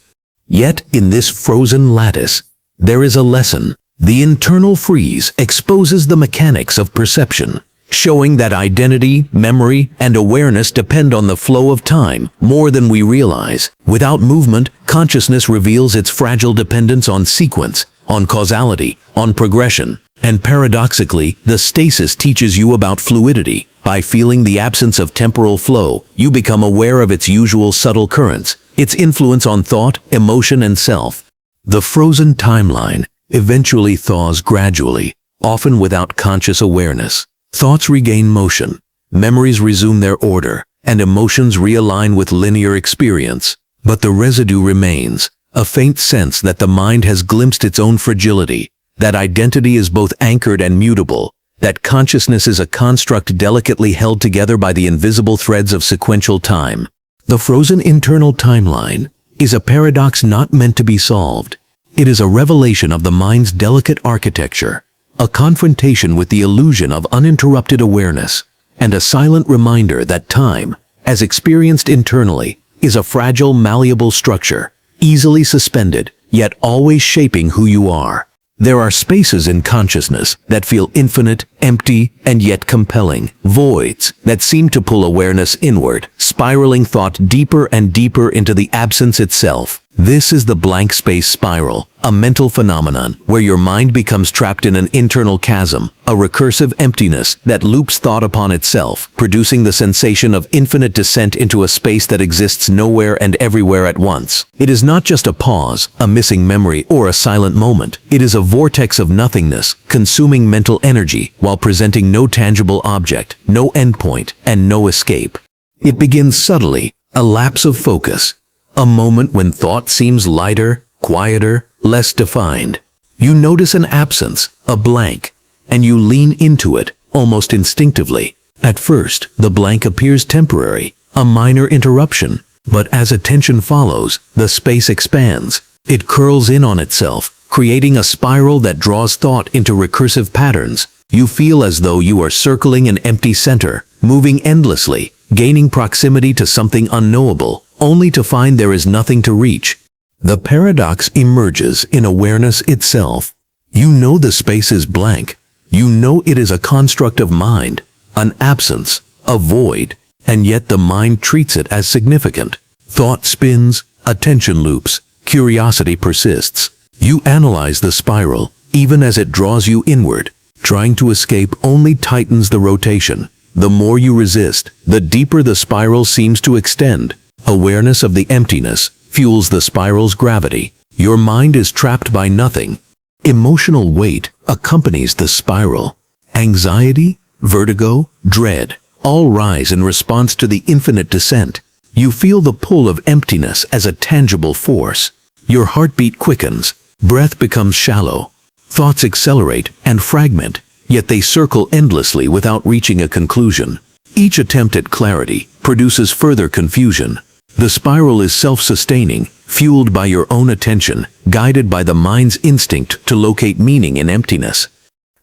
Yet, in this frozen lattice, there is a lesson. The internal freeze exposes the mechanics of perception, showing that identity, memory, and awareness depend on the flow of time more than we realize. Without movement, consciousness reveals its fragile dependence on sequence, on causality, on progression. And paradoxically, the stasis teaches you about fluidity. By feeling the absence of temporal flow, you become aware of its usual subtle currents, its influence on thought, emotion, and self. The frozen timeline eventually thaws gradually, often without conscious awareness. Thoughts regain motion, memories resume their order, and emotions realign with linear experience. But the residue remains, a faint sense that the mind has glimpsed its own fragility, that identity is both anchored and mutable, that consciousness is a construct delicately held together by the invisible threads of sequential time. The frozen internal timeline is a paradox not meant to be solved. It is a revelation of the mind's delicate architecture, a confrontation with the illusion of uninterrupted awareness, and a silent reminder that time, as experienced internally, is a fragile, malleable structure, easily suspended, yet always shaping who you are. There are spaces in consciousness that feel infinite, empty, and yet compelling, voids that seem to pull awareness inward, spiraling thought deeper and deeper into the absence itself. This is the blank space spiral, a mental phenomenon where your mind becomes trapped in an internal chasm, a recursive emptiness that loops thought upon itself, producing the sensation of infinite descent into a space that exists nowhere and everywhere at once. It is not just a pause, a missing memory, or a silent moment. It is a vortex of nothingness, consuming mental energy while presenting no tangible object, no endpoint, and no escape. It begins subtly, a lapse of focus, a moment when thought seems lighter, quieter, less defined. You notice an absence, a blank, and you lean into it, almost instinctively. At first, the blank appears temporary, a minor interruption, but as attention follows, the space expands. It curls in on itself, creating a spiral that draws thought into recursive patterns. You feel as though you are circling an empty center, moving endlessly, gaining proximity to something unknowable, only to find there is nothing to reach. The paradox emerges in awareness itself. You know the space is blank. You know it is a construct of mind, an absence, a void, and yet the mind treats it as significant. Thought spins, attention loops, curiosity persists. You analyze the spiral, even as it draws you inward. Trying to escape only tightens the rotation. The more you resist, the deeper the spiral seems to extend. Awareness of the emptiness fuels the spiral's gravity. Your mind is trapped by nothing. Emotional weight accompanies the spiral. Anxiety, vertigo, dread, all rise in response to the infinite descent. You feel the pull of emptiness as a tangible force. Your heartbeat quickens, breath becomes shallow, thoughts accelerate and fragment, yet they circle endlessly without reaching a conclusion. Each attempt at clarity produces further confusion. The spiral is self-sustaining, fueled by your own attention, guided by the mind's instinct to locate meaning in emptiness.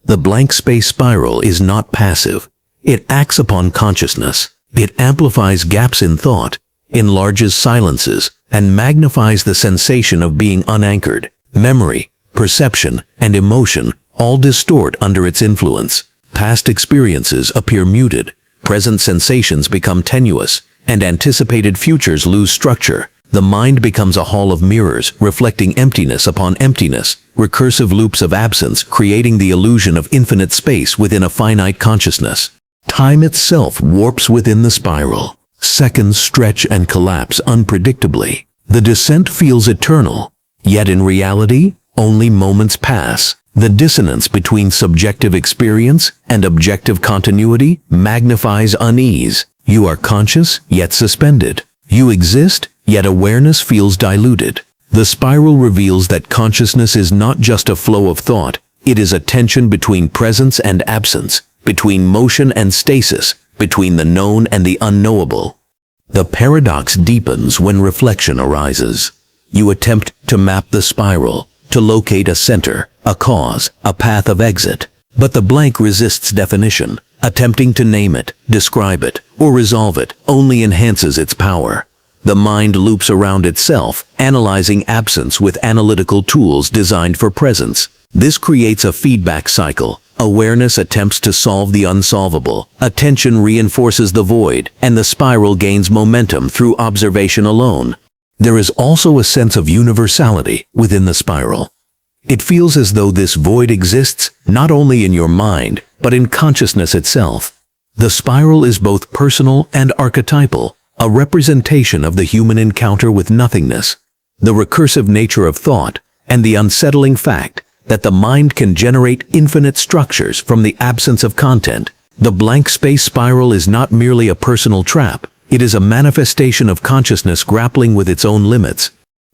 The blank space spiral is not passive. It acts upon consciousness. It amplifies gaps in thought, enlarges silences, and magnifies the sensation of being unanchored. Memory, perception, and emotion all distort under its influence. Past experiences appear muted, present sensations become tenuous, and anticipated futures lose structure. The mind becomes a hall of mirrors, reflecting emptiness upon emptiness, recursive loops of absence creating the illusion of infinite space within a finite consciousness. Time itself warps within the spiral. Seconds stretch and collapse unpredictably. The descent feels eternal, yet in reality, only moments pass. The dissonance between subjective experience and objective continuity magnifies unease. You are conscious, yet suspended. You exist, yet awareness feels diluted. The spiral reveals that consciousness is not just a flow of thought, it is a tension between presence and absence, between motion and stasis, between the known and the unknowable. The paradox deepens when reflection arises. You attempt to map the spiral, to locate a center, a cause, a path of exit. But the blank resists definition. Attempting to name it, describe it, or resolve it only enhances its power. The mind loops around itself, analyzing absence with analytical tools designed for presence. This creates a feedback cycle. Awareness attempts to solve the unsolvable. Attention reinforces the void, and the spiral gains momentum through observation alone. There is also a sense of universality within the spiral. It feels as though this void exists not only in your mind, but in consciousness itself. The spiral is both personal and archetypal, a representation of the human encounter with nothingness, the recursive nature of thought, and the unsettling fact that the mind can generate infinite structures from the absence of content. The blank space spiral is not merely a personal trap, it is a manifestation of consciousness grappling with its own limits.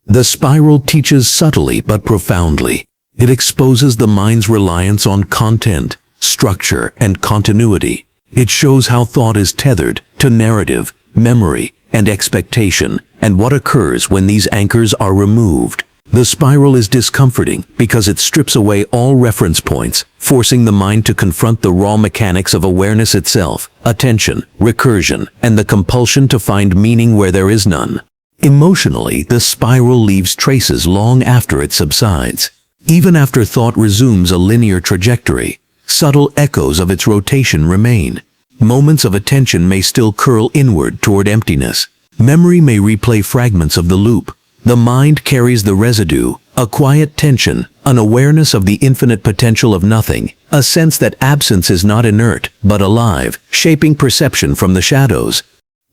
The spiral teaches subtly but profoundly. It exposes the mind's reliance on content, structure, and continuity. It shows how thought is tethered to narrative, memory, and expectation, and what occurs when these anchors are removed. The spiral is discomforting because it strips away all reference points, forcing the mind to confront the raw mechanics of awareness itself, attention, recursion, and the compulsion to find meaning where there is none. Emotionally, the spiral leaves traces long after it subsides. Even after thought resumes a linear trajectory, subtle echoes of its rotation remain. Moments of attention may still curl inward toward emptiness. Memory may replay fragments of the loop. The mind carries the residue, A quiet tension, an awareness of the infinite potential of nothing, a sense that absence is not inert, but alive, shaping perception from the shadows.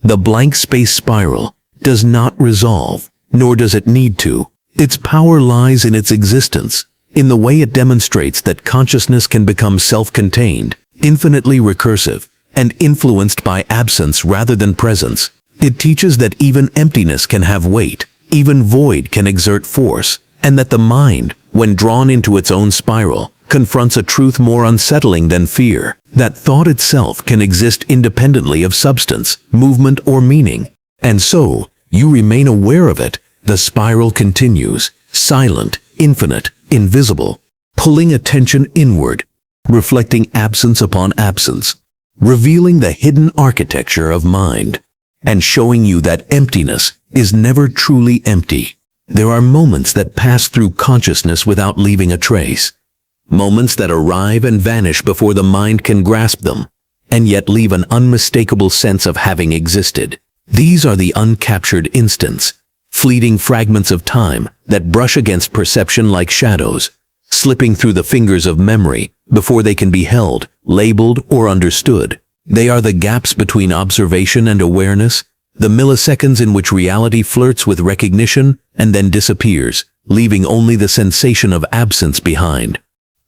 The blank space spiral does not resolve, nor does it need to. Its power lies in its existence, in the way it demonstrates that consciousness can become self-contained, infinitely recursive, and influenced by absence rather than presence. It teaches that even emptiness can have weight, even void can exert force, and that the mind, when drawn into its own spiral, confronts a truth more unsettling than fear, that thought itself can exist independently of substance, movement, or meaning. And so, you remain aware of it. The spiral continues, silent, infinite, invisible, pulling attention inward, reflecting absence upon absence, revealing the hidden architecture of mind, and showing you that emptiness is never truly empty. There are moments that pass through consciousness without leaving a trace, moments that arrive and vanish before the mind can grasp them, and yet leave an unmistakable sense of having existed. These are the uncaptured instants, fleeting fragments of time that brush against perception like shadows, slipping through the fingers of memory before they can be held, labeled, or understood. They are the gaps between observation and awareness, the milliseconds in which reality flirts with recognition and then disappears, leaving only the sensation of absence behind.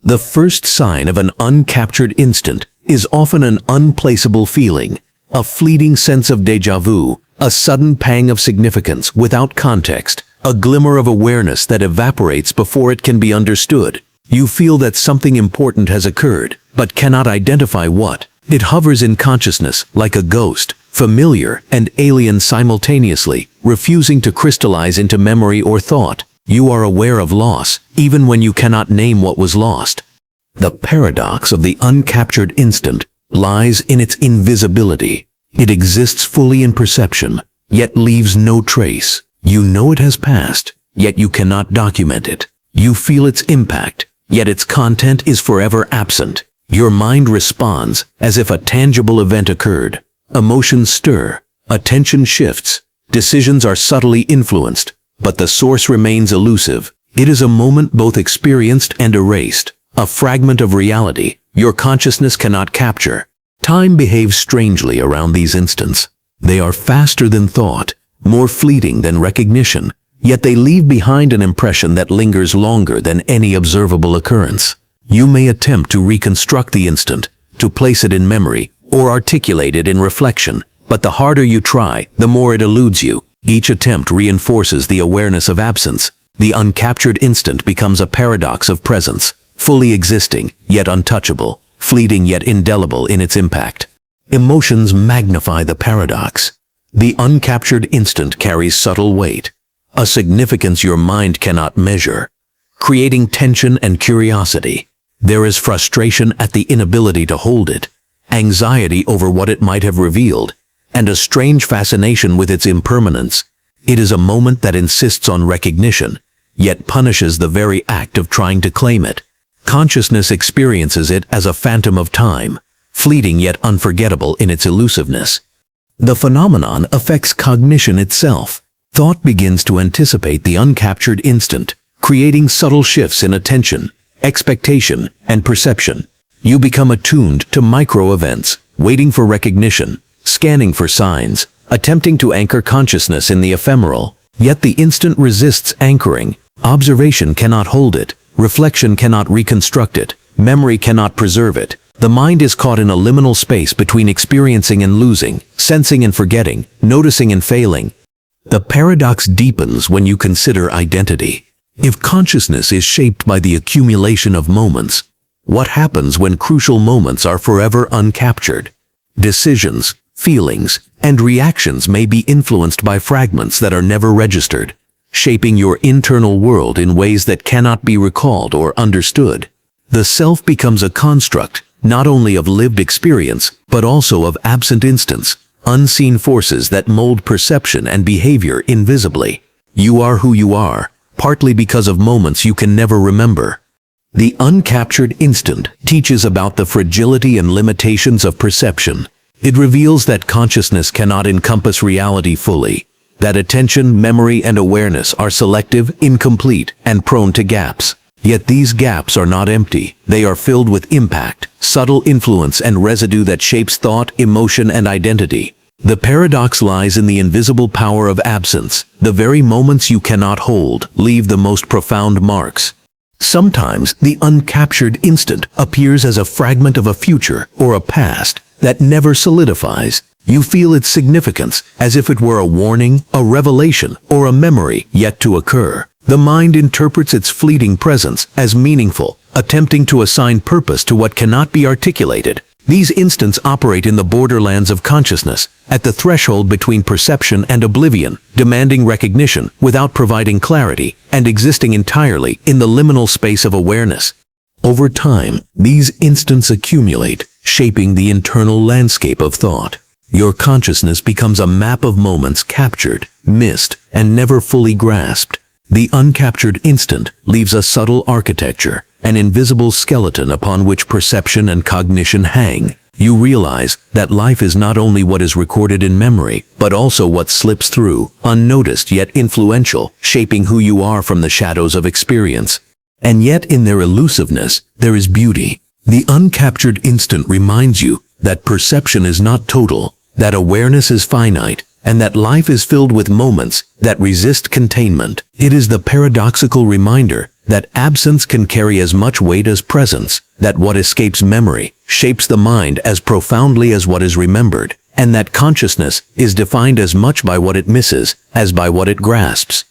The first sign of an uncaptured instant is often an unplaceable feeling, a fleeting sense of déjà vu, a sudden pang of significance without context, a glimmer of awareness that evaporates before it can be understood. You feel that something important has occurred, but cannot identify what. It hovers in consciousness like a ghost, familiar and alien simultaneously, refusing to crystallize into memory or thought. You are aware of loss, even when you cannot name what was lost. The paradox of the uncaptured instant lies in its invisibility. It exists fully in perception, yet leaves no trace. You know it has passed, yet you cannot document it. You feel its impact, yet its content is forever absent. Your mind responds as if a tangible event occurred. Emotions stir, attention shifts, decisions are subtly influenced, but the source remains elusive. It is a moment both experienced and erased, a fragment of reality your consciousness cannot capture. Time behaves strangely around these instants. They are faster than thought, more fleeting than recognition, yet they leave behind an impression that lingers longer than any observable occurrence. You may attempt to reconstruct the instant, to place it in memory, or articulate it in reflection, but the harder you try, the more it eludes you. Each attempt reinforces the awareness of absence. The uncaptured instant becomes a paradox of presence, fully existing, yet untouchable, fleeting yet indelible in its impact. Emotions magnify the paradox. The uncaptured instant carries subtle weight, a significance your mind cannot measure, creating tension and curiosity. There is frustration at the inability to hold it, anxiety over what it might have revealed, and a strange fascination with its impermanence. It is a moment that insists on recognition, yet punishes the very act of trying to claim it. Consciousness experiences it as a phantom of time, fleeting yet unforgettable in its elusiveness. The phenomenon affects cognition itself. Thought begins to anticipate the uncaptured instant, creating subtle shifts in attention, expectation, and perception. You become attuned to micro-events, waiting for recognition, scanning for signs, attempting to anchor consciousness in the ephemeral. Yet the instant resists anchoring. Observation cannot hold it, reflection cannot reconstruct it, memory cannot preserve it. The mind is caught in a liminal space between experiencing and losing, sensing and forgetting, noticing and failing. The paradox deepens when you consider identity. If consciousness is shaped by the accumulation of moments, what happens when crucial moments are forever uncaptured? Decisions, feelings, and reactions may be influenced by fragments that are never registered, shaping your internal world in ways that cannot be recalled or understood. The self becomes a construct, not only of lived experience, but also of absent instants, unseen forces that mold perception and behavior invisibly. You are who you are, partly because of moments you can never remember. The uncaptured instant teaches about the fragility and limitations of perception. It reveals that consciousness cannot encompass reality fully, that attention, memory, and awareness are selective, incomplete, and prone to gaps. Yet these gaps are not empty. They are filled with impact, subtle influence, and residue that shapes thought, emotion, and identity. The paradox lies in the invisible power of absence. The very moments you cannot hold leave the most profound marks. Sometimes the uncaptured instant appears as a fragment of a future or a past that never solidifies. You feel its significance as if it were a warning, a revelation, or a memory yet to occur. The mind interprets its fleeting presence as meaningful, attempting to assign purpose to what cannot be articulated. These instants operate in the borderlands of consciousness, at the threshold between perception and oblivion, demanding recognition without providing clarity, and existing entirely in the liminal space of awareness. Over time, these instants accumulate, shaping the internal landscape of thought. Your consciousness becomes a map of moments captured, missed, and never fully grasped. The uncaptured instant leaves a subtle architecture, an invisible skeleton upon which perception and cognition hang. You realize that life is not only what is recorded in memory, but also what slips through, unnoticed yet influential, shaping who you are from the shadows of experience. And yet in their elusiveness, there is beauty. The uncaptured instant reminds you that perception is not total, that awareness is finite, and that life is filled with moments that resist containment. It is the paradoxical reminder that absence can carry as much weight as presence, that what escapes memory shapes the mind as profoundly as what is remembered, and that consciousness is defined as much by what it misses as by what it grasps.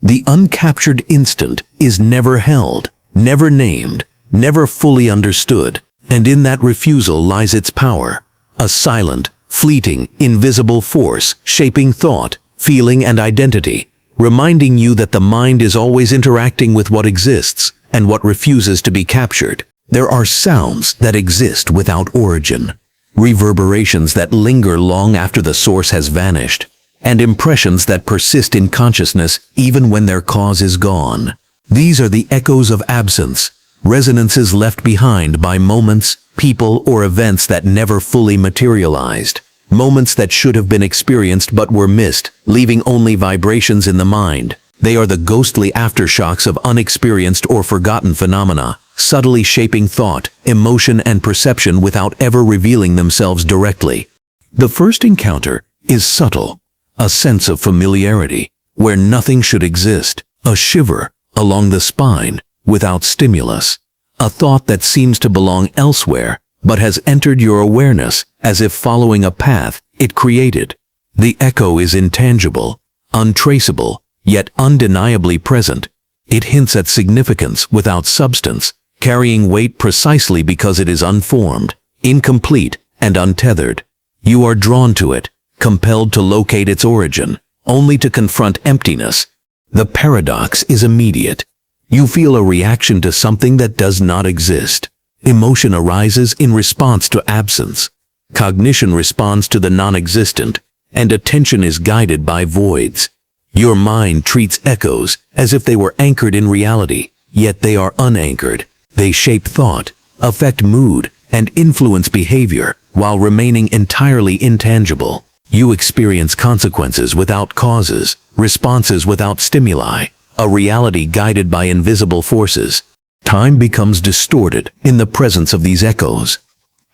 The uncaptured instant is never held, never named, never fully understood, and in that refusal lies its power, a silent, fleeting, invisible force shaping thought, feeling, and identity, reminding you that the mind is always interacting with what exists and what refuses to be captured. There are sounds that exist without origin, reverberations that linger long after the source has vanished, and impressions that persist in consciousness even when their cause is gone. These are the echoes of absence, resonances left behind by moments, people, or events that never fully materialized. Moments that should have been experienced but were missed, leaving only vibrations in the mind. They are the ghostly aftershocks of unexperienced or forgotten phenomena, subtly shaping thought, emotion, and perception without ever revealing themselves directly. The first encounter is subtle, a sense of familiarity, where nothing should exist, a shiver along the spine, without stimulus, a thought that seems to belong elsewhere, but has entered your awareness as if following a path it created. The echo is intangible, untraceable, yet undeniably present. It hints at significance without substance, carrying weight precisely because it is unformed, incomplete, and untethered. You are drawn to it, compelled to locate its origin, only to confront emptiness. The paradox is immediate. You feel a reaction to something that does not exist. Emotion arises in response to absence. Cognition responds to the non-existent, and attention is guided by voids. Your mind treats echoes as if they were anchored in reality, yet they are unanchored. They shape thought, affect mood, and influence behavior while remaining entirely intangible. You experience consequences without causes, responses without stimuli, a reality guided by invisible forces. Time becomes distorted in the presence of these echoes.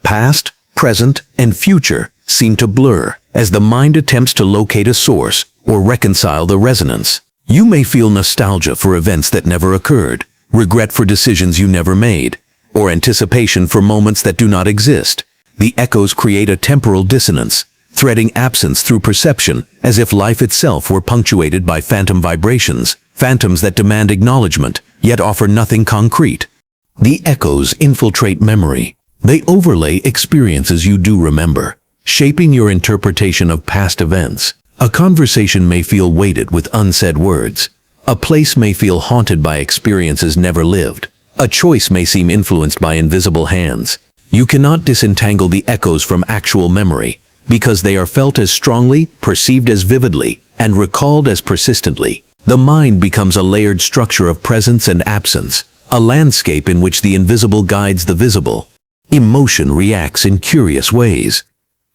Past, present, and future seem to blur as the mind attempts to locate a source or reconcile the resonance. You may feel nostalgia for events that never occurred, regret for decisions you never made, or anticipation for moments that do not exist. The echoes create a temporal dissonance, threading absence through perception as if life itself were punctuated by phantom vibrations, phantoms that demand acknowledgement, yet offer nothing concrete. The echoes infiltrate memory. They overlay experiences you do remember, shaping your interpretation of past events. A conversation may feel weighted with unsaid words. A place may feel haunted by experiences never lived. A choice may seem influenced by invisible hands. You cannot disentangle the echoes from actual memory, because they are felt as strongly, perceived as vividly, and recalled as persistently. The mind becomes a layered structure of presence and absence, a landscape in which the invisible guides the visible. Emotion reacts in curious ways.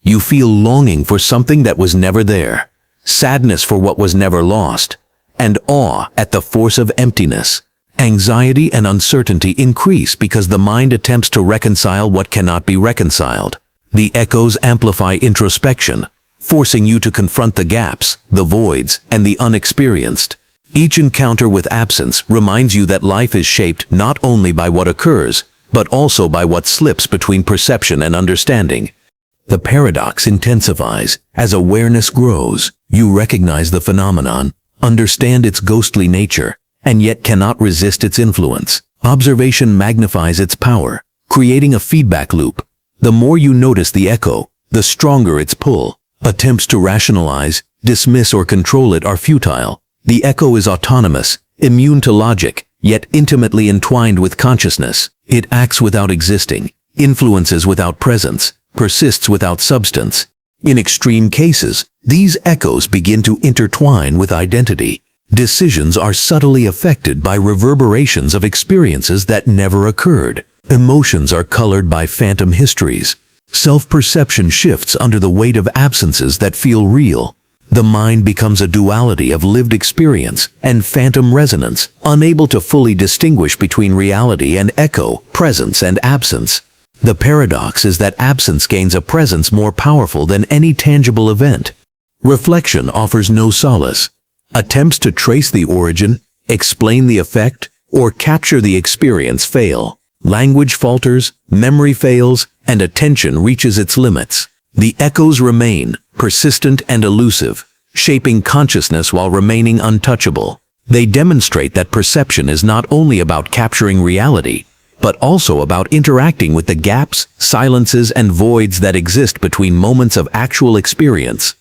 You feel longing for something that was never there, sadness for what was never lost, and awe at the force of emptiness. Anxiety and uncertainty increase because the mind attempts to reconcile what cannot be reconciled. The echoes amplify introspection, forcing you to confront the gaps, the voids, and the unexperienced. Each encounter with absence reminds you that life is shaped not only by what occurs, but also by what slips between perception and understanding. The paradox intensifies. As awareness grows, you recognize the phenomenon, understand its ghostly nature, and yet cannot resist its influence. Observation magnifies its power, creating a feedback loop. The more you notice the echo, the stronger its pull. Attempts to rationalize, dismiss, or control it are futile. The echo is autonomous, immune to logic, yet intimately entwined with consciousness. It acts without existing, influences without presence, persists without substance. In extreme cases, these echoes begin to intertwine with identity. Decisions are subtly affected by reverberations of experiences that never occurred. Emotions are colored by phantom histories. Self-perception shifts under the weight of absences that feel real. The mind becomes a duality of lived experience and phantom resonance, unable to fully distinguish between reality and echo, presence and absence. The paradox is that absence gains a presence more powerful than any tangible event. Reflection offers no solace. Attempts to trace the origin, explain the effect, or capture the experience fail. Language falters, memory fails, and attention reaches its limits. The echoes remain, persistent and elusive, shaping consciousness while remaining untouchable. They demonstrate that perception is not only about capturing reality, but also about interacting with the gaps, silences, and voids that exist between moments of actual experience.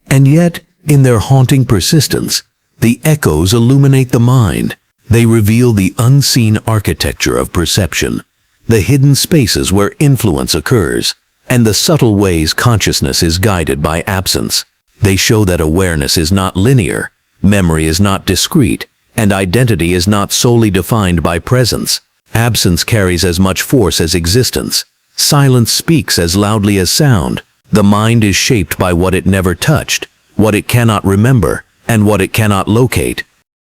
And yet, in their haunting persistence, the echoes illuminate the mind. They reveal the unseen architecture of perception, the hidden spaces where influence occurs, and the subtle ways consciousness is guided by absence. They show that awareness is not linear, memory is not discrete, and identity is not solely defined by presence. Absence carries as much force as existence. Silence speaks as loudly as sound. The mind is shaped by what it never touched, what it cannot remember, and what it cannot locate.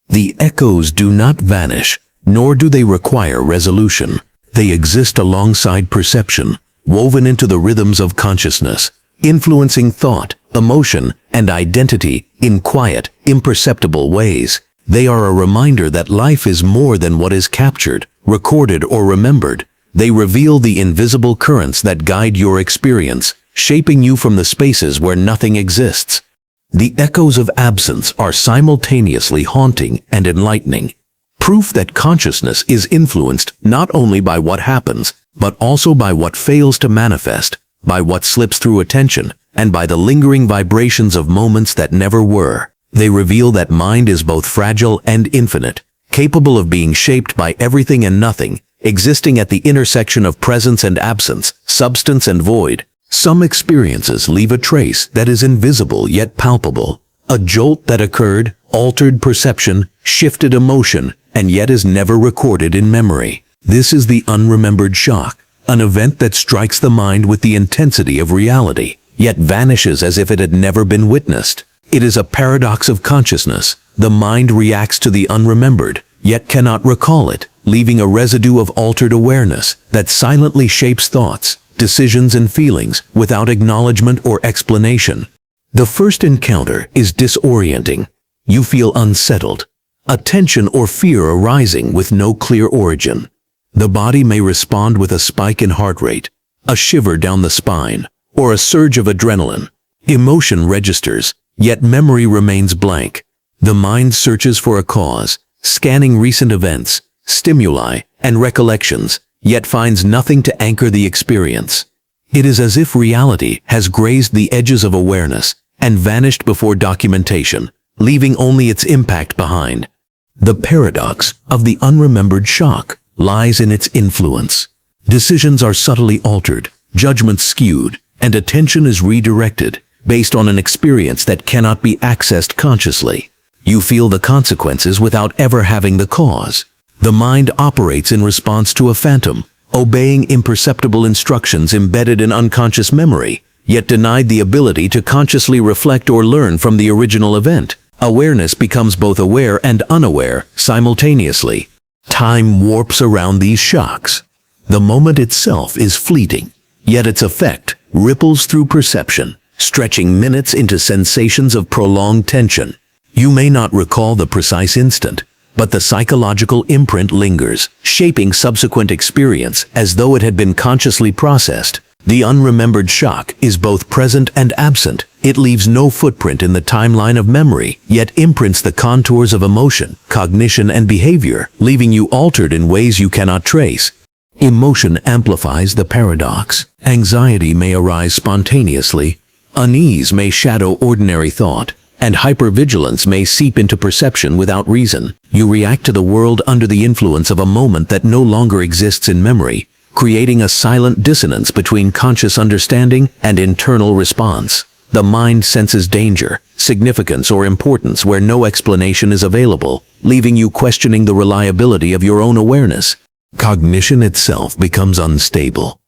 The echoes do not vanish, nor do they require resolution. They exist alongside perception, woven into the rhythms of consciousness, influencing thought, emotion, and identity in quiet, imperceptible ways. They are a reminder that life is more than what is captured, recorded, or remembered. They reveal the invisible currents that guide your experience, shaping you from the spaces where nothing exists. The echoes of absence are simultaneously haunting and enlightening, proof that consciousness is influenced not only by what happens, but also by what fails to manifest, by what slips through attention, and by the lingering vibrations of moments that never were. They reveal that mind is both fragile and infinite, capable of being shaped by everything and nothing, existing at the intersection of presence and absence, substance and void. Some experiences leave a trace that is invisible yet palpable. A jolt that occurred, altered perception, shifted emotion, and yet is never recorded in memory. This is the unremembered shock, an event that strikes the mind with the intensity of reality, yet vanishes as if it had never been witnessed. It is a paradox of consciousness. The mind reacts to the unremembered, yet cannot recall it, leaving a residue of altered awareness that silently shapes thoughts, decisions, and feelings without acknowledgement or explanation. The first encounter is disorienting. You feel unsettled, a tension or fear arising with no clear origin. The body may respond with a spike in heart rate, a shiver down the spine, or a surge of adrenaline. Emotion registers, yet memory remains blank. The mind searches for a cause, scanning recent events, stimuli, and recollections, yet finds nothing to anchor the experience. It is as if reality has grazed the edges of awareness and vanished before documentation, leaving only its impact behind. The paradox of the unremembered shock lies in its influence. Decisions are subtly altered, judgments skewed, and attention is redirected based on an experience that cannot be accessed consciously. You feel the consequences without ever having the cause. The mind operates in response to a phantom, obeying imperceptible instructions embedded in unconscious memory, yet denied the ability to consciously reflect or learn from the original event. Awareness becomes both aware and unaware simultaneously. Time warps around these shocks. The moment itself is fleeting, yet its effect ripples through perception, stretching minutes into sensations of prolonged tension. You may not recall the precise instant, but the psychological imprint lingers, shaping subsequent experience as though it had been consciously processed. The unremembered shock is both present and absent. It leaves no footprint in the timeline of memory, yet imprints the contours of emotion, cognition, and behavior, leaving you altered in ways you cannot trace. Emotion amplifies the paradox. Anxiety may arise spontaneously, unease may shadow ordinary thought, and hypervigilance may seep into perception without reason. You react to the world under the influence of a moment that no longer exists in memory, creating a silent dissonance between conscious understanding and internal response. The mind senses danger, significance, or importance where no explanation is available, leaving you questioning the reliability of your own awareness. Cognition itself becomes unstable.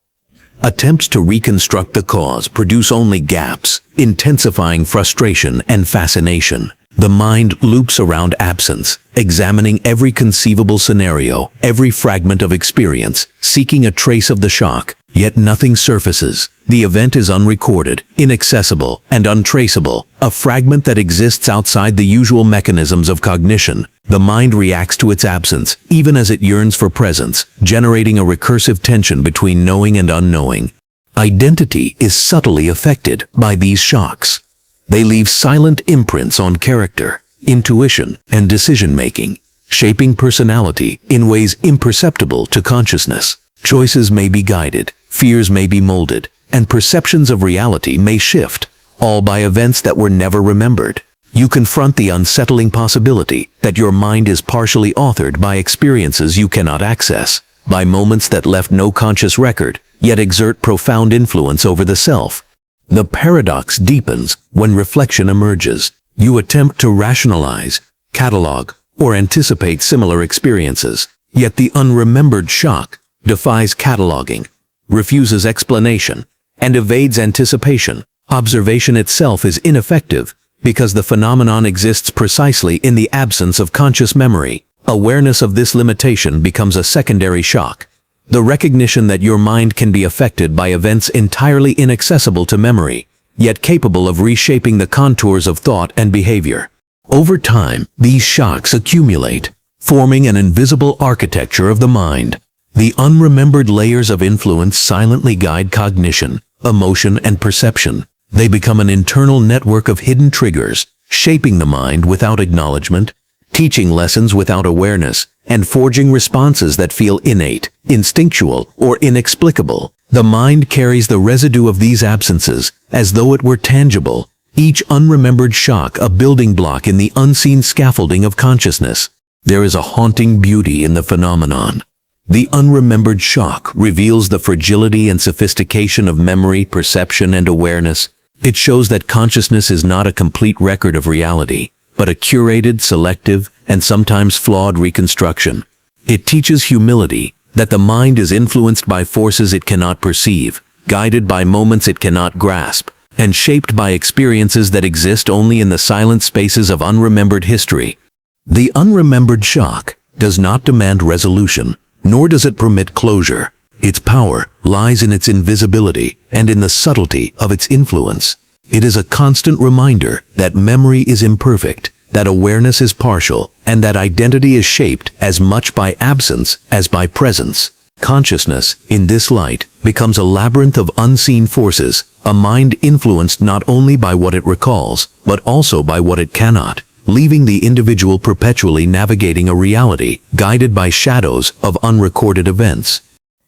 Attempts to reconstruct the cause produce only gaps, intensifying frustration and fascination. The mind loops around absence, examining every conceivable scenario, every fragment of experience, seeking a trace of the shock, yet nothing surfaces. The event is unrecorded, inaccessible, and untraceable, a fragment that exists outside the usual mechanisms of cognition. The mind reacts to its absence, even as it yearns for presence, generating a recursive tension between knowing and unknowing. Identity is subtly affected by these shocks. They leave silent imprints on character, intuition, and decision-making, shaping personality in ways imperceptible to consciousness. Choices may be guided, fears may be molded, and perceptions of reality may shift, all by events that were never remembered. You confront the unsettling possibility that your mind is partially authored by experiences you cannot access, by moments that left no conscious record, yet exert profound influence over the self. The paradox deepens when reflection emerges. You attempt to rationalize, catalog, or anticipate similar experiences, yet the unremembered shock defies cataloging, refuses explanation, and evades anticipation. Observation itself is ineffective because the phenomenon exists precisely in the absence of conscious memory. Awareness of this limitation becomes a secondary shock. The recognition that your mind can be affected by events entirely inaccessible to memory, yet capable of reshaping the contours of thought and behavior. Over time, these shocks accumulate, forming an invisible architecture of the mind. The unremembered layers of influence silently guide cognition, emotion, and perception. They become an internal network of hidden triggers, shaping the mind without acknowledgement, teaching lessons without awareness, and forging responses that feel innate, instinctual, or inexplicable. The mind carries the residue of these absences as though it were tangible, each unremembered shock a building block in the unseen scaffolding of consciousness. There is a haunting beauty in the phenomenon. The unremembered shock reveals the fragility and sophistication of memory, perception, and awareness. It shows that consciousness is not a complete record of reality, but a curated, selective, and sometimes flawed reconstruction. It teaches humility, that the mind is influenced by forces it cannot perceive, guided by moments it cannot grasp, and shaped by experiences that exist only in the silent spaces of unremembered history. The unremembered shock does not demand resolution, nor does it permit closure. Its power lies in its invisibility and in the subtlety of its influence. It is a constant reminder that memory is imperfect, that awareness is partial, and that identity is shaped as much by absence as by presence. Consciousness, in this light, becomes a labyrinth of unseen forces, a mind influenced not only by what it recalls, but also by what it cannot, leaving the individual perpetually navigating a reality guided by shadows of unrecorded events.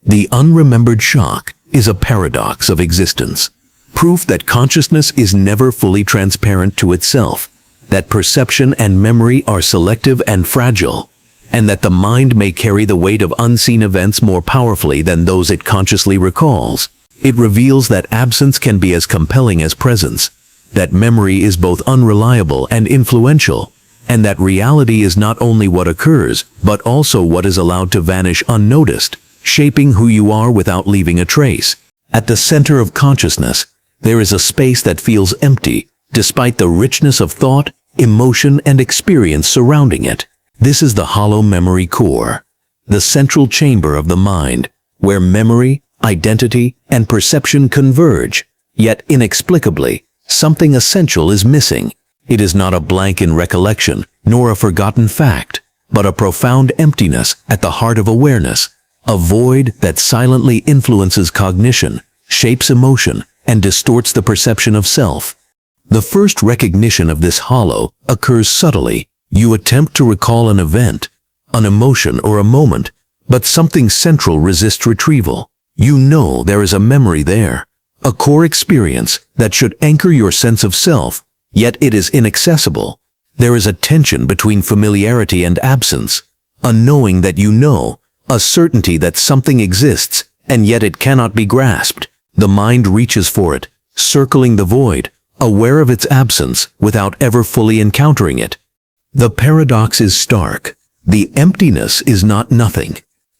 The unremembered shock is a paradox of existence, proof that consciousness is never fully transparent to itself, that perception and memory are selective and fragile, and that the mind may carry the weight of unseen events more powerfully than those it consciously recalls. It reveals that absence can be as compelling as presence, that memory is both unreliable and influential, and that reality is not only what occurs, but also what is allowed to vanish unnoticed, shaping who you are without leaving a trace. At the center of consciousness, There is a space that feels empty, despite the richness of thought, emotion, and experience surrounding it. This is the hollow memory core, the central chamber of the mind, where memory, identity, and perception converge. Yet inexplicably, something essential is missing. It is not a blank in recollection, nor a forgotten fact, but a profound emptiness at the heart of awareness, a void that silently influences cognition, shapes emotion, and distorts the perception of self. The first recognition of this hollow occurs subtly. You attempt to recall an event, an emotion or a moment, but something central resists retrieval. You know there is a memory there, a core experience that should anchor your sense of self, yet it is inaccessible. There is a tension between familiarity and absence, a knowing that you know, a certainty that something exists, and yet it cannot be grasped. The mind reaches for it, circling the void, aware of its absence without ever fully encountering it. The paradox is stark. The emptiness is not nothing.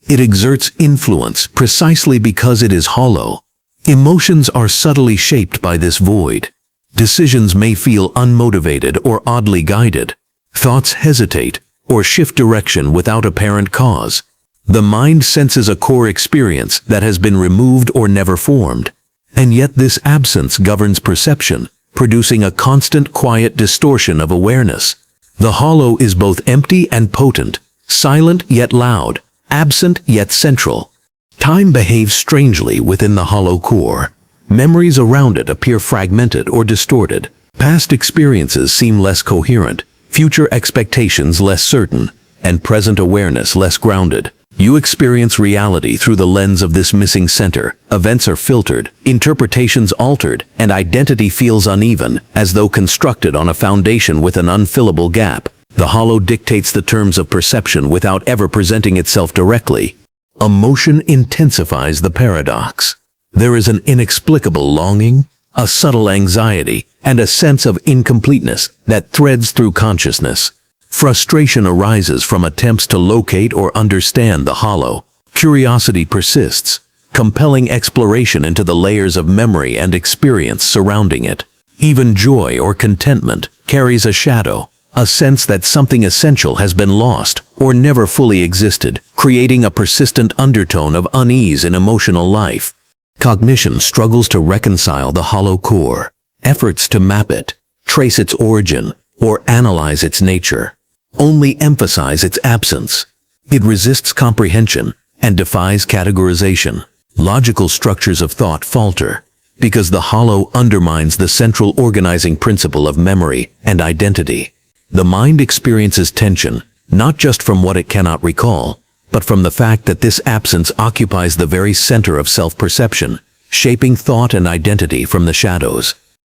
It exerts influence precisely because it is hollow. Emotions are subtly shaped by this void. Decisions may feel unmotivated or oddly guided. Thoughts hesitate or shift direction without apparent cause. The mind senses a core experience that has been removed or never formed. And yet this absence governs perception, producing a constant quiet distortion of awareness. The hollow is both empty and potent, silent yet loud, absent yet central. Time behaves strangely within the hollow core. Memories around it appear fragmented or distorted. Past experiences seem less coherent, future expectations less certain, and present awareness less grounded. You experience reality through the lens of this missing center. Events are filtered, interpretations altered, and identity feels uneven, as though constructed on a foundation with an unfillable gap. The hollow dictates the terms of perception without ever presenting itself directly. Emotion intensifies the paradox. There is an inexplicable longing, a subtle anxiety, and a sense of incompleteness that threads through consciousness. Frustration arises from attempts to locate or understand the hollow. Curiosity persists, compelling exploration into the layers of memory and experience surrounding it. Even joy or contentment carries a shadow, a sense that something essential has been lost or never fully existed, creating a persistent undertone of unease in emotional life. Cognition struggles to reconcile the hollow core. Efforts to map it, trace its origin, or analyze its nature only emphasize its absence. It resists comprehension and defies categorization. Logical structures of thought falter because the hollow undermines the central organizing principle of memory and identity. The mind experiences tension, not just from what it cannot recall, but from the fact that this absence occupies the very center of self-perception, shaping thought and identity from the shadows.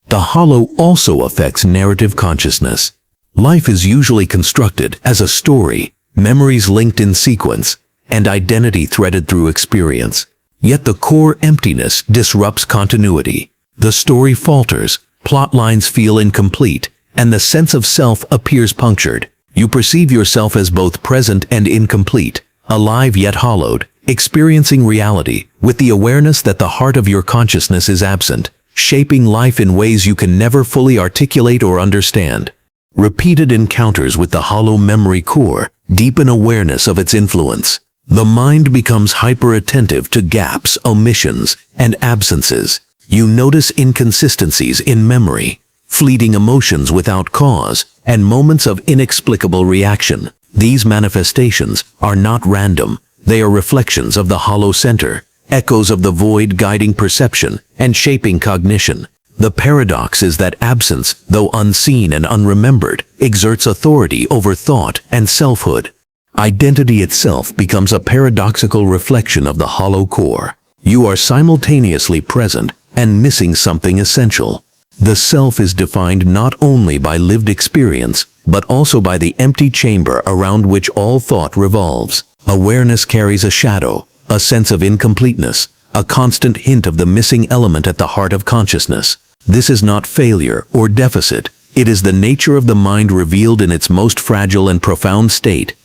The hollow also affects narrative consciousness. Life is usually constructed as a story, memories linked in sequence, and identity threaded through experience. Yet the core emptiness disrupts continuity. The story falters, plot lines feel incomplete, and the sense of self appears punctured. You perceive yourself as both present and incomplete, alive yet hollowed, experiencing reality with the awareness that the heart of your consciousness is absent, shaping life in ways you can never fully articulate or understand. Repeated encounters with the hollow memory core deepen awareness of its influence. The mind becomes hyper-attentive to gaps, omissions, and absences. You notice inconsistencies in memory, fleeting emotions without cause, and moments of inexplicable reaction. These manifestations are not random. They are reflections of the hollow center, echoes of the void guiding perception and shaping cognition. The paradox is that absence, though unseen and unremembered, exerts authority over thought and selfhood. Identity itself becomes a paradoxical reflection of the hollow core. You are simultaneously present and missing something essential. The self is defined not only by lived experience, but also by the empty chamber around which all thought revolves. Awareness carries a shadow, a sense of incompleteness, a constant hint of the missing element at the heart of consciousness. This is not failure or deficit. It is the nature of the mind revealed in its most fragile and profound state.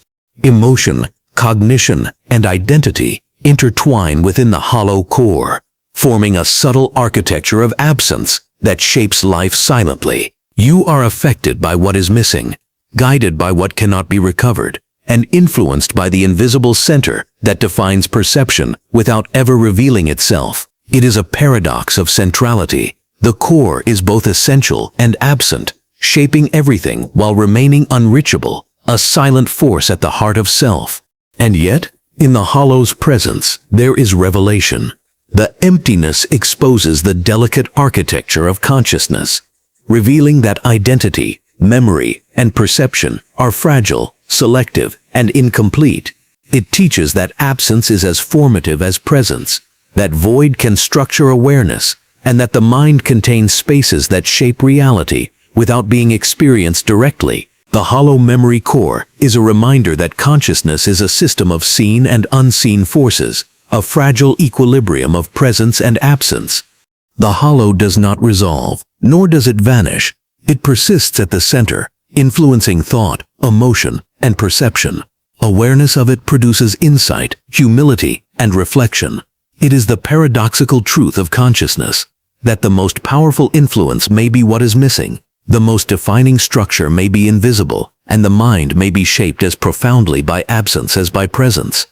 Emotion, cognition, and identity intertwine within the hollow core. forming a subtle architecture of absence that shapes life silently. You are affected by what is missing, guided by what cannot be recovered, and influenced by the invisible center that defines perception without ever revealing itself. It is a paradox of centrality. The core is both essential and absent, shaping everything while remaining unreachable, a silent force at the heart of self. And yet, in the hollow's presence, there is revelation. The emptiness exposes the delicate architecture of consciousness, revealing that identity, memory, and perception are fragile, selective, and incomplete. It teaches that absence is as formative as presence, that void can structure awareness, and that the mind contains spaces that shape reality without being experienced directly. The hollow memory core is a reminder that consciousness is a system of seen and unseen forces, a fragile equilibrium of presence and absence. The hollow does not resolve, nor does it vanish. It persists at the center, influencing thought, emotion, and perception. Awareness of it produces insight, humility, and reflection. It is the paradoxical truth of consciousness, that the most powerful influence may be what is missing, the most defining structure may be invisible, and the mind may be shaped as profoundly by absence as by presence.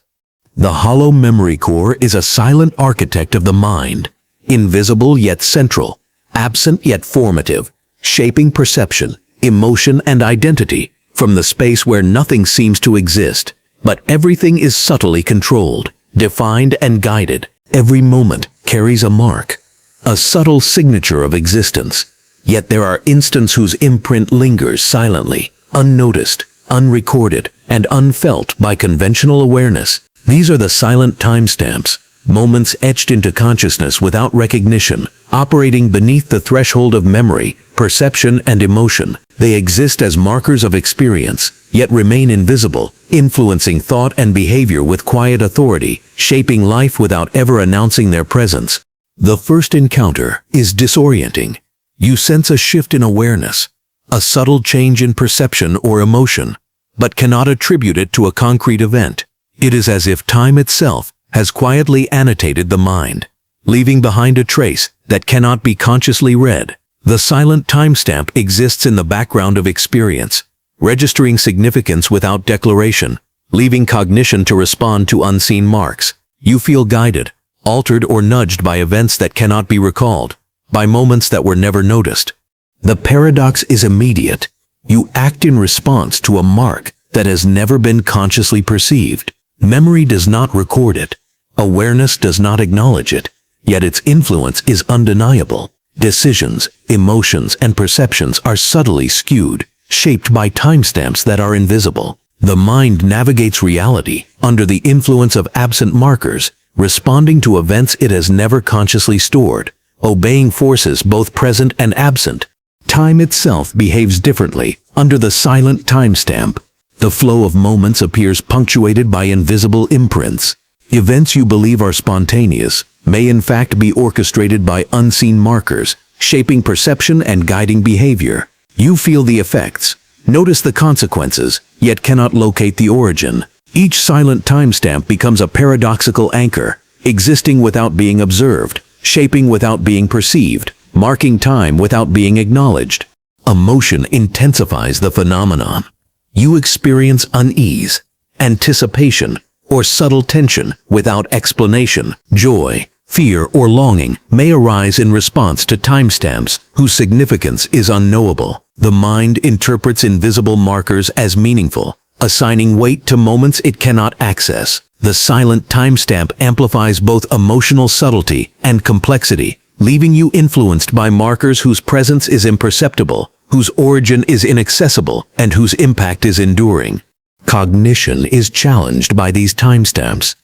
The hollow memory core is a silent architect of the mind, invisible yet central, absent yet formative, shaping perception, emotion, and identity from the space where nothing seems to exist, but everything is subtly controlled, defined, and guided. Every moment carries a mark, a subtle signature of existence. Yet there are instants whose imprint lingers silently, unnoticed, unrecorded, and unfelt by conventional awareness. These are the silent timestamps, moments etched into consciousness without recognition, operating beneath the threshold of memory, perception, and emotion. They exist as markers of experience, yet remain invisible, influencing thought and behavior with quiet authority, shaping life without ever announcing their presence. The first encounter is disorienting. You sense a shift in awareness, a subtle change in perception or emotion, but cannot attribute it to a concrete event. It is as if time itself has quietly annotated the mind, leaving behind a trace that cannot be consciously read. The silent timestamp exists in the background of experience, registering significance without declaration, leaving cognition to respond to unseen marks. You feel guided, altered, or nudged by events that cannot be recalled, by moments that were never noticed. The paradox is immediate. You act in response to a mark that has never been consciously perceived. Memory does not record it. Awareness does not acknowledge it. Yet its influence is undeniable. Decisions, emotions, and perceptions are subtly skewed, shaped by timestamps that are invisible. The mind navigates reality under the influence of absent markers, responding to events it has never consciously stored, obeying forces both present and absent. Time itself behaves differently under the silent timestamp. The flow of moments appears punctuated by invisible imprints. Events you believe are spontaneous may in fact be orchestrated by unseen markers, shaping perception and guiding behavior. You feel the effects, notice the consequences, yet cannot locate the origin. Each silent timestamp becomes a paradoxical anchor, existing without being observed, shaping without being perceived, marking time without being acknowledged. Emotion intensifies the phenomenon. You experience unease, anticipation, or subtle tension without explanation. Joy, fear, or longing may arise in response to timestamps whose significance is unknowable. The mind interprets invisible markers as meaningful, assigning weight to moments it cannot access. The silent timestamp amplifies both emotional subtlety and complexity, leaving you influenced by markers whose presence is imperceptible, whose origin is inaccessible, and whose impact is enduring. Cognition is challenged by these timestamps.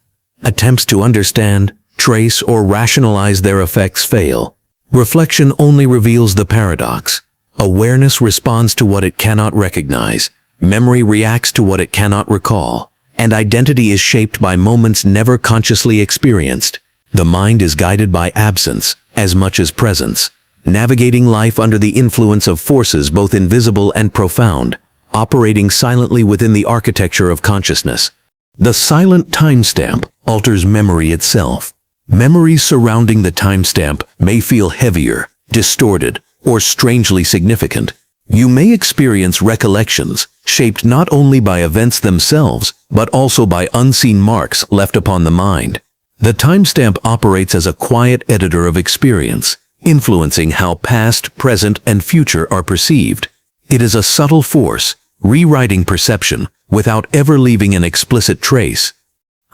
Attempts to understand, trace, or rationalize their effects fail. Reflection only reveals the paradox. Awareness responds to what it cannot recognize. Memory reacts to what it cannot recall. And identity is shaped by moments never consciously experienced. The mind is guided by absence as much as presence, navigating life under the influence of forces both invisible and profound, operating silently within the architecture of consciousness. The silent timestamp alters memory itself. Memories surrounding the timestamp may feel heavier, distorted, or strangely significant. You may experience recollections shaped not only by events themselves, but also by unseen marks left upon the mind. The timestamp operates as a quiet editor of experience, influencing how past, present, and future are perceived. It is a subtle force, rewriting perception without ever leaving an explicit trace.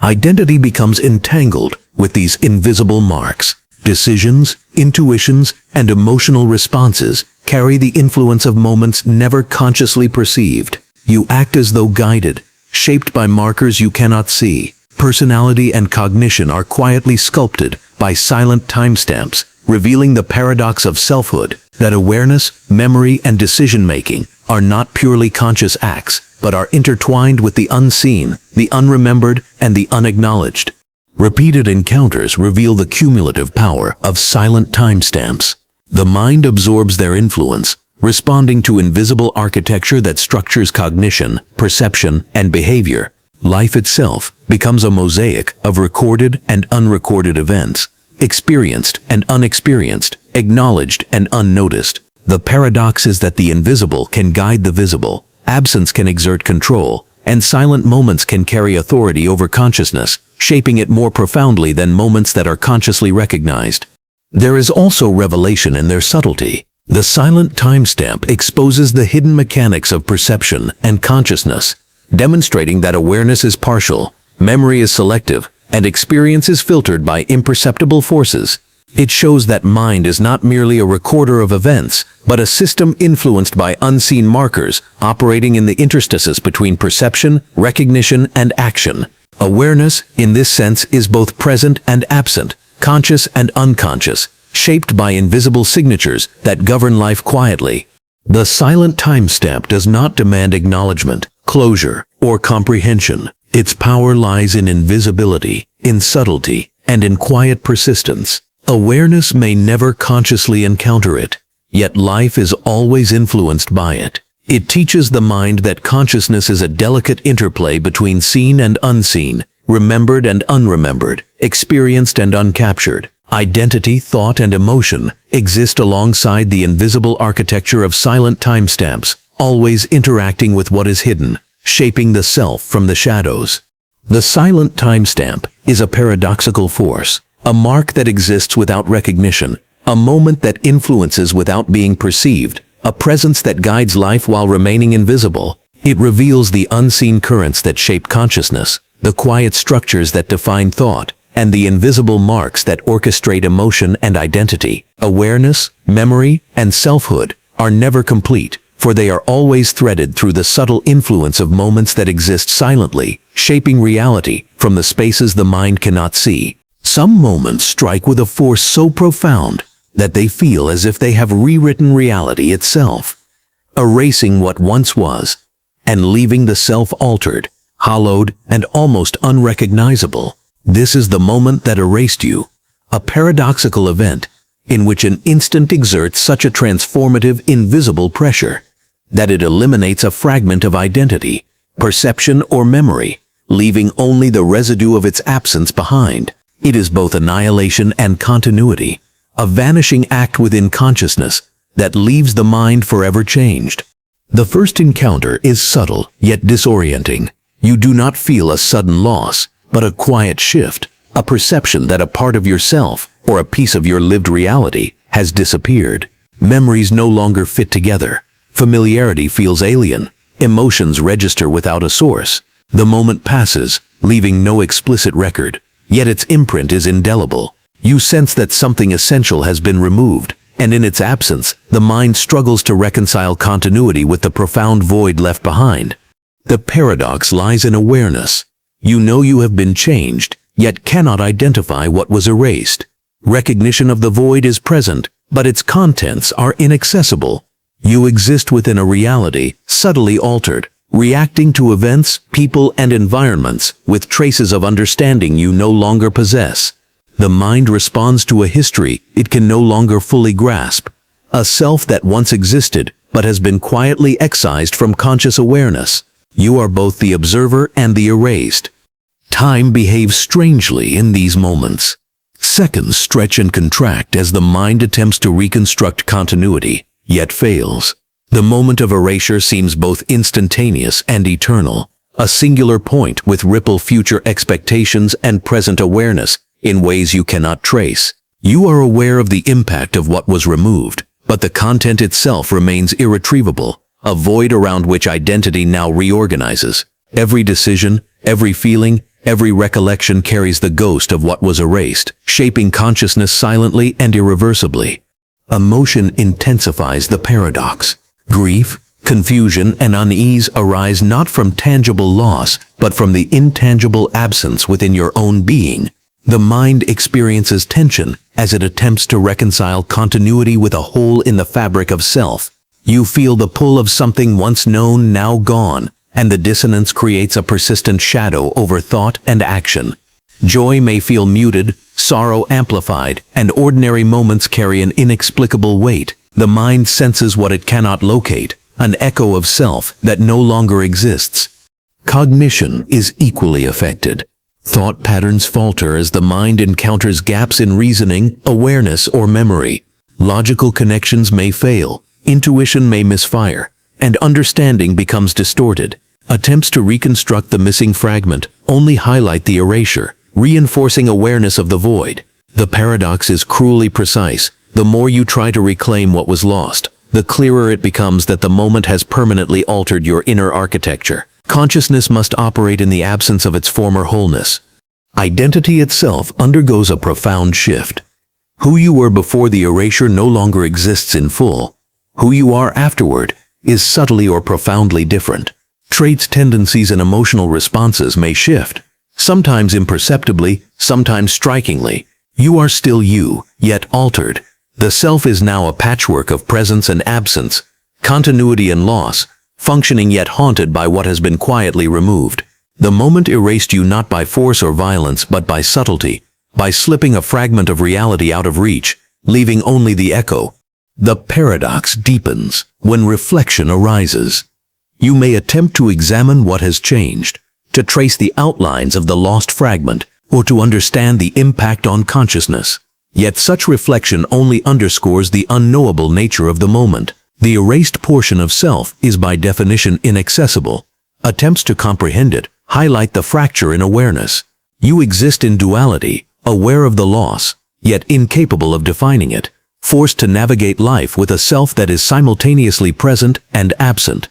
Identity becomes entangled with these invisible marks. Decisions, intuitions, and emotional responses carry the influence of moments never consciously perceived. You act as though guided, shaped by markers you cannot see. Personality and cognition are quietly sculpted by silent timestamps, revealing the paradox of selfhood, that awareness, memory, and decision-making are not purely conscious acts, but are intertwined with the unseen, the unremembered, and the unacknowledged. Repeated encounters reveal the cumulative power of silent timestamps. The mind absorbs their influence, responding to invisible architecture that structures cognition, perception, and behavior. Life itself becomes a mosaic of recorded and unrecorded events, experienced and unexperienced, acknowledged and unnoticed. The paradox is that the invisible can guide the visible, absence can exert control, and silent moments can carry authority over consciousness, shaping it more profoundly than moments that are consciously recognized. There is also revelation in their subtlety. The silent timestamp exposes the hidden mechanics of perception and consciousness, demonstrating that awareness is partial, memory is selective, and experience is filtered by imperceptible forces. It shows that mind is not merely a recorder of events, but a system influenced by unseen markers operating in the interstices between perception, recognition, and action. Awareness, in this sense, is both present and absent, conscious and unconscious, shaped by invisible signatures that govern life quietly. The silent timestamp does not demand acknowledgement, closure, or comprehension. Its power lies in invisibility, in subtlety, and in quiet persistence. Awareness may never consciously encounter it, yet life is always influenced by it. It teaches the mind that consciousness is a delicate interplay between seen and unseen, remembered and unremembered, experienced and uncaptured. Identity, thought, and emotion exist alongside the invisible architecture of silent timestamps, always interacting with what is hidden, shaping the self from the shadows. The silent timestamp is a paradoxical force, a mark that exists without recognition, a moment that influences without being perceived, a presence that guides life while remaining invisible. It reveals the unseen currents that shape consciousness, the quiet structures that define thought, and the invisible marks that orchestrate emotion and identity. Awareness, memory, and selfhood are never complete, for they are always threaded through the subtle influence of moments that exist silently, shaping reality from the spaces the mind cannot see. Some moments strike with a force so profound that they feel as if they have rewritten reality itself, erasing what once was, and leaving the self altered, hollowed, and almost unrecognizable. This is the moment that erased you, a paradoxical event in which an instant exerts such a transformative, invisible pressure that it eliminates a fragment of identity, perception, or memory, leaving only the residue of its absence behind. It is both annihilation and continuity, a vanishing act within consciousness that leaves the mind forever changed. The first encounter is subtle yet disorienting. You do not feel a sudden loss, but a quiet shift, a perception that a part of yourself or a piece of your lived reality has disappeared. Memories no longer fit together. Familiarity feels alien. Emotions register without a source. The moment passes, leaving no explicit record, yet its imprint is indelible. You sense that something essential has been removed, and in its absence, the mind struggles to reconcile continuity with the profound void left behind. The paradox lies in awareness. You know you have been changed, yet cannot identify what was erased. Recognition of the void is present, but its contents are inaccessible. You exist within a reality, subtly altered, reacting to events, people, and environments with traces of understanding you no longer possess. The mind responds to a history it can no longer fully grasp, a self that once existed but has been quietly excised from conscious awareness. You are both the observer and the erased. Time behaves strangely in these moments. Seconds stretch and contract as the mind attempts to reconstruct continuity, yet fails. The moment of erasure seems both instantaneous and eternal, a singular point with ripple future expectations and present awareness in ways you cannot trace. You are aware of the impact of what was removed, but the content itself remains irretrievable, a void around which identity now reorganizes. Every decision, every feeling, every recollection carries the ghost of what was erased, shaping consciousness silently and irreversibly. Emotion intensifies the paradox. Grief, confusion, and unease arise not from tangible loss, but from the intangible absence within your own being. The mind experiences tension as it attempts to reconcile continuity with a hole in the fabric of self. You feel the pull of something once known, now gone, and the dissonance creates a persistent shadow over thought and action. Joy may feel muted, sorrow amplified, and ordinary moments carry an inexplicable weight. The mind senses what it cannot locate, an echo of self that no longer exists. Cognition is equally affected. Thought patterns falter as the mind encounters gaps in reasoning, awareness, or memory. Logical connections may fail, intuition may misfire, and understanding becomes distorted. Attempts to reconstruct the missing fragment only highlight the erasure, reinforcing awareness of the void. The paradox is cruelly precise. The more you try to reclaim what was lost, the clearer it becomes that the moment has permanently altered your inner architecture. Consciousness must operate in the absence of its former wholeness. Identity itself undergoes a profound shift. Who you were before the erasure no longer exists in full. Who you are afterward is subtly or profoundly different. Traits, tendencies, and emotional responses may shift, sometimes imperceptibly, sometimes strikingly. You are still you, yet altered. The self is now a patchwork of presence and absence, continuity and loss, functioning yet haunted by what has been quietly removed. The moment erased you not by force or violence but by subtlety, by slipping a fragment of reality out of reach, leaving only the echo. The paradox deepens when reflection arises. You may attempt to examine what has changed, to trace the outlines of the lost fragment, or to understand the impact on consciousness. Yet such reflection only underscores the unknowable nature of the moment. The erased portion of self is by definition inaccessible. Attempts to comprehend it highlight the fracture in awareness. You exist in duality, aware of the loss, yet incapable of defining it, forced to navigate life with a self that is simultaneously present and absent.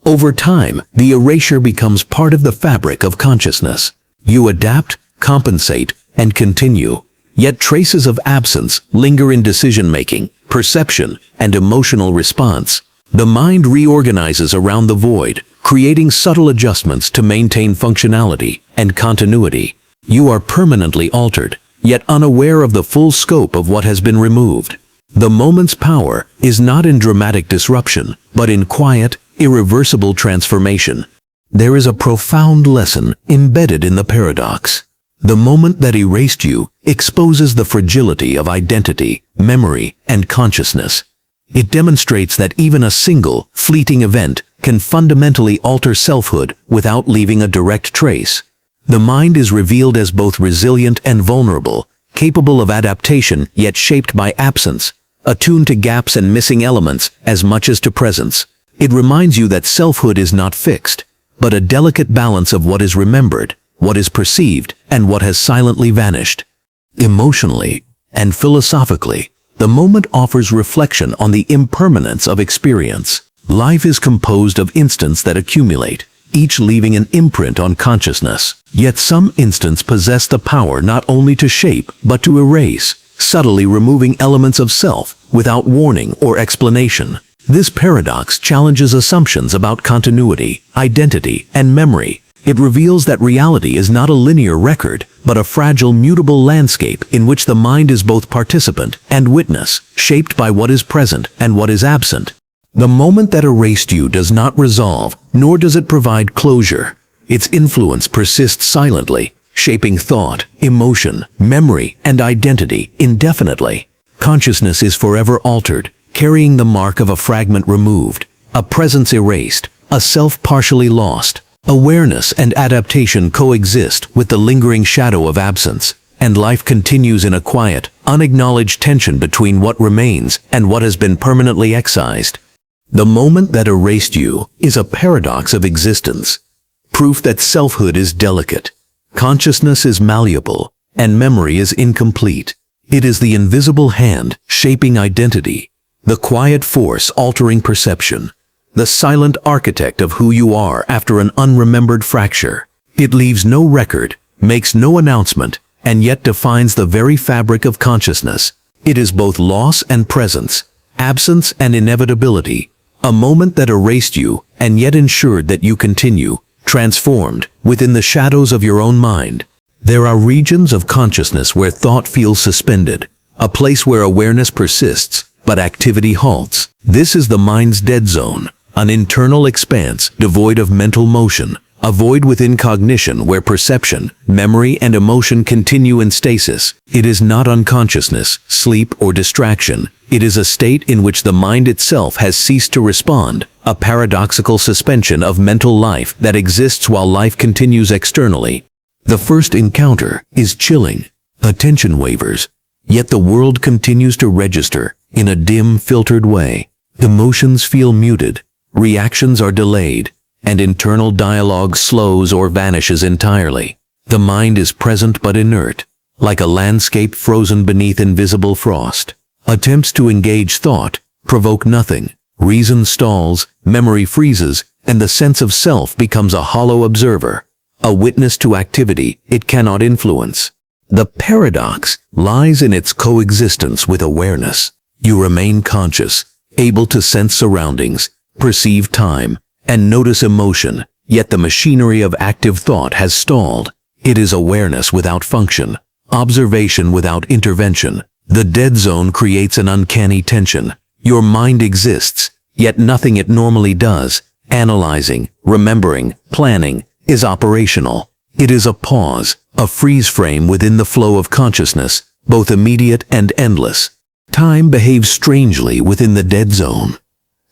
Over time, the erasure becomes part of the fabric of consciousness. You adapt, compensate, and continue. Yet traces of absence linger in decision-making, perception, and emotional response. The mind reorganizes around the void, creating subtle adjustments to maintain functionality and continuity. You are permanently altered, yet unaware of the full scope of what has been removed. The moment's power is not in dramatic disruption, but in quiet, irreversible transformation. There is a profound lesson embedded in the paradox. The moment that erased you exposes the fragility of identity, memory, and consciousness. It demonstrates that even a single, fleeting event can fundamentally alter selfhood without leaving a direct trace. The mind is revealed as both resilient and vulnerable, capable of adaptation yet shaped by absence, attuned to gaps and missing elements as much as to presence. It reminds you that selfhood is not fixed, but a delicate balance of what is remembered, what is perceived, and what has silently vanished. Emotionally and philosophically, the moment offers reflection on the impermanence of experience. Life is composed of instants that accumulate, each leaving an imprint on consciousness. Yet some instants possess the power not only to shape but to erase, subtly removing elements of self without warning or explanation. This paradox challenges assumptions about continuity, identity, and memory. It reveals that reality is not a linear record, but a fragile, mutable landscape in which the mind is both participant and witness, shaped by what is present and what is absent. The moment that erased you does not resolve, nor does it provide closure. Its influence persists silently, shaping thought, emotion, memory, and identity indefinitely. Consciousness is forever altered, carrying the mark of a fragment removed, a presence erased, a self partially lost. Awareness and adaptation coexist with the lingering shadow of absence, and life continues in a quiet, unacknowledged tension between what remains and what has been permanently excised. The moment that erased you is a paradox of existence, proof that selfhood is delicate, consciousness is malleable, and memory is incomplete. It is the invisible hand shaping identity, the quiet force altering perception, the silent architect of who you are after an unremembered fracture. It leaves no record, makes no announcement, and yet defines the very fabric of consciousness. It is both loss and presence, absence and inevitability, a moment that erased you and yet ensured that you continue, transformed, within the shadows of your own mind. There are regions of consciousness where thought feels suspended, a place where awareness persists, but activity halts. This is the mind's dead zone, an internal expanse devoid of mental motion, a void within cognition where perception, memory, and emotion continue in stasis. It is not unconsciousness, sleep, or distraction. It is a state in which the mind itself has ceased to respond, a paradoxical suspension of mental life that exists while life continues externally. The first encounter is chilling. Attention wavers, yet the world continues to register in a dim, filtered way. Emotions feel muted, reactions are delayed, and internal dialogue slows or vanishes entirely. The mind is present but inert, like a landscape frozen beneath invisible frost. Attempts to engage thought provoke nothing. Reason stalls, memory freezes, and the sense of self becomes a hollow observer, a witness to activity it cannot influence. The paradox lies in its coexistence with awareness. You remain conscious, able to sense surroundings, perceive time, and notice emotion, yet the machinery of active thought has stalled. It is awareness without function, observation without intervention. The dead zone creates an uncanny tension. Your mind exists, yet nothing it normally does, analyzing, remembering, planning, is operational. It is a pause, a freeze frame within the flow of consciousness, both immediate and endless. Time behaves strangely within the dead zone.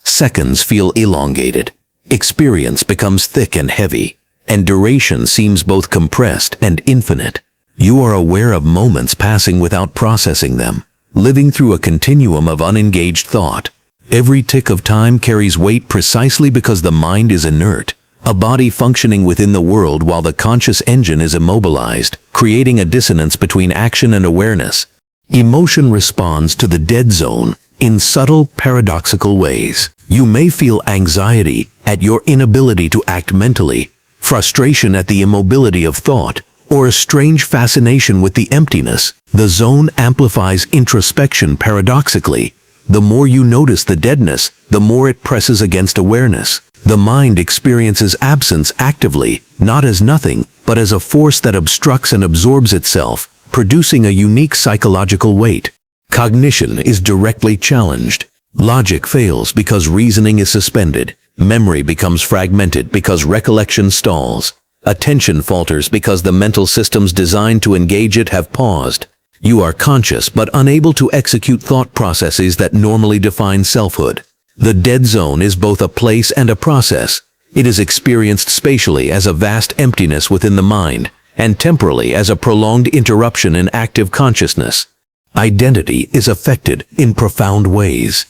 Seconds feel elongated. Experience becomes thick and heavy, and duration seems both compressed and infinite. You are aware of moments passing without processing them, living through a continuum of unengaged thought. Every tick of time carries weight precisely because the mind is inert, a body functioning within the world while the conscious engine is immobilized, creating a dissonance between action and awareness. Emotion responds to the dead zone in subtle, paradoxical ways. You may feel anxiety at your inability to act mentally, frustration at the immobility of thought, or a strange fascination with the emptiness. The zone amplifies introspection paradoxically. The more you notice the deadness, the more it presses against awareness. The mind experiences absence actively, not as nothing, but as a force that obstructs and absorbs itself, producing a unique psychological weight. Cognition is directly challenged. Logic fails because reasoning is suspended. Memory becomes fragmented because recollection stalls. Attention falters because the mental systems designed to engage it have paused. You are conscious but unable to execute thought processes that normally define selfhood. The dead zone is both a place and a process. It is experienced spatially as a vast emptiness within the mind, and temporally as a prolonged interruption in active consciousness. Identity is affected in profound ways.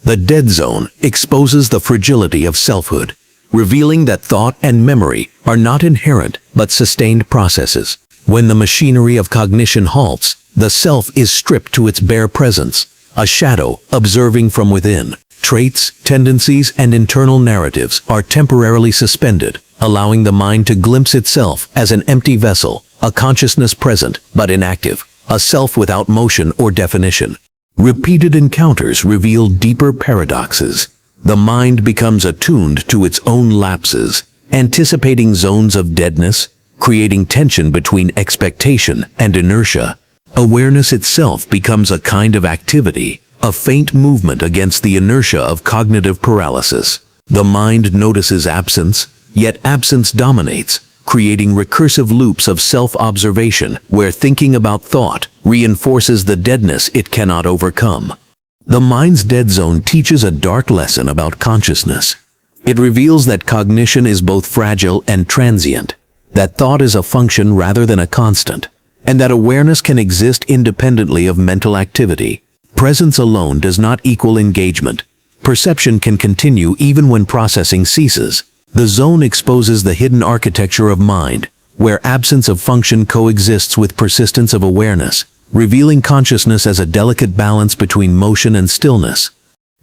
The dead zone exposes the fragility of selfhood, revealing that thought and memory are not inherent but sustained processes. When the machinery of cognition halts, the self is stripped to its bare presence, a shadow observing from within. Traits, tendencies, and internal narratives are temporarily suspended, allowing the mind to glimpse itself as an empty vessel, a consciousness present but inactive, a self without motion or definition. Repeated encounters reveal deeper paradoxes. The mind becomes attuned to its own lapses, anticipating zones of deadness, creating tension between expectation and inertia. Awareness itself becomes a kind of activity, a faint movement against the inertia of cognitive paralysis. The mind notices absence, yet absence dominates, creating recursive loops of self-observation where thinking about thought reinforces the deadness it cannot overcome. The mind's dead zone teaches a dark lesson about consciousness. It reveals that cognition is both fragile and transient, that thought is a function rather than a constant, and that awareness can exist independently of mental activity. Presence alone does not equal engagement. Perception can continue even when processing ceases. The zone exposes the hidden architecture of mind, where absence of function coexists with persistence of awareness, revealing consciousness as a delicate balance between motion and stillness.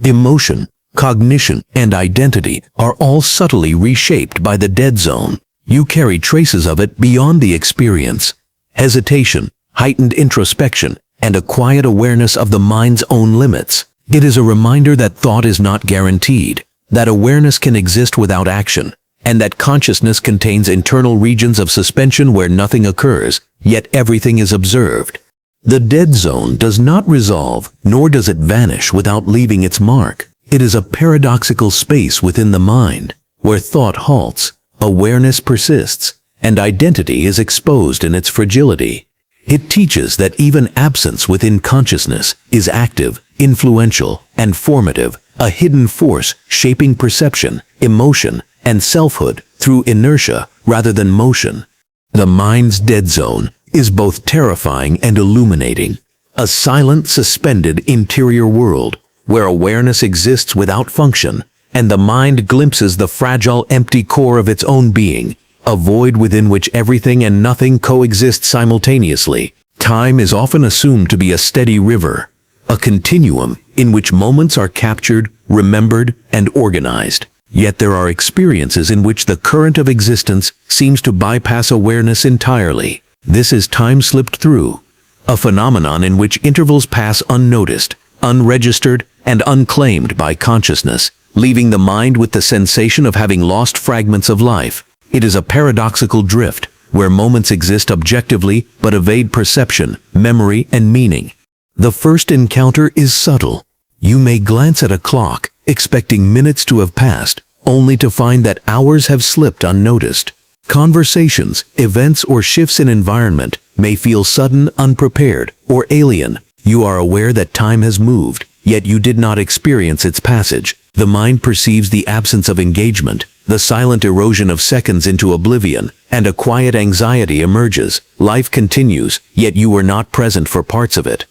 Emotion, cognition, and identity are all subtly reshaped by the dead zone. You carry traces of it beyond the experience. Hesitation, heightened introspection, and a quiet awareness of the mind's own limits. It is a reminder that thought is not guaranteed, that awareness can exist without action, and that consciousness contains internal regions of suspension where nothing occurs, yet everything is observed. The dead zone does not resolve, nor does it vanish without leaving its mark. It is a paradoxical space within the mind, where thought halts, awareness persists, and identity is exposed in its fragility. It teaches that even absence within consciousness is active, influential, and formative, a hidden force shaping perception, emotion, and selfhood through inertia rather than motion. The mind's dead zone is both terrifying and illuminating, a silent, suspended interior world where awareness exists without function, and the mind glimpses the fragile, empty core of its own being, a void within which everything and nothing coexist simultaneously. Time is often assumed to be a steady river, a continuum in which moments are captured, remembered, and organized. Yet there are experiences in which the current of existence seems to bypass awareness entirely. This is time slipped through, a phenomenon in which intervals pass unnoticed, unregistered, and unclaimed by consciousness, leaving the mind with the sensation of having lost fragments of life. It is a paradoxical drift, where moments exist objectively but evade perception, memory, and meaning. The first encounter is subtle. You may glance at a clock, expecting minutes to have passed, only to find that hours have slipped unnoticed. Conversations, events, or shifts in environment may feel sudden, unprepared, or alien. You are aware that time has moved, yet you did not experience its passage. The mind perceives the absence of engagement, the silent erosion of seconds into oblivion, and a quiet anxiety emerges. Life continues, yet you were not present for parts of it.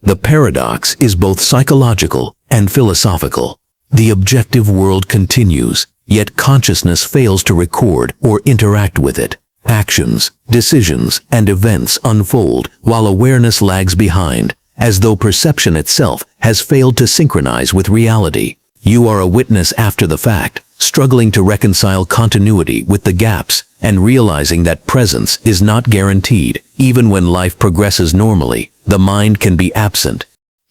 The paradox is both psychological and philosophical. The objective world continues, yet consciousness fails to record or interact with it. Actions, decisions, and events unfold while awareness lags behind, as though perception itself has failed to synchronize with reality. You are a witness after the fact, struggling to reconcile continuity with the gaps and realizing that presence is not guaranteed. Even when life progresses normally, the mind can be absent.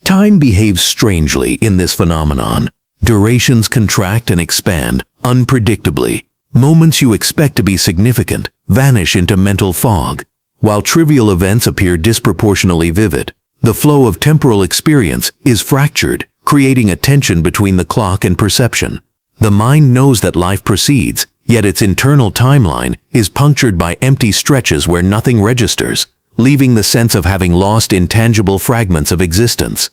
Time behaves strangely in this phenomenon. Durations contract and expand unpredictably. Moments you expect to be significant vanish into mental fog, while trivial events appear disproportionately vivid. The flow of temporal experience is fractured, creating a tension between the clock and perception. The mind knows that life proceeds, yet its internal timeline is punctured by empty stretches where nothing registers, leaving the sense of having lost intangible fragments of existence.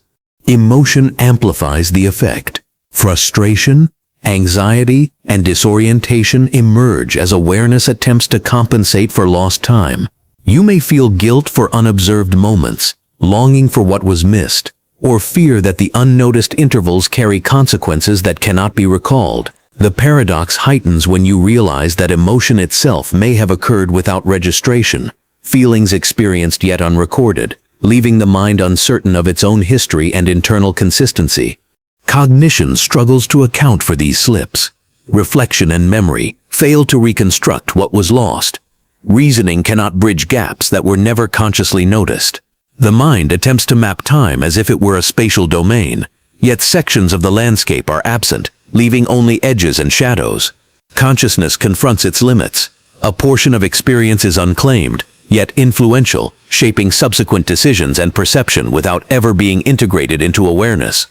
Emotion amplifies the effect. Frustration, anxiety, and disorientation emerge as awareness attempts to compensate for lost time. You may feel guilt for unobserved moments, longing for what was missed, or fear that the unnoticed intervals carry consequences that cannot be recalled. The paradox heightens when you realize that emotion itself may have occurred without registration, feelings experienced yet unrecorded, leaving the mind uncertain of its own history and internal consistency. Cognition struggles to account for these slips. Reflection and memory fail to reconstruct what was lost. Reasoning cannot bridge gaps that were never consciously noticed. The mind attempts to map time as if it were a spatial domain, yet sections of the landscape are absent, leaving only edges and shadows. Consciousness confronts its limits. A portion of experience is unclaimed, yet influential, shaping subsequent decisions and perception without ever being integrated into awareness.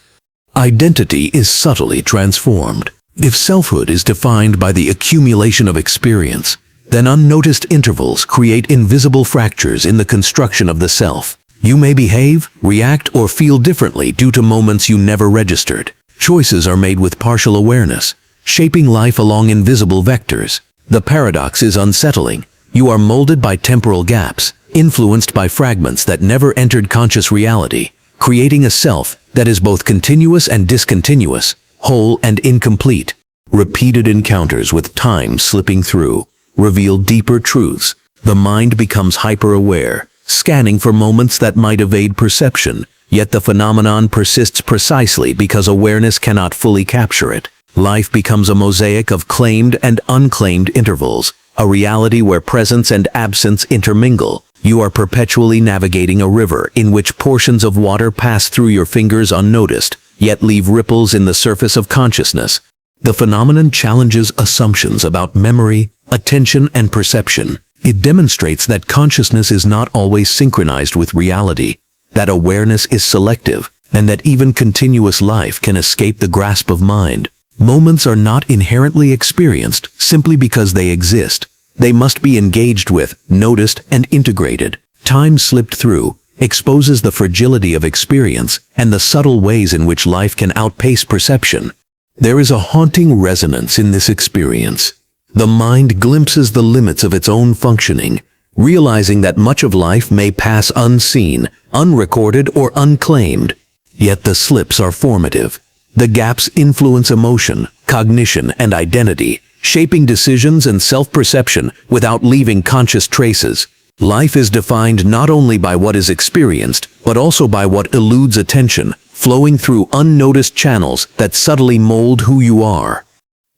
Identity is subtly transformed. If selfhood is defined by the accumulation of experience, then unnoticed intervals create invisible fractures in the construction of the self. You may behave, react, or feel differently due to moments you never registered. Choices are made with partial awareness, shaping life along invisible vectors. The paradox is unsettling. You are molded by temporal gaps, influenced by fragments that never entered conscious reality, creating a self that is both continuous and discontinuous, whole and incomplete. Repeated encounters with time slipping through reveal deeper truths. The mind becomes hyper-aware, scanning for moments that might evade perception, yet the phenomenon persists precisely because awareness cannot fully capture it. Life becomes a mosaic of claimed and unclaimed intervals, a reality where presence and absence intermingle. You are perpetually navigating a river in which portions of water pass through your fingers unnoticed, yet leave ripples in the surface of consciousness. The phenomenon challenges assumptions about memory, attention, and perception. It demonstrates that consciousness is not always synchronized with reality, that awareness is selective, and that even continuous life can escape the grasp of mind. Moments are not inherently experienced simply because they exist. They must be engaged with, noticed, and integrated. Time slipped through exposes the fragility of experience and the subtle ways in which life can outpace perception. There is a haunting resonance in this experience. The mind glimpses the limits of its own functioning, realizing that much of life may pass unseen, unrecorded, or unclaimed. Yet the slips are formative. The gaps influence emotion, cognition, and identity, shaping decisions and self-perception without leaving conscious traces. Life is defined not only by what is experienced, but also by what eludes attention, flowing through unnoticed channels that subtly mold who you are.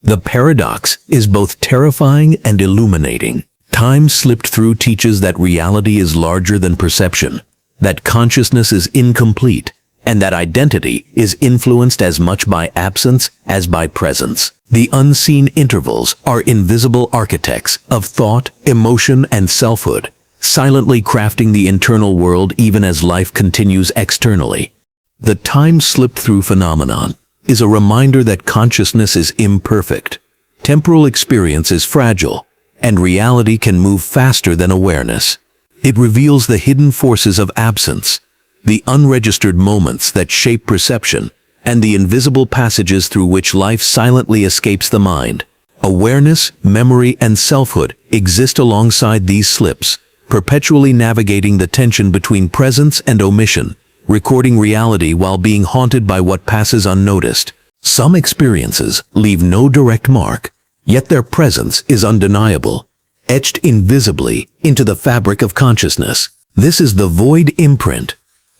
The paradox is both terrifying and illuminating. Time slipped through teaches that reality is larger than perception, that consciousness is incomplete, and that identity is influenced as much by absence as by presence. The unseen intervals are invisible architects of thought, emotion, and selfhood, silently crafting the internal world even as life continues externally. The time slipped through phenomenon is a reminder that consciousness is imperfect, temporal experience is fragile, and reality can move faster than awareness. It reveals the hidden forces of absence, the unregistered moments that shape perception, and the invisible passages through which life silently escapes the mind. Awareness, memory, and selfhood exist alongside these slips, perpetually navigating the tension between presence and omission, recording reality while being haunted by what passes unnoticed. Some experiences leave no direct mark, yet their presence is undeniable, etched invisibly into the fabric of consciousness. This is the Void Imprint,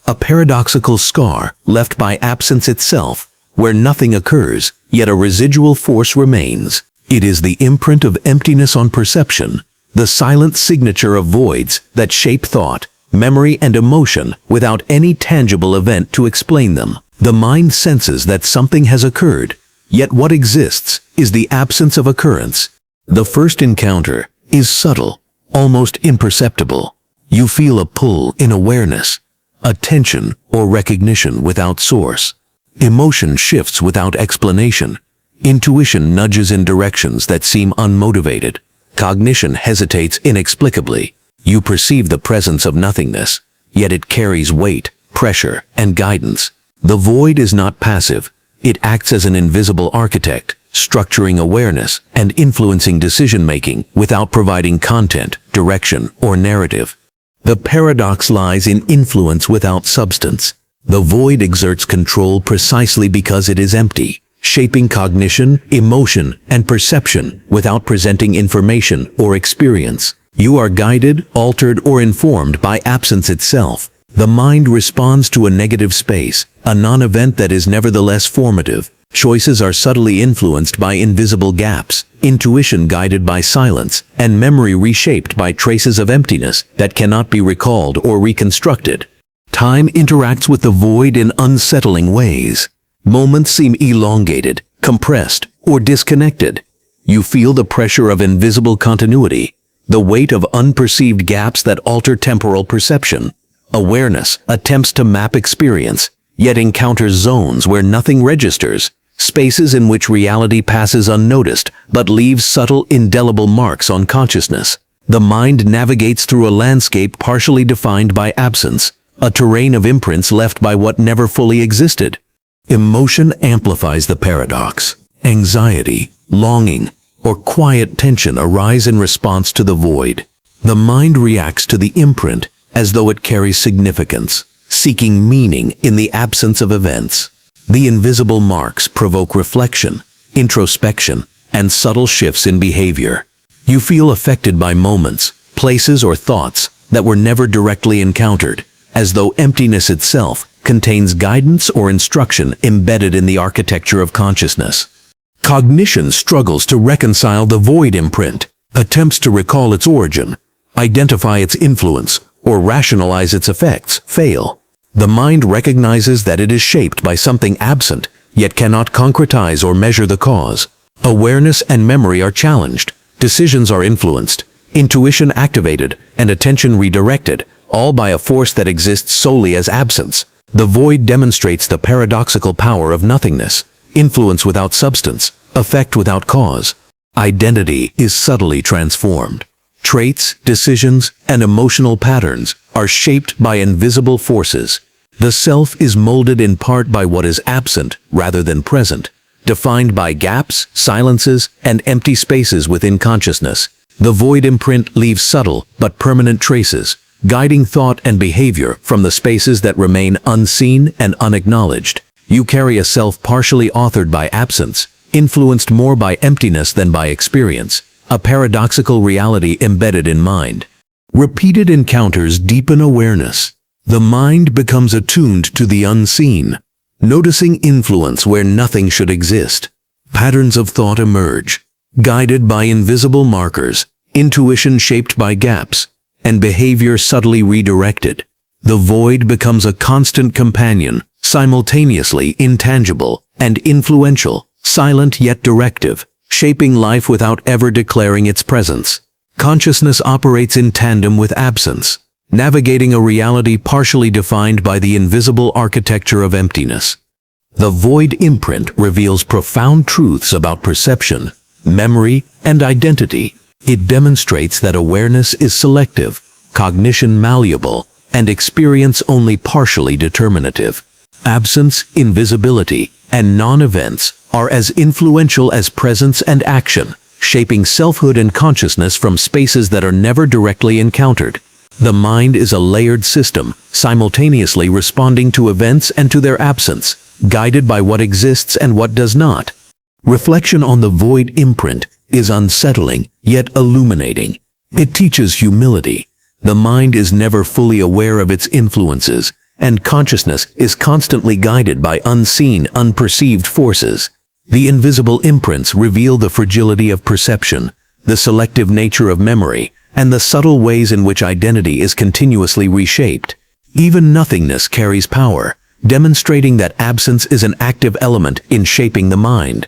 a paradoxical scar left by absence itself, where nothing occurs, yet a residual force remains. It is the imprint of emptiness on perception, the silent signature of voids that shape thought, memory, and emotion without any tangible event to explain them. The mind senses that something has occurred, yet what exists is the absence of occurrence. The first encounter is subtle, almost imperceptible. You feel a pull in awareness, attention or recognition without source. Emotion shifts without explanation. Intuition nudges in directions that seem unmotivated. Cognition hesitates inexplicably. You perceive the presence of nothingness, yet it carries weight, pressure, and guidance. The void is not passive. It acts as an invisible architect, structuring awareness and influencing decision-making without providing content, direction, or narrative. The paradox lies in influence without substance. The void exerts control precisely because it is empty, shaping cognition, emotion, and perception without presenting information or experience. You are guided, altered, or informed by absence itself. The mind responds to a negative space, a non-event that is nevertheless formative. Choices are subtly influenced by invisible gaps, intuition guided by silence, and memory reshaped by traces of emptiness that cannot be recalled or reconstructed. Time interacts with the void in unsettling ways. Moments seem elongated, compressed, or disconnected. You feel the pressure of invisible continuity, the weight of unperceived gaps that alter temporal perception. Awareness attempts to map experience, yet encounters zones where nothing registers, spaces in which reality passes unnoticed but leaves subtle, indelible marks on consciousness. The mind navigates through a landscape partially defined by absence, a terrain of imprints left by what never fully existed. Emotion amplifies the paradox. Anxiety, longing, or quiet tension arise in response to the void. The mind reacts to the imprint as though it carries significance, seeking meaning in the absence of events. The invisible marks provoke reflection, introspection, and subtle shifts in behavior. You feel affected by moments, places, or thoughts that were never directly encountered, as though emptiness itself contains guidance or instruction embedded in the architecture of consciousness. Cognition struggles to reconcile the void imprint, attempts to recall its origin, identify its influence, or rationalize its effects fail. The mind recognizes that it is shaped by something absent, yet cannot concretize or measure the cause. Awareness and memory are challenged, decisions are influenced, intuition activated, and attention redirected, all by a force that exists solely as absence. The void demonstrates the paradoxical power of nothingness, influence without substance, effect without cause. Identity is subtly transformed. Traits, decisions, and emotional patterns are shaped by invisible forces. The self is molded in part by what is absent rather than present, defined by gaps, silences, and empty spaces within consciousness. The void imprint leaves subtle but permanent traces, guiding thought and behavior from the spaces that remain unseen and unacknowledged. You carry a self partially authored by absence, influenced more by emptiness than by experience, a paradoxical reality embedded in mind. Repeated encounters deepen awareness. The mind becomes attuned to the unseen, noticing influence where nothing should exist. Patterns of thought emerge, guided by invisible markers, intuition shaped by gaps, and behavior subtly redirected. The void becomes a constant companion, simultaneously intangible and influential, silent yet directive, shaping life without ever declaring its presence. Consciousness operates in tandem with absence, navigating a reality partially defined by the invisible architecture of emptiness. The void imprint reveals profound truths about perception, memory, and identity. It demonstrates that awareness is selective, cognition malleable, and experience only partially determinative. Absence, invisibility, and non-events are as influential as presence and action, shaping selfhood and consciousness from spaces that are never directly encountered. The mind is a layered system, simultaneously responding to events and to their absence, guided by what exists and what does not. Reflection on the void imprint is unsettling, yet illuminating. It teaches humility. The mind is never fully aware of its influences, and consciousness is constantly guided by unseen, unperceived forces. The invisible imprints reveal the fragility of perception, the selective nature of memory, and the subtle ways in which identity is continuously reshaped. Even nothingness carries power, demonstrating that absence is an active element in shaping the mind.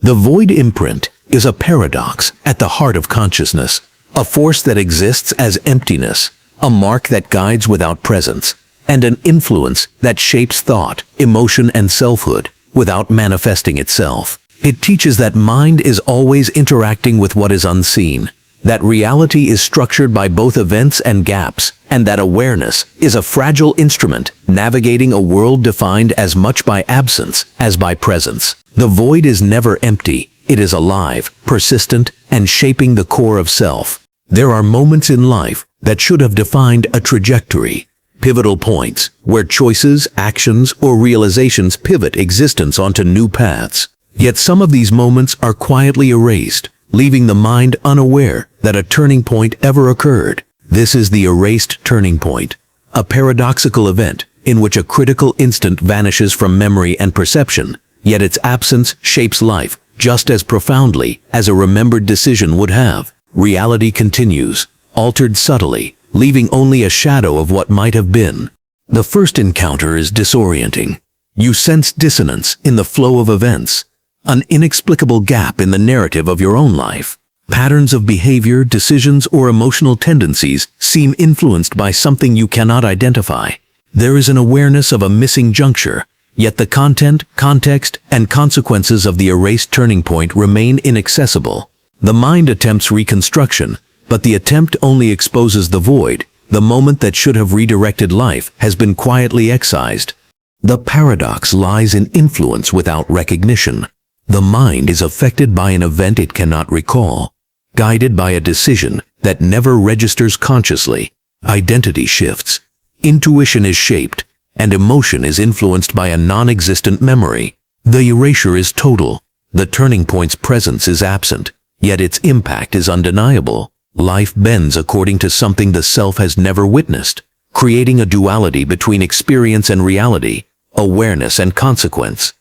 The void imprint is a paradox at the heart of consciousness, a force that exists as emptiness, a mark that guides without presence, and an influence that shapes thought, emotion, and selfhood without manifesting itself. It teaches that mind is always interacting with what is unseen, that reality is structured by both events and gaps, and that awareness is a fragile instrument navigating a world defined as much by absence as by presence. The void is never empty. It is alive, persistent, and shaping the core of self. There are moments in life that should have defined a trajectory, pivotal points where choices, actions, or realizations pivot existence onto new paths. Yet some of these moments are quietly erased, leaving the mind unaware that a turning point ever occurred. This is the erased turning point, a paradoxical event in which a critical instant vanishes from memory and perception, yet its absence shapes life just as profoundly as a remembered decision would have. Reality continues, altered subtly, leaving only a shadow of what might have been. The first encounter is disorienting. You sense dissonance in the flow of events, an inexplicable gap in the narrative of your own life. Patterns of behavior, decisions, or emotional tendencies seem influenced by something you cannot identify. There is an awareness of a missing juncture, yet the content, context, and consequences of the erased turning point remain inaccessible. The mind attempts reconstruction, but the attempt only exposes the void. The moment that should have redirected life has been quietly excised. The paradox lies in influence without recognition. The mind is affected by an event it cannot recall, guided by a decision that never registers consciously. Identity shifts. Intuition is shaped, and emotion is influenced by a non-existent memory. The erasure is total. The turning point's presence is absent, yet its impact is undeniable. Life bends according to something the self has never witnessed, creating a duality between experience and reality, awareness and consequence.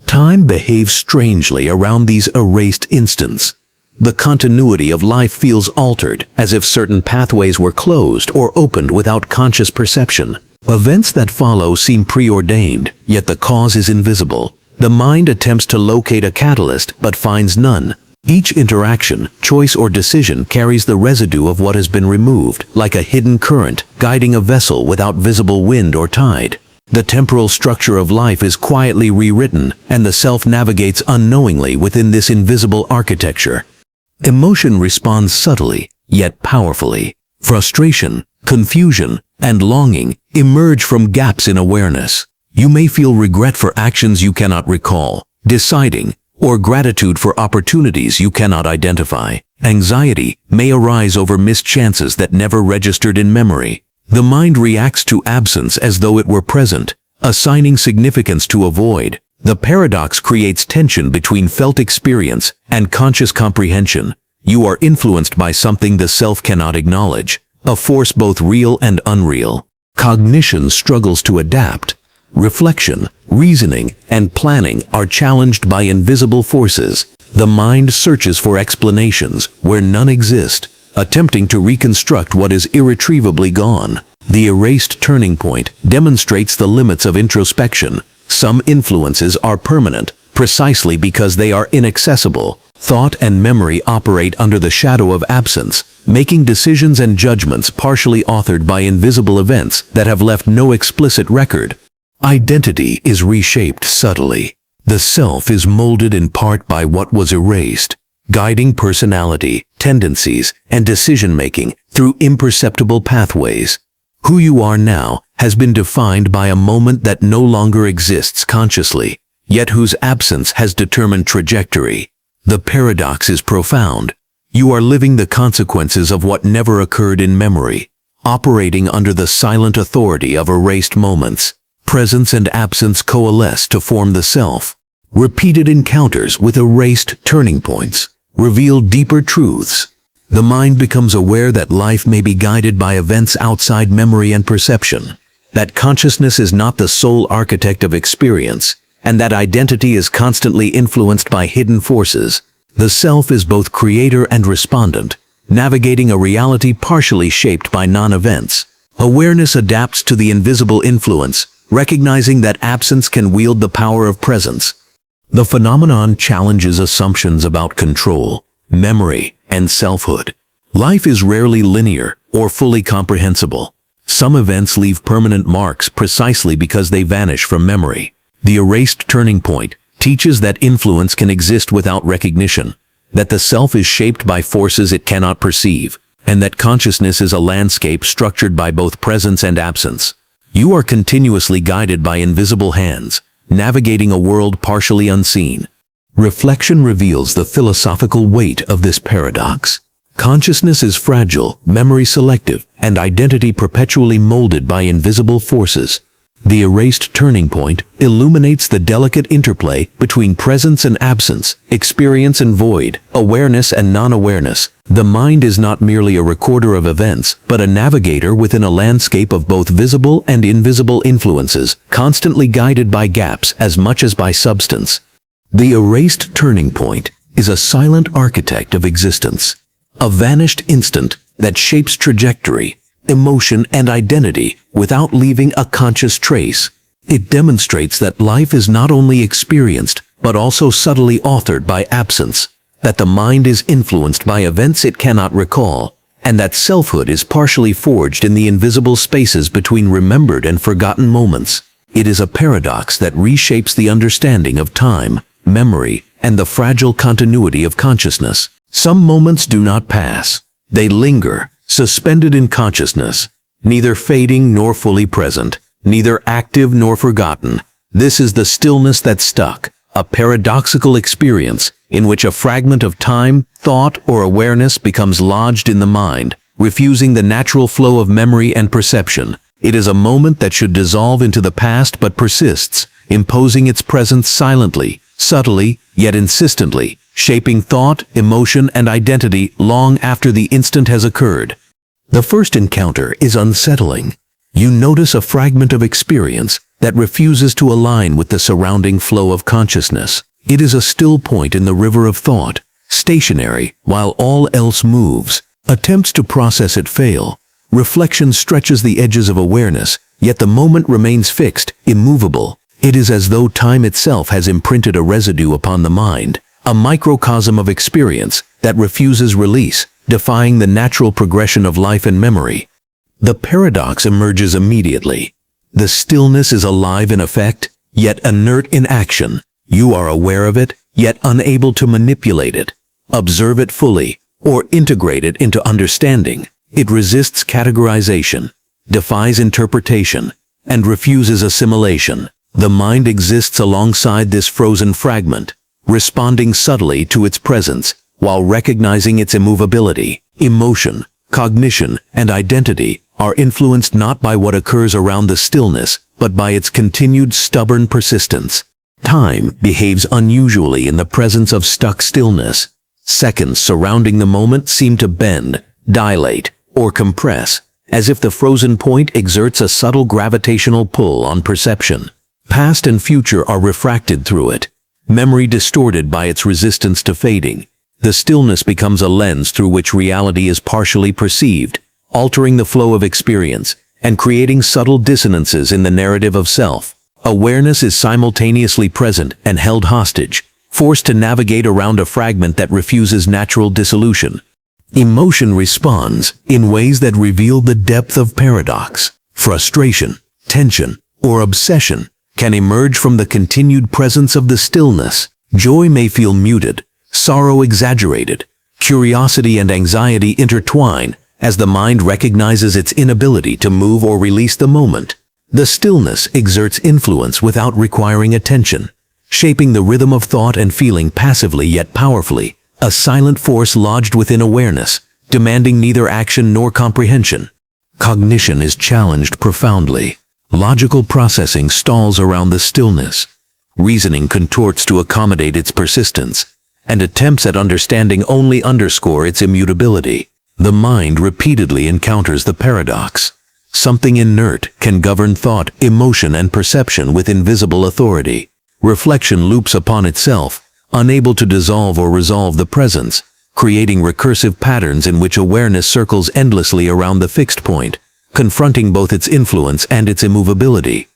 Time behaves strangely around these erased instants. The continuity of life feels altered, as if certain pathways were closed or opened without conscious perception. Events that follow seem preordained, yet the cause is invisible. The mind attempts to locate a catalyst, but finds none. Each interaction, choice or decision carries the residue of what has been removed, like a hidden current, guiding a vessel without visible wind or tide. The temporal structure of life is quietly rewritten, and the self navigates unknowingly within this invisible architecture. Emotion responds subtly, yet powerfully. Frustration, confusion, and longing emerge from gaps in awareness. You may feel regret for actions you cannot recall, deciding, or gratitude for opportunities you cannot identify. Anxiety may arise over missed chances that never registered in memory. The mind reacts to absence as though it were present, assigning significance to a void. The paradox creates tension between felt experience and conscious comprehension. You are influenced by something the self cannot acknowledge, a force both real and unreal. Cognition struggles to adapt. Reflection, reasoning, and planning are challenged by invisible forces. The mind searches for explanations where none exist, attempting to reconstruct what is irretrievably gone. The erased turning point demonstrates the limits of introspection. Some influences are permanent, precisely because they are inaccessible. Thought and memory operate under the shadow of absence, making decisions and judgments partially authored by invisible events that have left no explicit record. Identity is reshaped subtly. The self is molded in part by what was erased, guiding personality, tendencies, and decision-making through imperceptible pathways. Who you are now has been defined by a moment that no longer exists consciously, yet whose absence has determined trajectory. The paradox is profound. You are living the consequences of what never occurred in memory, operating under the silent authority of erased moments. Presence and absence coalesce to form the self. Repeated encounters with erased turning points reveal deeper truths. The mind becomes aware that life may be guided by events outside memory and perception, that consciousness is not the sole architect of experience, and that identity is constantly influenced by hidden forces. The self is both creator and respondent, navigating a reality partially shaped by non-events. Awareness adapts to the invisible influence, recognizing that absence can wield the power of presence. The phenomenon challenges assumptions about control, memory, and selfhood. Life is rarely linear or fully comprehensible. Some events leave permanent marks precisely because they vanish from memory. The erased turning point teaches that influence can exist without recognition, that the self is shaped by forces it cannot perceive, and that consciousness is a landscape structured by both presence and absence. You are continuously guided by invisible hands, navigating a world partially unseen. Reflection reveals the philosophical weight of this paradox. Consciousness is fragile, memory selective, and identity perpetually molded by invisible forces. The erased turning point illuminates the delicate interplay between presence and absence, experience and void, awareness and non-awareness. The mind is not merely a recorder of events, but a navigator within a landscape of both visible and invisible influences, constantly guided by gaps as much as by substance. The erased turning point is a silent architect of existence, a vanished instant that shapes trajectory, emotion, and identity without leaving a conscious trace. It demonstrates that life is not only experienced, but also subtly authored by absence, that the mind is influenced by events it cannot recall, and that selfhood is partially forged in the invisible spaces between remembered and forgotten moments. It is a paradox that reshapes the understanding of time, memory, and the fragile continuity of consciousness. Some moments do not pass. They linger, suspended in consciousness, neither fading nor fully present, neither active nor forgotten. This is the stillness that stuck, a paradoxical experience in which a fragment of time, thought, or awareness becomes lodged in the mind, refusing the natural flow of memory and perception. It is a moment that should dissolve into the past but persists, imposing its presence silently, subtly, yet insistently, shaping thought, emotion, and identity long after the instant has occurred. The first encounter is unsettling. You notice a fragment of experience that refuses to align with the surrounding flow of consciousness. It is a still point in the river of thought, stationary while all else moves. Attempts to process it fail. Reflection stretches the edges of awareness, yet the moment remains fixed, immovable. It is as though time itself has imprinted a residue upon the mind, a microcosm of experience that refuses release, defying the natural progression of life and memory. The paradox emerges immediately. The stillness is alive in effect, yet inert in action. You are aware of it, yet unable to manipulate it, observe it fully, or integrate it into understanding. It resists categorization, defies interpretation, and refuses assimilation. The mind exists alongside this frozen fragment, responding subtly to its presence, while recognizing its immovability. Emotion, cognition, and identity are influenced not by what occurs around the stillness, but by its continued stubborn persistence. Time behaves unusually in the presence of stuck stillness. Seconds surrounding the moment seem to bend, dilate, or compress, as if the frozen point exerts a subtle gravitational pull on perception. Past and future are refracted through it, memory distorted by its resistance to fading. The stillness becomes a lens through which reality is partially perceived, altering the flow of experience and creating subtle dissonances in the narrative of self. Awareness is simultaneously present and held hostage, forced to navigate around a fragment that refuses natural dissolution. Emotion responds in ways that reveal the depth of paradox. Frustration, tension, or obsession can emerge from the continued presence of the stillness. Joy may feel muted, sorrow exaggerated, curiosity and anxiety intertwine as the mind recognizes its inability to move or release the moment. The stillness exerts influence without requiring attention, shaping the rhythm of thought and feeling passively yet powerfully, a silent force lodged within awareness, demanding neither action nor comprehension. Cognition is challenged profoundly. Logical processing stalls around the stillness. Reasoning contorts to accommodate its persistence, and attempts at understanding only underscore its immutability. The mind repeatedly encounters the paradox. Something inert can govern thought, emotion, and perception with invisible authority. Reflection loops upon itself, unable to dissolve or resolve the presence, creating recursive patterns in which awareness circles endlessly around the fixed point, confronting both its influence and its immovability.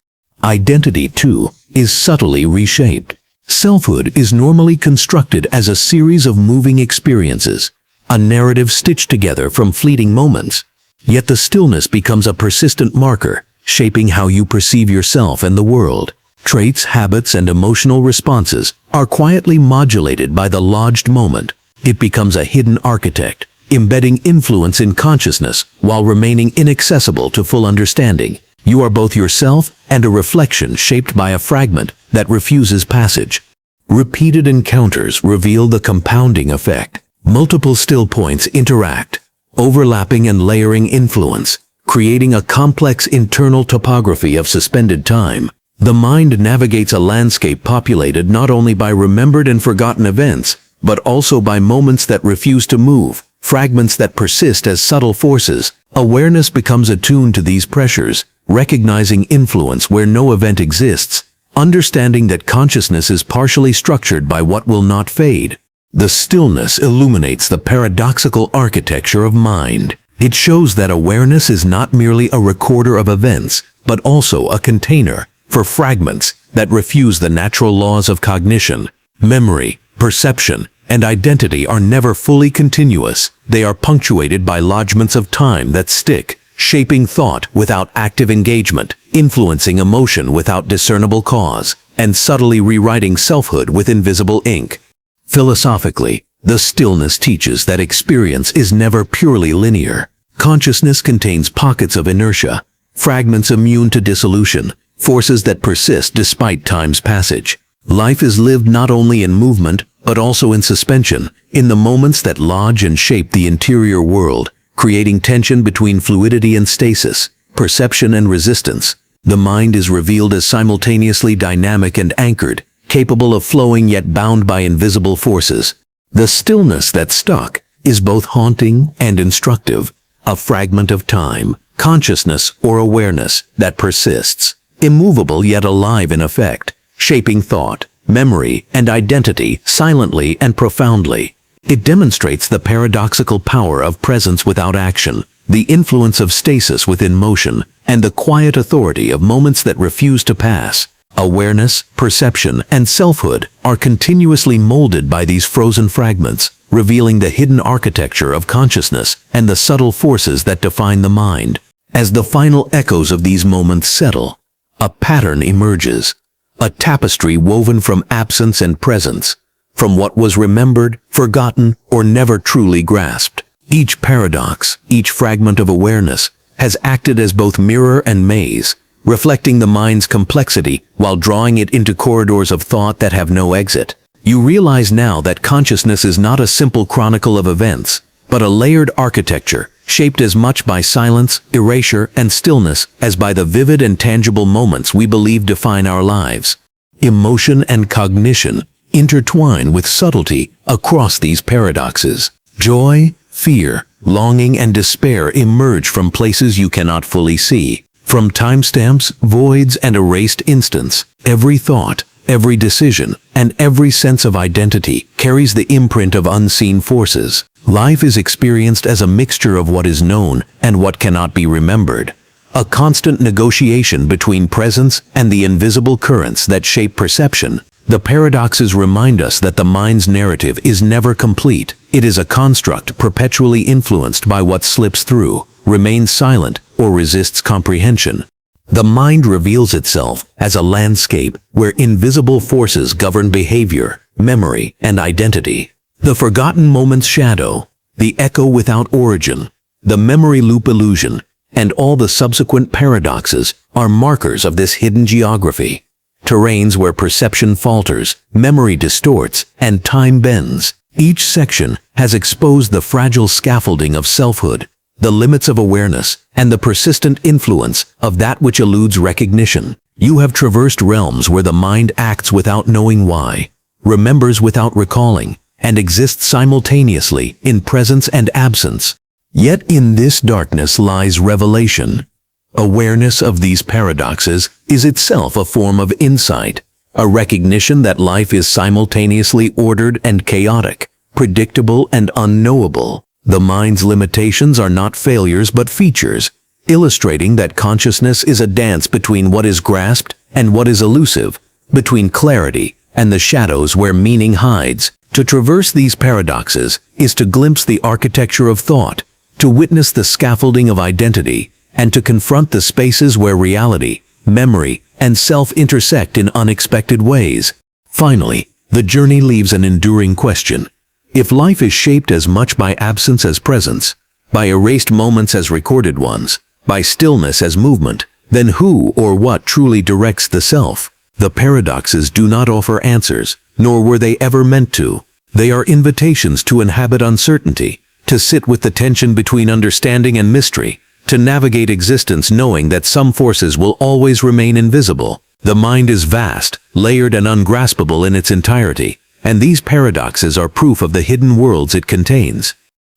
Identity, too, is subtly reshaped. Selfhood is normally constructed as a series of moving experiences, a narrative stitched together from fleeting moments. Yet the stillness becomes a persistent marker, shaping how you perceive yourself and the world. Traits, habits, and emotional responses are quietly modulated by the lodged moment. It becomes a hidden architect, embedding influence in consciousness while remaining inaccessible to full understanding. You are both yourself and a reflection shaped by a fragment that refuses passage. Repeated encounters reveal the compounding effect. Multiple still points interact, overlapping and layering influence, creating a complex internal topography of suspended time. The mind navigates a landscape populated not only by remembered and forgotten events, but also by moments that refuse to move, fragments that persist as subtle forces. Awareness becomes attuned to these pressures, recognizing influence where no event exists, understanding that consciousness is partially structured by what will not fade. The stillness illuminates the paradoxical architecture of mind. It shows that awareness is not merely a recorder of events, but also a container for fragments that refuse the natural laws of cognition. Memory, perception, and identity are never fully continuous. They are punctuated by lodgements of time that stick, shaping thought without active engagement, influencing emotion without discernible cause, and subtly rewriting selfhood with invisible ink. Philosophically, the stillness teaches that experience is never purely linear. Consciousness contains pockets of inertia, fragments immune to dissolution, forces that persist despite time's passage. Life is lived not only in movement, but also in suspension, in the moments that lodge and shape the interior world, creating tension between fluidity and stasis, perception and resistance. The mind is revealed as simultaneously dynamic and anchored, capable of flowing yet bound by invisible forces. The stillness that's stuck is both haunting and instructive, a fragment of time, consciousness or awareness that persists, immovable yet alive in effect, shaping thought, memory, and identity silently and profoundly. It demonstrates the paradoxical power of presence without action, the influence of stasis within motion, and the quiet authority of moments that refuse to pass. Awareness, perception, and selfhood are continuously molded by these frozen fragments, revealing the hidden architecture of consciousness and the subtle forces that define the mind. As the final echoes of these moments settle, a pattern emerges, a tapestry woven from absence and presence, from what was remembered, forgotten, or never truly grasped. Each paradox, each fragment of awareness, has acted as both mirror and maze, reflecting the mind's complexity while drawing it into corridors of thought that have no exit. You realize now that consciousness is not a simple chronicle of events, but a layered architecture, shaped as much by silence, erasure, and stillness as by the vivid and tangible moments we believe define our lives. Emotion and cognition intertwine with subtlety across these paradoxes. Joy, fear, longing, and despair emerge from places you cannot fully see. From timestamps, voids, and erased instants, every thought, every decision, and every sense of identity carries the imprint of unseen forces. Life is experienced as a mixture of what is known and what cannot be remembered, a constant negotiation between presence and the invisible currents that shape perception. The paradoxes remind us that the mind's narrative is never complete. It is a construct perpetually influenced by what slips through, remains silent, or resists comprehension. The mind reveals itself as a landscape where invisible forces govern behavior, memory, and identity. The forgotten moment's shadow, the echo without origin, the memory loop illusion, and all the subsequent paradoxes are markers of this hidden geography. Terrains where perception falters, memory distorts, and time bends. Each section has exposed the fragile scaffolding of selfhood, the limits of awareness, and the persistent influence of that which eludes recognition. You have traversed realms where the mind acts without knowing why, remembers without recalling, and exists simultaneously in presence and absence. Yet in this darkness lies revelation. Awareness of these paradoxes is itself a form of insight, a recognition that life is simultaneously ordered and chaotic, predictable and unknowable. The mind's limitations are not failures but features, illustrating that consciousness is a dance between what is grasped and what is elusive, between clarity and the shadows where meaning hides. To traverse these paradoxes is to glimpse the architecture of thought, to witness the scaffolding of identity, and to confront the spaces where reality, memory, and self intersect in unexpected ways. Finally, the journey leaves an enduring question. If life is shaped as much by absence as presence, by erased moments as recorded ones, by stillness as movement, then who or what truly directs the self? The paradoxes do not offer answers, nor were they ever meant to. They are invitations to inhabit uncertainty, to sit with the tension between understanding and mystery, to navigate existence knowing that some forces will always remain invisible. The mind is vast, layered, and ungraspable in its entirety, and these paradoxes are proof of the hidden worlds it contains.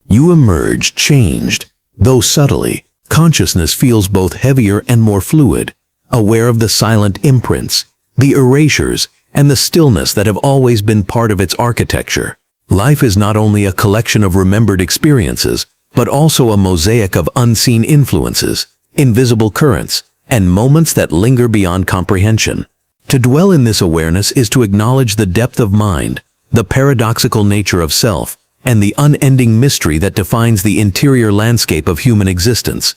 You emerge changed. Though subtly, consciousness feels both heavier and more fluid, aware of the silent imprints, the erasures, and the stillness that have always been part of its architecture. Life is not only a collection of remembered experiences, but also a mosaic of unseen influences, invisible currents, and moments that linger beyond comprehension. To dwell in this awareness is to acknowledge the depth of mind, the paradoxical nature of self, and the unending mystery that defines the interior landscape of human existence.